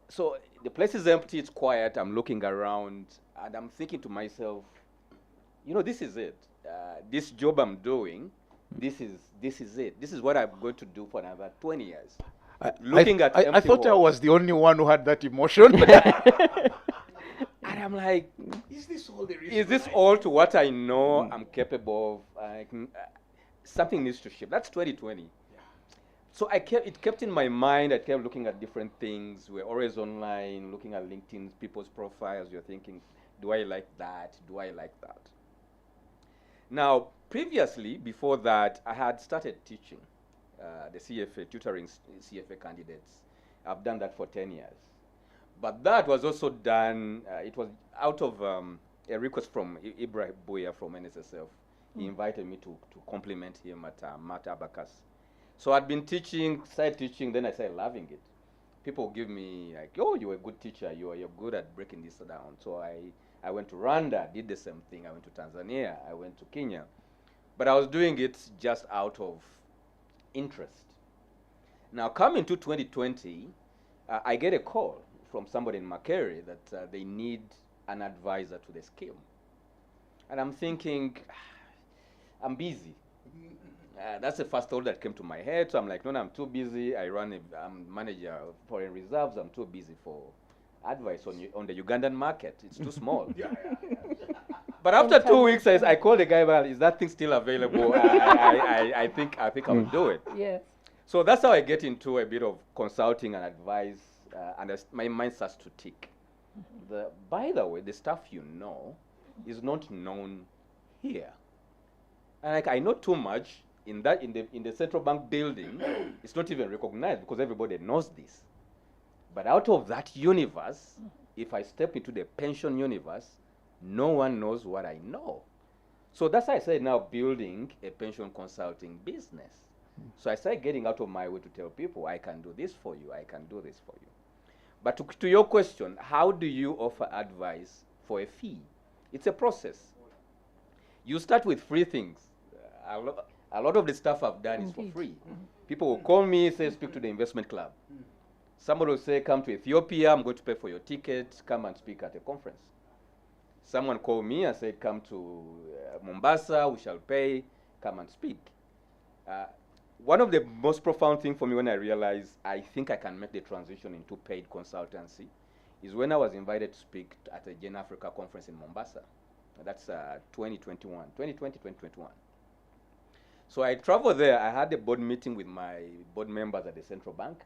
So the place is empty, it's quiet, I'm looking around, and I'm thinking to myself, you know, this is it. This job I'm doing, this is it. This is what I'm going to do for another 20 years. Looking at I empty thought I walls. was the only one who had that emotion. And I'm like, Is this all there is this all to what I know I'm capable of? Something needs to shift. That's 2020. So it kept in my mind. I kept looking at different things. We're always online, looking at LinkedIn, people's profiles. You're thinking, do I like that? Do I like that? Now, previously, before that, I had started teaching the CFA, tutoring CFA candidates. I've done that for 10 years. But that was also done, it was out of a request from Ibrahim Buya from NSSF. He invited me to complement him at Matt Abacus. So I'd been teaching, started teaching, then I started loving it. People give me like, oh, you're a good teacher, you're good at breaking this down. So I went to Rwanda, did the same thing. I went to Tanzania, I went to Kenya. But I was doing it just out of interest. Now coming to 2020, I get a call from somebody in Makere that they need an advisor to the scheme. And I'm thinking, I'm busy. That's the first thought that came to my head. So I'm like, no, I'm too busy. I'm manager of foreign reserves. I'm too busy for advice on the Ugandan market. It's too small. But after 2 weeks, I called the guy, well, is that thing still available? I think I'll do it. Yes. So that's how I get into a bit of consulting and advice, and my mind starts to tick. By the way, the stuff you know is not known here. And like, I know too much in the central bank building. It's not even recognized because everybody knows this. But out of that universe, if I step into the pension universe, no one knows what I know. So that's why I started now building a pension consulting business. So I started getting out of my way to tell people, I can do this for you, I can do this for you. But to your question, how do you offer advice for a fee? It's a process. You start with free things. A lot of the stuff I've done is for free. People will call me, say, speak to the investment club. Somebody will say, come to Ethiopia, I'm going to pay for your ticket, come and speak at a conference. Someone called me and said, come to Mombasa, we shall pay, come and speak. One of the most profound things for me when I realized I think I can make the transition into paid consultancy is when I was invited to speak at a Gen Africa conference in Mombasa. That's 2021. So I traveled there. I had a board meeting with my board members at the central bank.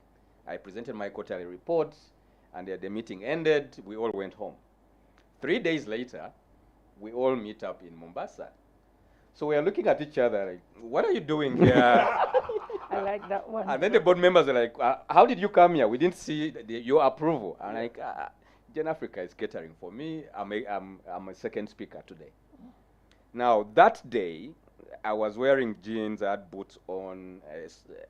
I presented my quarterly report, and the meeting ended. We all went home. 3 days later, we all meet up in Mombasa. So we are looking at each other like, what are you doing here? I like that one. And then the board members are like, how did you come here? We didn't see your approval. I'm like, Gen Africa is catering for me. I'm a second speaker today. Now, that day, I was wearing jeans, I had boots on.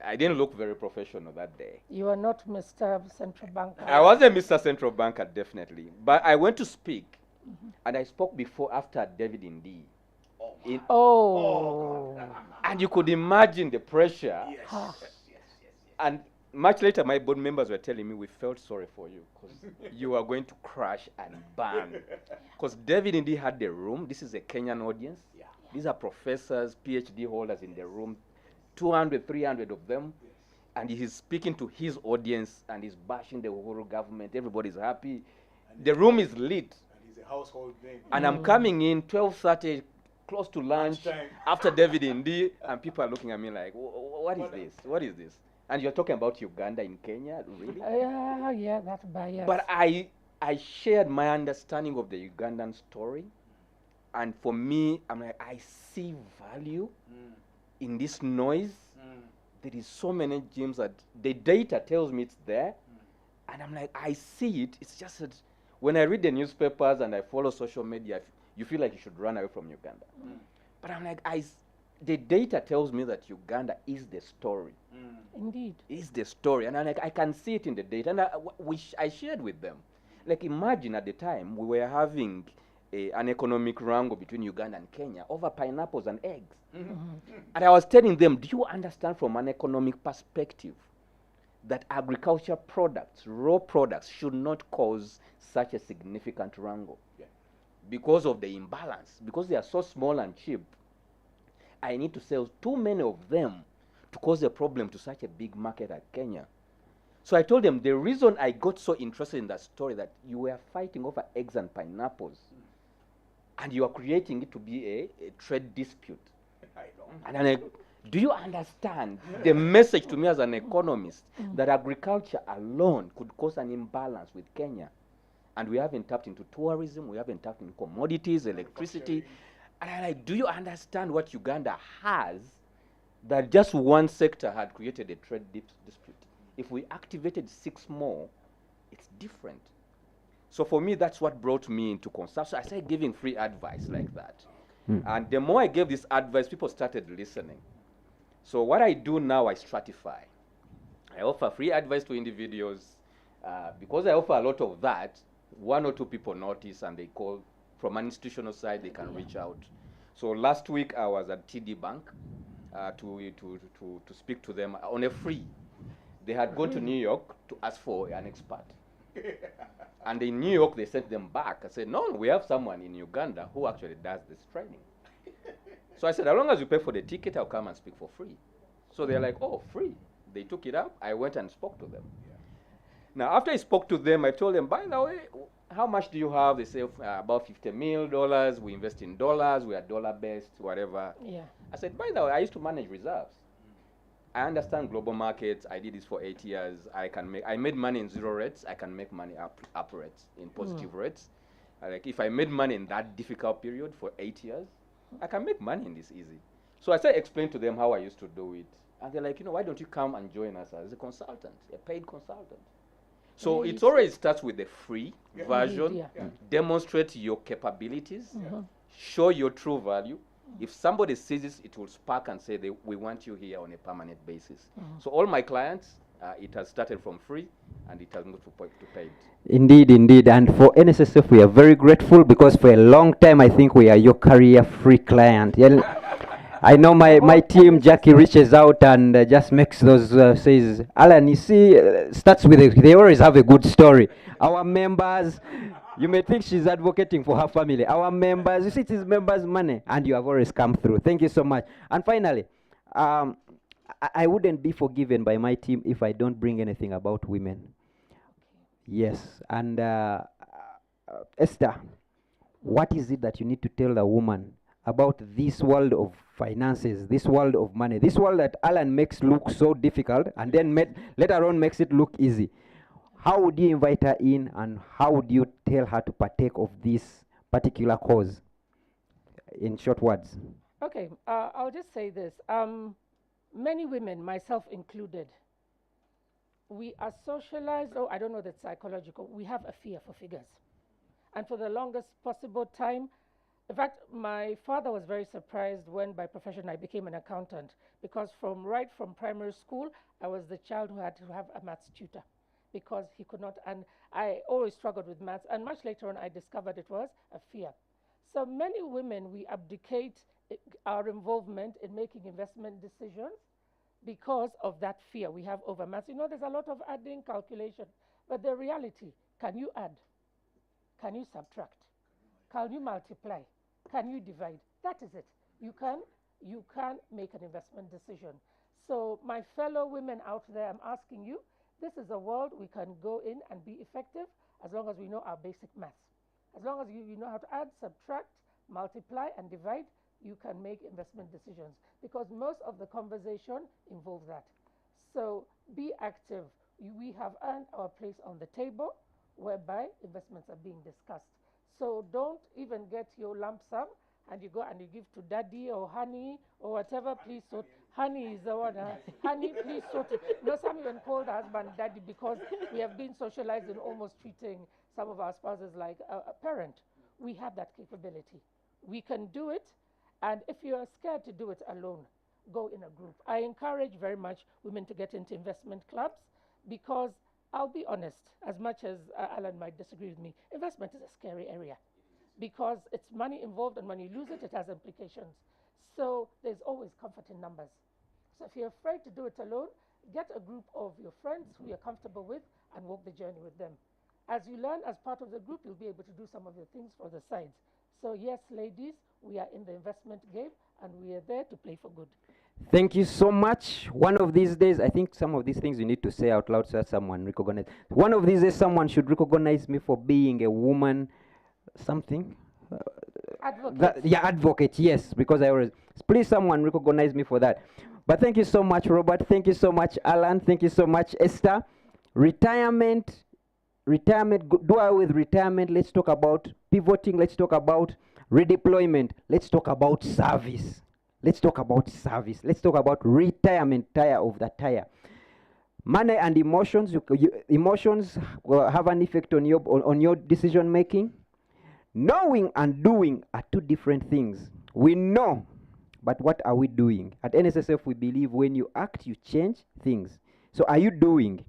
I didn't look very professional that day. You are not Mr. Central Banker. I wasn't Mr. Central Banker, definitely. But I went to speak, and I spoke after David Ndii. And you could imagine the pressure. And much later, my board members were telling me, we felt sorry for you because you are going to crash and burn. Because David Ndii had the room. This is a Kenyan audience. These are professors, PhD holders in the room, 200, 300 of them. And he's speaking to his audience and he's bashing the whole government. Everybody's happy. The room is lit. And he's a household name. And I'm coming in 12:30, close to lunch, after David Ndii, and people are looking at me like, what is this? What is this? And you're talking about Uganda in Kenya, really? Yeah, that's bias. But I shared my understanding of the Ugandan story. And for me, I'm like, I see value in this noise. There is so many gyms that the data tells me it's there. And I'm like, I see it. It's just that when I read the newspapers and I follow social media, you feel like you should run away from Uganda. But I'm like, the data tells me that Uganda is the story. Indeed. Is the story, and I can see it in the data, and I shared with them. Like, imagine at the time we were having an economic wrangle between Uganda and Kenya over pineapples and eggs. And I was telling them, do you understand from an economic perspective that agriculture products, raw products, should not cause such a significant wrangle? Because of the imbalance, because they are so small and cheap, I need to sell too many of them to cause a problem to such a big market like Kenya. So I told them the reason I got so interested in that story, that you were fighting over eggs and pineapples, and you are creating it to be a trade dispute. And I'm like, do you understand the message to me as an economist that agriculture alone could cause an imbalance with Kenya? And we haven't tapped into tourism, we haven't tapped into commodities, electricity. And I'm like, do you understand what Uganda has that just one sector had created a trade dispute? If we activated 6 more, it's different. So for me, that's what brought me into consumption. I started giving free advice like that. And the more I gave this advice, people started listening. So what I do now, I stratify. I offer free advice to individuals. Because I offer a lot of that, 1 or 2 people notice and they call. From an institutional side, they can reach out. So last week, I was at TD Bank to speak to them on a free. They had gone to New York to ask for an expert. And in New York, they sent them back. I said, no, we have someone in Uganda who actually does this training. So I said, as long as you pay for the ticket, I'll come and speak for free. So they're like, oh, free. They took it up. I went and spoke to them. Now, after I spoke to them, I told them, by the way, how much do you have? They say about $50 million. We invest in dollars. We are dollar-based, whatever. Yeah. I said, by the way, I used to manage reserves. I understand global markets. I did this for 8 years. I made money in 0 rates. I can make money up rates, in positive rates. Like, if I made money in that difficult period for 8 years, I can make money in this easy. So I started explaining to them how I used to do it. And they're like, why don't you come and join us as a consultant, a paid consultant? So it always starts with the free version. Demonstrate your capabilities. Show your true value. If somebody sees this, it will spark and say, we want you here on a permanent basis. So all my clients, it has started from free, and it has moved to paid. Indeed, indeed. And for NSSF, we are very grateful, because for a long time, I think we are your career-free client. I know my team, Jackie, reaches out and just makes those, says, Alan, you see, starts with, they always have a good story. Our members, you may think she's advocating for her family. Our members, you see, it is members' money, and you have always come through. Thank you so much. And finally, I wouldn't be forgiven by my team if I don't bring anything about women. Yes. And Esther, what is it that you need to tell a woman about this world of finances, this world of money, this world that Alan makes look so difficult, and then later on makes it look easy? How would you invite her in, and how would you tell her to partake of this particular cause? In short words. Okay, I'll just say this. Many women, myself included, we are socialized, I don't know that's psychological, we have a fear for figures. And for the longest possible time, in fact, my father was very surprised when by profession I became an accountant, because right from primary school, I was the child who had to have a maths tutor, because he could not, and I always struggled with maths, and much later on I discovered it was a fear. So many women, we abdicate our involvement in making investment decisions because of that fear we have over maths. There's a lot of adding, calculation, but the reality, can you add? Can you subtract? Can you multiply? Can you divide? That is it. You can make an investment decision. So my fellow women out there, I'm asking you, this is a world we can go in and be effective as long as we know our basic maths. As long as you know how to add, subtract, multiply, and divide, you can make investment decisions, because most of the conversation involves that. So be active. We have earned our place on the table whereby investments are being discussed. So don't even get your lump sum and you go and you give to daddy or honey or whatever. Please sort. Honey is the one. Honey, please sort it. Some even call the husband daddy, because we have been socialized in almost treating some of our spouses like a parent. We have that capability. We can do it. And if you're scared to do it alone, go in a group. I encourage very much women to get into investment clubs because I'll be honest, as much as Alan might disagree with me, investment is a scary area because it's money involved, and when you lose it, it has implications. So there's always comfort in numbers. So if you're afraid to do it alone, get a group of your friends who you're comfortable with and walk the journey with them. As you learn as part of the group, you'll be able to do some of the things for the sides. So yes, ladies, we are in the investment game and we are there to play for good. Thank you so much. One of these days, I think some of these things you need to say out loud so that someone recognizes. One of these days, someone should recognize me for being a woman, something. Advocate. Yeah, advocate, yes, because I always, please someone recognize me for that. But thank you so much, Robert. Thank you so much, Alan. Thank you so much, Esther. Retirement, do away with retirement. Let's talk about pivoting. Let's talk about redeployment. Let's talk about service. Let's talk about service. Let's talk about retirement, tire of the tire. Money and emotions. Emotions have an effect on your decision making. Knowing and doing are two different things. We know, but what are we doing? At NSSF, we believe when you act, you change things. So are you doing?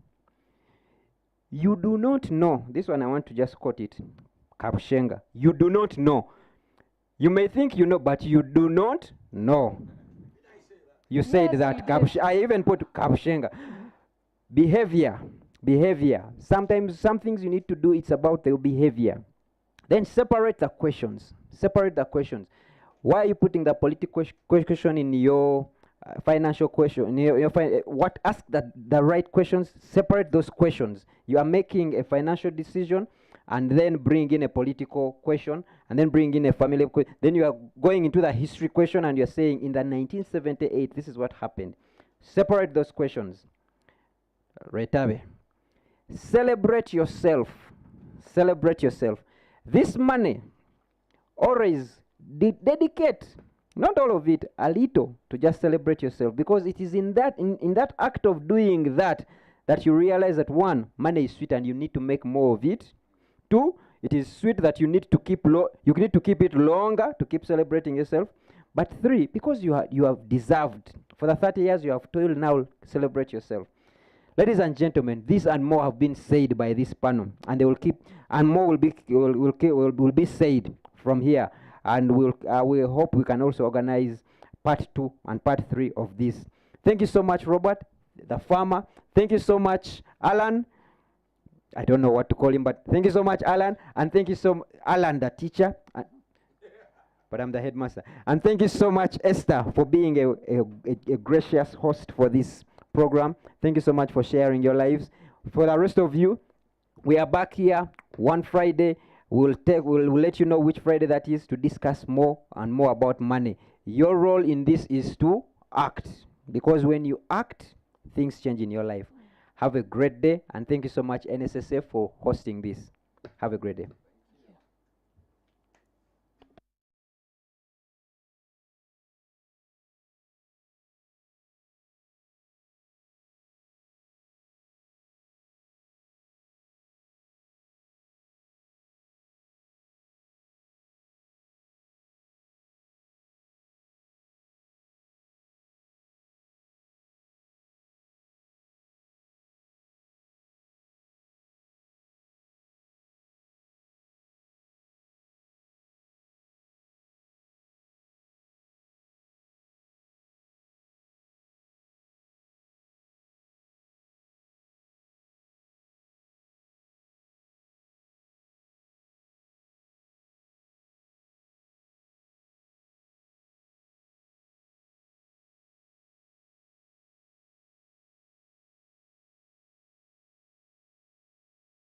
You do not know. This one I want to just quote it. Kapshenga. You do not know. You may think you know, but you do not know. You said that. I even put Kapshenga. Behavior. Sometimes some things you need to do, it's about the behavior. Then separate the questions. Why are you putting the political question in your financial question? Ask the right questions. Separate those questions. You are making a financial decision, and then bring in a political question, and then bring in a family question. Then you are going into the history question, and you're saying, in the 1978, this is what happened. Separate those questions. Retabe. Celebrate yourself. This money, always dedicate, not all of it, a little, to just celebrate yourself, because it is in that act of doing that you realize that, one, money is sweet and you need to make more of it. Two, it is sweet that you need to keep it longer to keep celebrating yourself. But three, because you have deserved for the 30 years you have toiled, now celebrate yourself. Ladies and gentlemen, this and more have been said by this panel, and they will keep, and more will be said from here. And we hope we can also organize part 2 and part 3 of this. Thank you so much, Robert, the farmer. Thank you so much, Alan. I don't know what to call him, but thank you so much, Alan. And thank you so much, Alan, the teacher. But I'm the headmaster. And thank you so much, Esther, for being a gracious host for this program. Thank you so much for sharing your lives. For the rest of you, we are back here one Friday. We'll let you know which Friday that is, to discuss more and more about money. Your role in this is to act, because when you act, things change in your life. Have a great day, and thank you so much, NSSF, for hosting this. Have a great day.